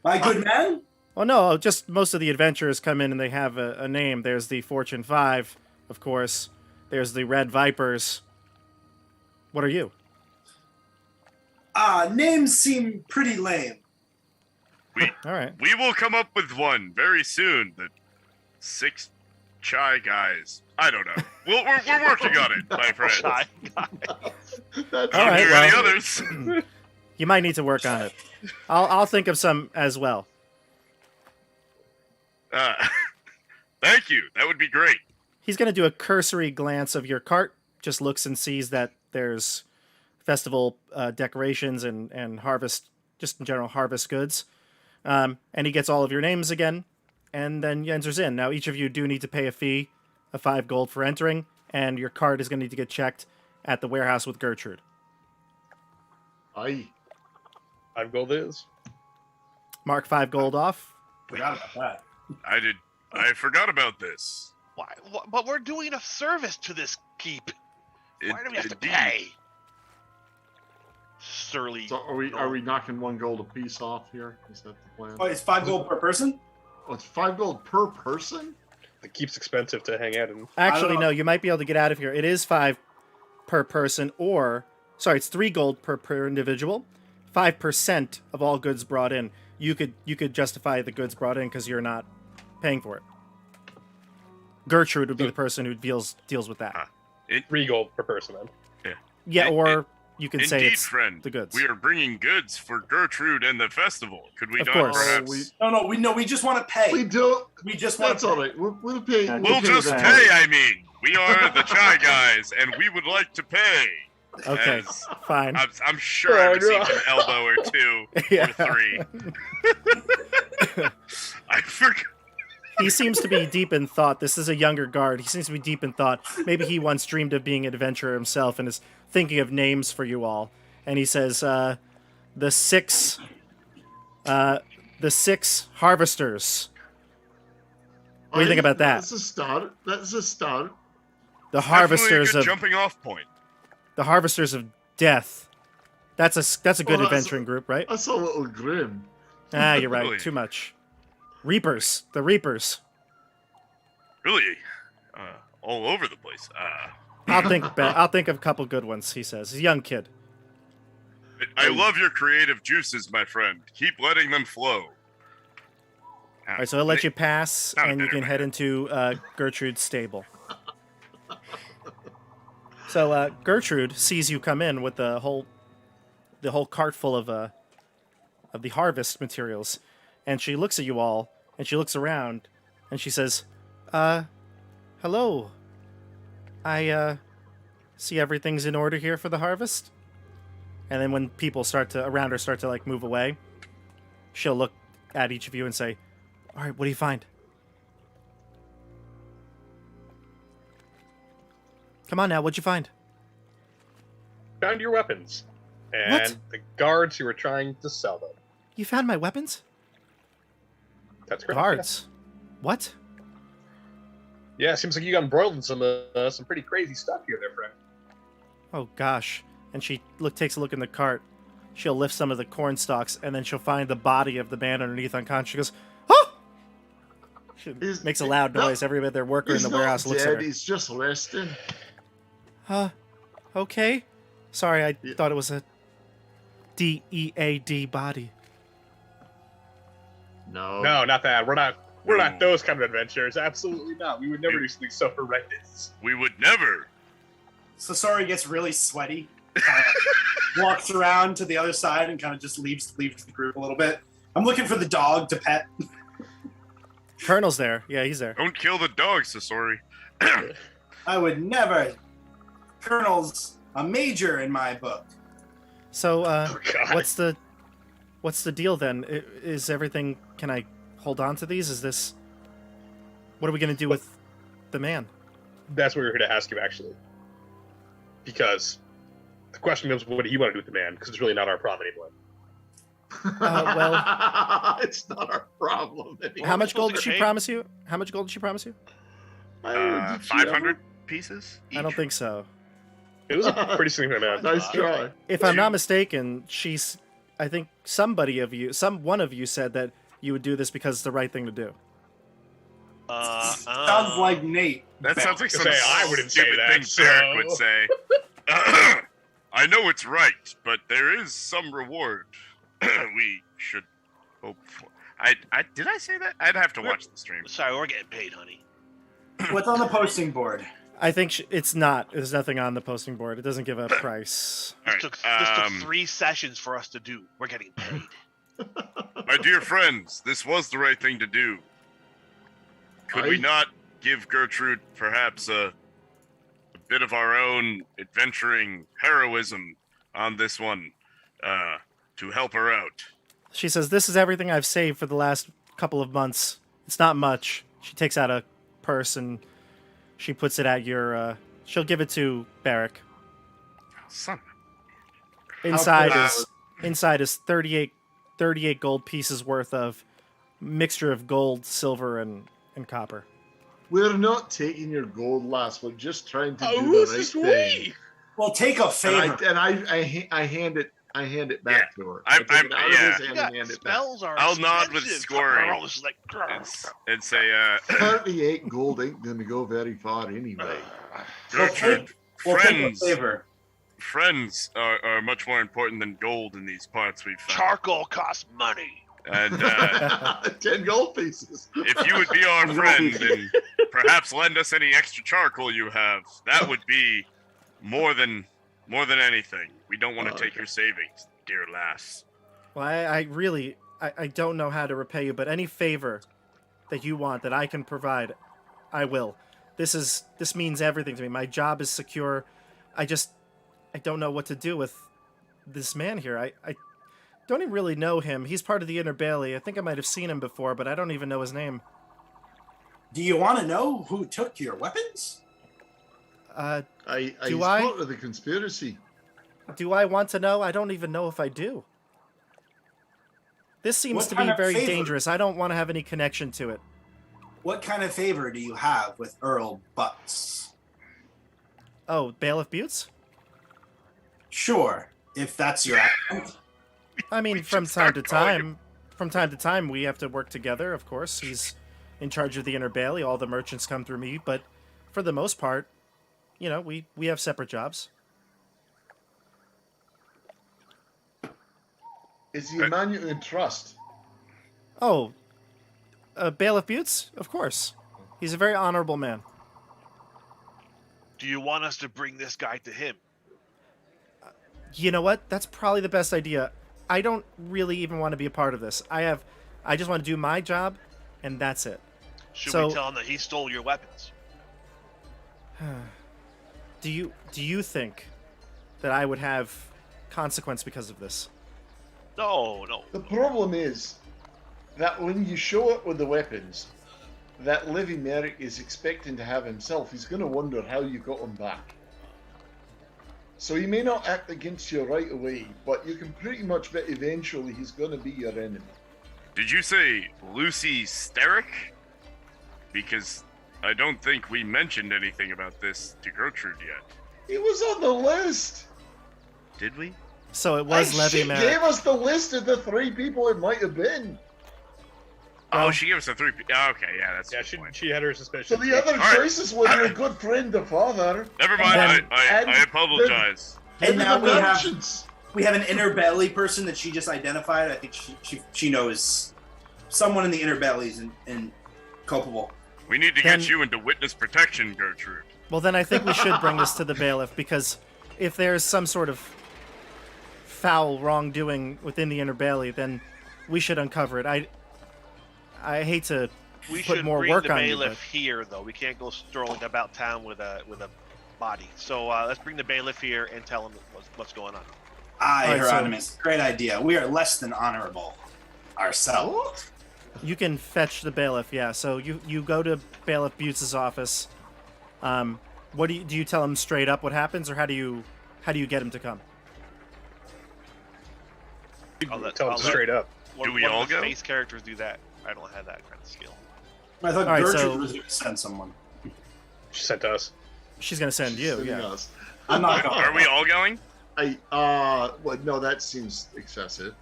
my good man? Oh no, just most of the adventurers come in and they have a name. There's the Fortune 5, of course. There's the Red Vipers. What are you? Names seem pretty lame. All right. We will come up with one very soon. The 6 Chai guys. I don't know. We're working on it, my friend. Chai. That's All right, Hear well. any others? You might need to work on it. I'll think of some as well. Thank you. That would be great. He's going to do a cursory glance of your cart, just looks and sees that there's festival decorations and harvest, just in general harvest goods. And he gets all of your names again, and then enters in. Now, each of you do need to pay a fee of 5 gold for entering, and your cart is going to need to get checked at the warehouse with Gertrude. Aye. 5 gold is. Mark 5 gold off. Forgot about that. I forgot about this. Why? But we're doing a service to this keep. Why do we have to Indeed. pay? Surly. So are we knocking 1 gold a piece off here? Is that the plan? Oh, it's 5 gold per person? Oh, it's 5 gold per person? It keeps expensive to hang out in. Actually, know. no, you might be able to get out of here. It is 5 per person, it's 3 gold per individual. 5% of all goods brought in. You could justify the goods brought in because you're not paying for it. Gertrude would be the person who deals with that. 3 gold per person then. Yeah, or you can say Indeed, it's friend. the goods. We are bringing goods for Gertrude and the festival. Could we Of not course. perhaps... No, we just want to pay. We do. We just want That's to all pay. right. We'll pay. Yeah, We'll Give just us a pay, hand. I mean. We are the Chai guys, and we would like to pay. Okay, As fine. I'm sure I received an elbow or 2 Yeah. or 3. I forgot. He seems to be deep in thought. This is a younger guard. He seems to be deep in thought. Maybe he once dreamed of being an adventurer himself and is thinking of names for you all. And he says, the six harvesters. What do you think about that? That's a start. That's a start. The Definitely a harvesters good of jumping off point. the harvesters of death. That's a good Well, that's- adventuring group, right? That's a little grim. Ah, you're right. Really? Too much. Reapers. The Reapers. Really, all over the place. I'll think of a couple good ones, he says. He's a young kid. I love your creative juices, my friend. Keep letting them flow. All right, so he'll let you pass, Not a and you bitter can head man. into Gertrude's stable. So Gertrude sees you come in with the whole cart full of the harvest materials, and she looks at you all, and she looks around, and she says, hello. I see everything's in order here for the harvest." And then when people around her start to like move away, she'll look at each of you and say, "All right, what do you find? Come on now, what'd you find?" Found your weapons. And What? the guards who were trying to sell them. You found my weapons? That's correct. Guards. What? Yeah, seems like you got embroiled in some pretty crazy stuff here, there, friend. Oh gosh. and she takes a look in the cart. She'll lift some of the corn stalks, and then she'll find the body of the man underneath unconscious. She goes, "Oh!" She makes a loud noise. Every other worker in the warehouse looks at her. He's just resting. Okay. Sorry, I thought it was a DEAD body. No. No, not that. We're not those kind of adventurers. Absolutely not. We would never do something so horrendous. We would never. Sasori gets really sweaty, walks around to the other side, and kind of just leaves the group a little bit. I'm looking for the dog to pet. Colonel's there. Yeah, he's there. Don't kill the dog, Sasori. I would never. Colonel's a major in my book. So, Oh, God. what's the deal then? Is everything? Can I hold on to these? Is this? What are we gonna do with the man? That's what we were here to ask you, actually. Because the question is, what do you want to do with the man? Because it's really not our problem anymore. Well, it's not our problem anymore. how much gold did she Okay. promise you? How much gold did she promise you? 500 pieces? I don't each? think so. It was a pretty significant amount. Nice try. If I'm not mistaken, I think one of you said that you would do this because it's the right thing to do. Sounds like Nate. That sounds like To some say, I wouldn't say stupid that, thing so- Derek would say. I know it's right, but there is some reward we should hope for. Did I say that? I'd have to watch the stream. Sorry, we're getting paid, honey. What's on the posting board? I think it's not. There's nothing on the posting board. It doesn't give a price. All This right, took 3 sessions for us to do. We're getting paid. my dear friends, this was the right thing to do. Could we not give Gertrude perhaps a bit of our own adventuring heroism on this one to help her out? She says, "This is everything I've saved for the last couple of months. It's not much." She takes out a purse and she puts it at your. She'll give it to Barrick. Son. Inside is 38 gold pieces worth of mixture of gold, silver, and copper. We're not taking your gold, lass. We're just trying to do who's the this right thing. we? Well, take a favor. And I hand it back to her. I'm- take it out of yeah. his hand and hand it back. Spells are I'll nod with expensive. scoring. Girls, like, And say, 38 gold ain't gonna go very far anyway. Gertrude, We'll take a friends, favor. friends are much more important than gold in these parts we've found. charcoal costs money. And 10 gold pieces. if you would be our friend and perhaps lend us any extra charcoal you have, that would be more than anything. We don't want to take your savings, dear lass. Well, I really don't know how to repay you, but any favor that you want that I can provide, I will. This means everything to me. My job is secure. I don't know what to do with this man here. I don't even really know him. He's part of the Inner Bailey. I think I might have seen him before, but I don't even know his name. Do you want to know who took your weapons? He's Do I? part of the conspiracy. Do I want to know? I don't even know if I do. This seems What to be kind of very favor? dangerous. I don't want to have any connection to it. What kind of favor do you have with Earl Butz? Oh, Bailiff Buttes? Sure, if that's your accent. I mean, We from should time start to calling time, from time to time, we have to work together. Of course, he's in charge of the Inner Bailey. All the merchants come through me, but for the most part, you know, we have separate jobs. Is he a man you can trust? Oh, Bailiff Buttes? Of course. He's a very honorable man. Do you want us to bring this guy to him? You know what? That's probably the best idea. I don't really even want to be a part of this. I just want to do my job, and that's it. Should So- we tell him that he stole your weapons? Do you think that I would have consequence because of this? No. The problem is that when you show up with the weapons, that living Merrick is expecting to have himself. He's going to wonder how you got him back. So he may not act against you right away, but you can pretty much bet eventually he's going to be your enemy. Did you say Lucy Sterick? Because I don't think we mentioned anything about this to Gertrude yet. He was on the list. Did we? So it was Levy She Merrick. gave us the list of the 3 people it might have been. Oh, she gave us a 3. Oh, okay, yeah, that's. Yeah, a good point. she had her So suspicions. the other Alright. choices were your good friend, the father. Never mind. And I apologize. And now the merchants. we have an inner belly person that she just identified. I think she knows someone in the inner belly is in culpable. We need to Can- get you into witness protection, Gertrude. Well, then I think we should bring this to the bailiff, because if there's some sort of foul wrongdoing within the inner bailey, then we should uncover it. I hate to We put should more bring work the on you, bailiff here, though. We can't go strolling about town with a body. So let's bring the bailiff here and tell him what's going on. Aye, Alright, so- Hieronymus. Great idea. We are less than honorable ourselves. You can fetch the bailiff, yeah. So you go to Bailiff Butz' office. What do you tell him straight up what happens, or how do you get him to come? Tell him straight up. Do we one all of the go? space characters do that? I don't have that kind of skill. I thought Alright, Gertrude so- was going to send someone. She sent to us. She's gonna send you, Sending yeah. us. I'm not going. Are we all going? Well, no, that seems excessive.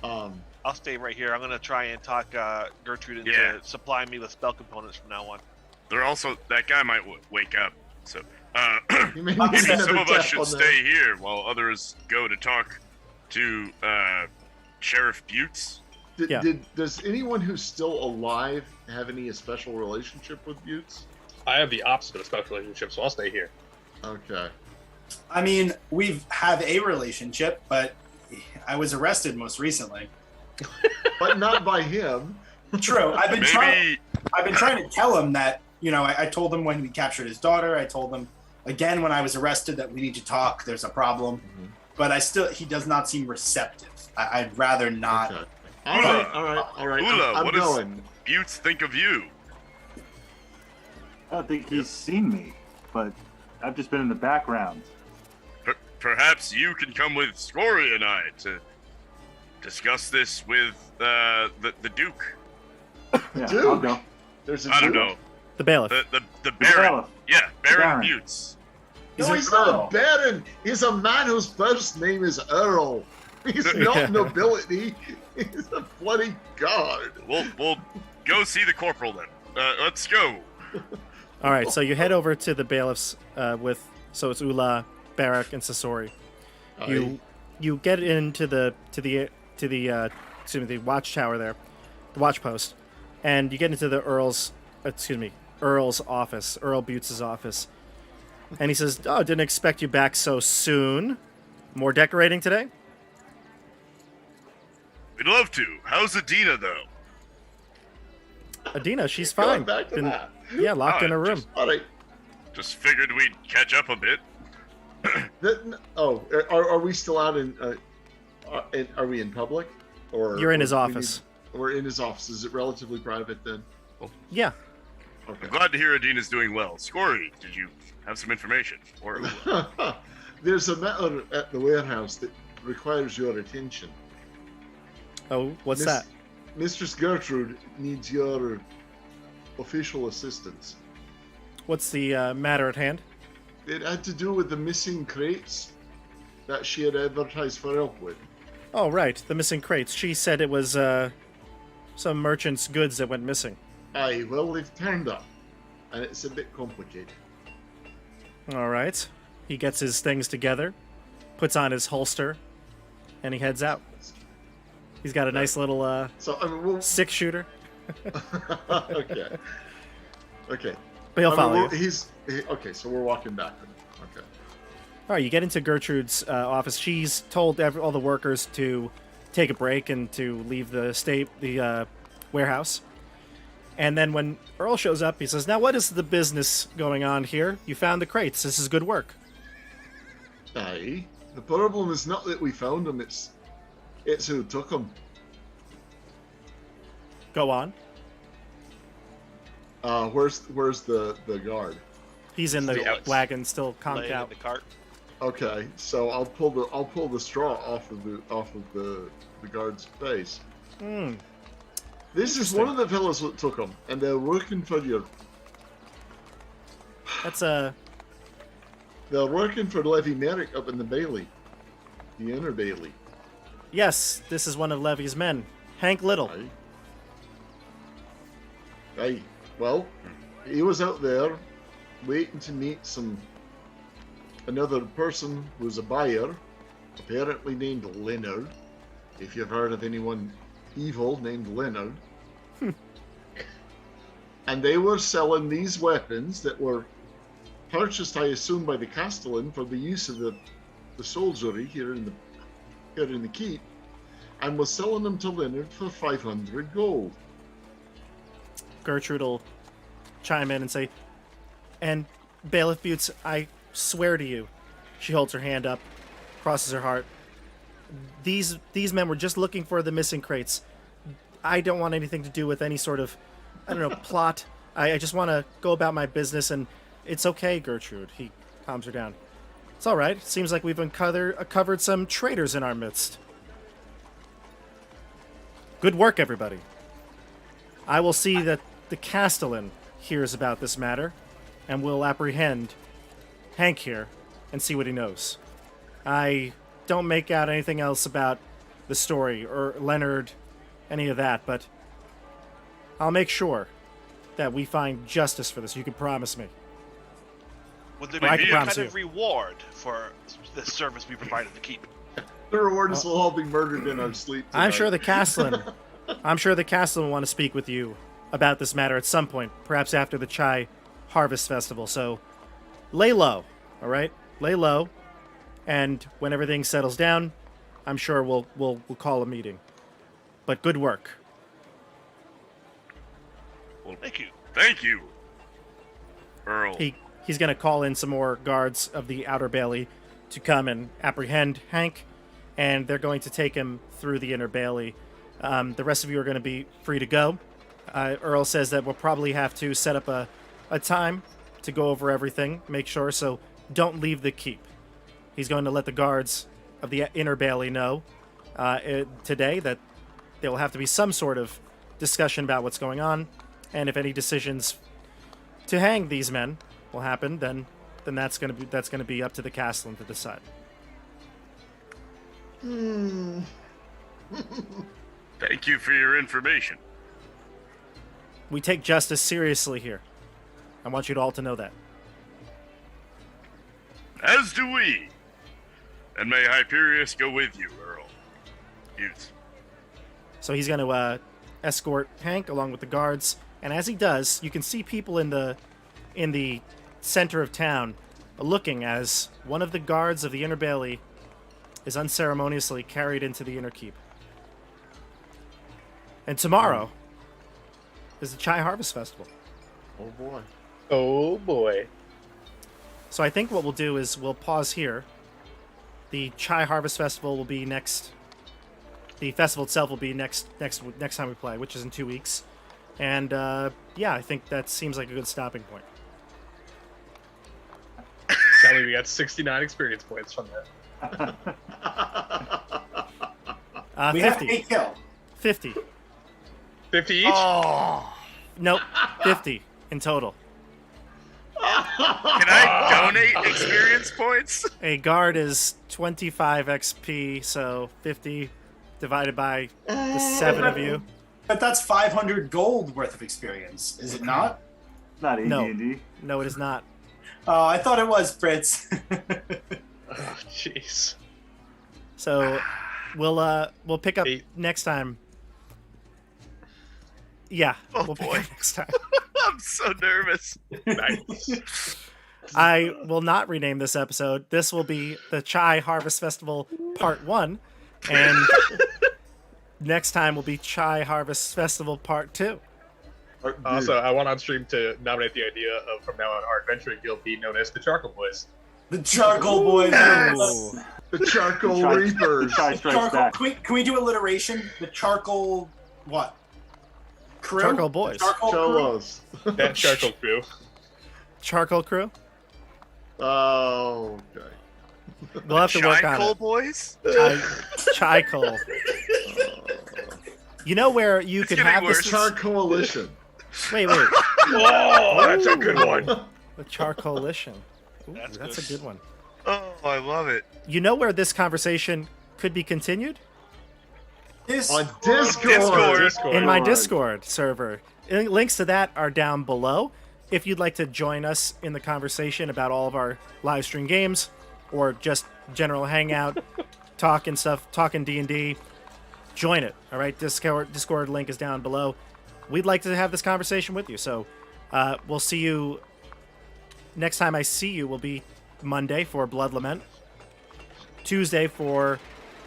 I'll stay right here. I'm gonna try and talk Gertrude into Yeah. supplying me with spell components from now on. They're also that guy might wake up. So You may Maybe need maybe another some of us tap should on stay here while others go to talk to Sheriff Butz. that. Yeah. Does anyone who's still alive have any special relationship with Butz? I have the opposite of a special relationship, so I'll stay here. Okay. I mean, we have a relationship, but I was arrested most recently. But not by him. True. I've been Maybe trying to tell him that, I told him when we captured his daughter. I told him again when I was arrested that we need to talk. There's a problem. Mm-hmm. But he does not seem receptive. I'd rather not. Okay. All right. Ula, I'm what does going. Butz think of you? I don't think he's seen me, but I've just been in the background. Perhaps you can come with Scory and I to discuss this with the Duke. Yeah, Dude. I'll go. There's a I don't dude. know. The bailiff. The Baron. Bailiff. Yeah, Baron Baron. Butz. No, he's not a baron. He's a man whose first name is Earl. He's not Yeah. nobility. He's a bloody god. We'll go see the corporal then. Let's go. All right, so you head over to the bailiffs so it's Ula, Barak, and Sasori. You get into the watchtower there, the watch post, and you get into the Earl's office, Earl Butz' office, and he says, "Oh, didn't expect you back so soon. More decorating today?" We'd love to. How's Adina though? Adina, she's Going fine. back to Been- that. Yeah, locked in a room. All right. Just figured we'd catch up a bit. Are we still out are we in public? Or You're in his we office. We're in his office. Is it relatively private then? Yeah. Okay. I'm glad to hear Adina's doing well. Scory, did you have some information? Or There's a matter at the warehouse that requires your attention. Oh, what's that? Mistress Gertrude needs your official assistance. What's the matter at hand? It had to do with the missing crates that she had advertised for help with. Oh, right, the missing crates. She said it was some merchant's goods that went missing. Aye, well, they've turned up, and it's a bit complicated. All right. He gets his things together, puts on his holster, and he heads out. He's got a nice little So, I mean, we'll... 6-shooter, okay. Okay. but he'll I mean, follow you. Okay, so we're walking back. Okay. All right, you get into Gertrude's office. She's told all the workers to take a break and to leave the warehouse. And then when Earl shows up, he says, "Now, what is the business going on here? You found the crates. This is good work." Aye. The problem is not that we found them, it's who took them. Go on. Where's the guard? He's in the Still- wagon, still conked Laying in out. the cart. Okay, so I'll pull the straw off of the guard's face. Hmm. This is one of the fellows that took them, and they're working for you. That's They're working for Levy Merrick up in the Bailey. the Inner Bailey. Yes, this is one of Levy's men, Hank Little. Aye. Aye. Well, he was out there waiting to meet another person who's a buyer, apparently named Leonard. If you've heard of anyone evil named Leonard. And they were selling these weapons that were purchased, I assume, by the Castellan for the use of the soldiery here in the keep, and was selling them to Leonard for 500 gold. Gertrude will chime in and say, and Bailiff Butz, I swear to you, she holds her hand up, crosses her heart. These men were just looking for the missing crates. I don't want anything to do with any sort of, I don't know, plot. I just want to go about my business, and it's okay, Gertrude. He calms her down. It's all right. Seems like we've uncovered some traitors in our midst. Good work, everybody. I will see that the Castellan hears about this matter, and will apprehend Hank here and see what he knows. I don't make out anything else about the story or Leonard, any of that, but I'll make sure that we find justice for this. You can promise me. Would there I be can a promise kind you. of reward for the service we provided to keep? The rewards will all be murdered in our sleep tonight. I'm sure the Castellan will want to speak with you about this matter at some point, perhaps after the Chai Harvest Festival. So lay low, all right? Lay low, and when everything settles down, I'm sure we'll call a meeting. But good work. Well, Thank you. thank you, Earl. He's going to call in some more guards of the Outer Bailey to come and apprehend Hank, and they're going to take him through the Inner Bailey. The rest of you are going to be free to go. Earl says that we'll probably have to set up a time to go over everything, make sure, so don't leave the keep. He's going to let the guards of the Inner Bailey know today that there will have to be some sort of discussion about what's going on, and if any decisions to hang these men will happen, then that's going to be up to the Castellan to decide. Thank you for your information. We take justice seriously here. I want you all to know that. As do we. And may Hyperius go with you, Earl. Use. So he's going to escort Hank along with the guards, and as he does, you can see people in the center of town looking as one of the guards of the Inner Bailey is unceremoniously carried into the Inner Keep. And tomorrow is the Chai Harvest Festival. Oh boy. Oh boy. So I think what we'll do is we'll pause here. The Chai Harvest Festival will be next. The festival itself will be next time we play, which is in 2 weeks. And yeah, I think that seems like a good stopping point. Sadly, we got 69 experience points from that. We 50. have 8 kill. 50. 50 each? Oh. Nope. 50 in total. Can I donate experience points? A guard is 25 XP, so 50 divided by the 7 of you. But that's 500 gold worth of experience, is it not? Not No. AD&D. No, it is not. Oh, I thought it was, Fritz. Oh, jeez. So we'll pick up 8. next time. Yeah, Oh, we'll pick boy. up next time. I'm so nervous. Nice. I will not rename this episode. This will be the Chai Harvest Festival Part 1, and next time will be Chai Harvest Festival Part 2. Also, I want on stream to nominate the idea of from now on our adventuring guild be known as the Charcoal Boys. The Charcoal Boys. Ooh. The Charcoal Chai- Reapers. Chai strikes Charcoal. back. Can we do alliteration? The Charcoal what? Crew? Charcoal Boys. Charcoal Show Crew? us. That Charcoal crew. Charcoal Crew? Oh, okay. We'll have to work on Coal it. Boys? Chai Coal. You know where you It's could getting have worse. this? Char Coalition. Wait. Oh, that's a good one. The Char Coalition. Ooh, That's that's good. a good one. Oh, I love it. You know where this conversation could be continued? On Discord. In my Discord server. Links to that are down below. If you'd like to join us in the conversation about all of our live stream games, or just general hangout, talking D&D, join it. All right, Discord link is down below. We'd like to have this conversation with you. So we'll see you next time. I see you will be Monday for Blood Lament, Tuesday for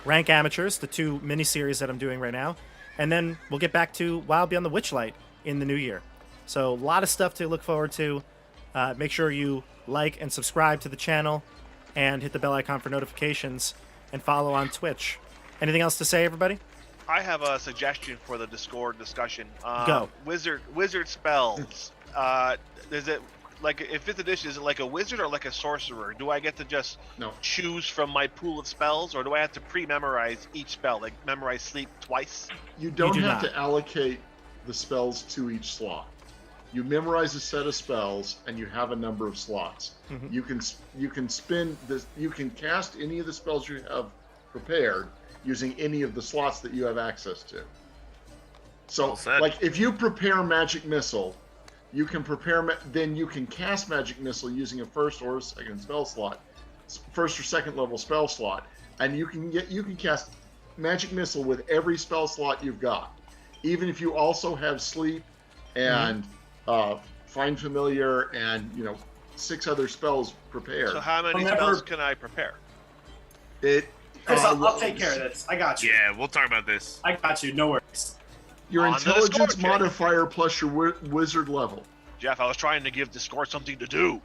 Rank Amateurs, the 2 miniseries that I'm doing right now, and then we'll get back to Wild Beyond the Witchlight in the new year. So a lot of stuff to look forward to. Make sure you like and subscribe to the channel and hit the bell icon for notifications and follow on Twitch. Anything else to say, everybody? I have a suggestion for the Discord discussion. Go. Wizard spells. Is it like, if 5th edition, is it like a wizard or like a sorcerer? Do I get to just choose from my pool of spells, or do I have to pre-memorize each spell, like memorize sleep twice? You don't have to allocate the spells to each slot. You memorize a set of spells, and you have a number of slots. Mm-hmm. You can spin this. You can cast any of the spells you have prepared using any of the slots that you have access to. So, like, if you prepare Magic Missile, you can then you can cast Magic Missile using a first or second spell slot, first or second level spell slot, and you can cast Magic Missile with every spell slot you've got, even if you also have Sleep and Find Familiar and 6 other spells prepared. So how many spells can I prepare? Chris, I'll take care of this. I got you. Yeah, we'll talk about this. I got you. No worries. Your On the intelligence Discord, modifier plus your wizard level. Jeff, I was trying to give Discord something to do.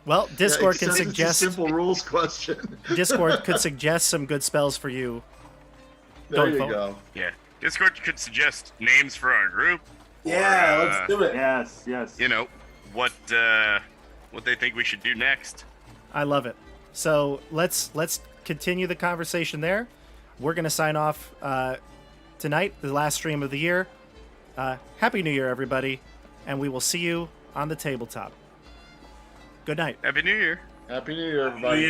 Well, Discord can It's a suggest simple rules question. Discord could suggest some good spells for you. There Going you forward. go. Yeah, Discord could suggest names for our group. Yeah, or, let's do it. Yes. What they think we should do next. I love it. So let's continue the conversation there. We're gonna sign off tonight, the last stream of the year. Happy New Year, everybody, and we will see you on the tabletop. Good night. Happy New Year. Happy New Year, everybody.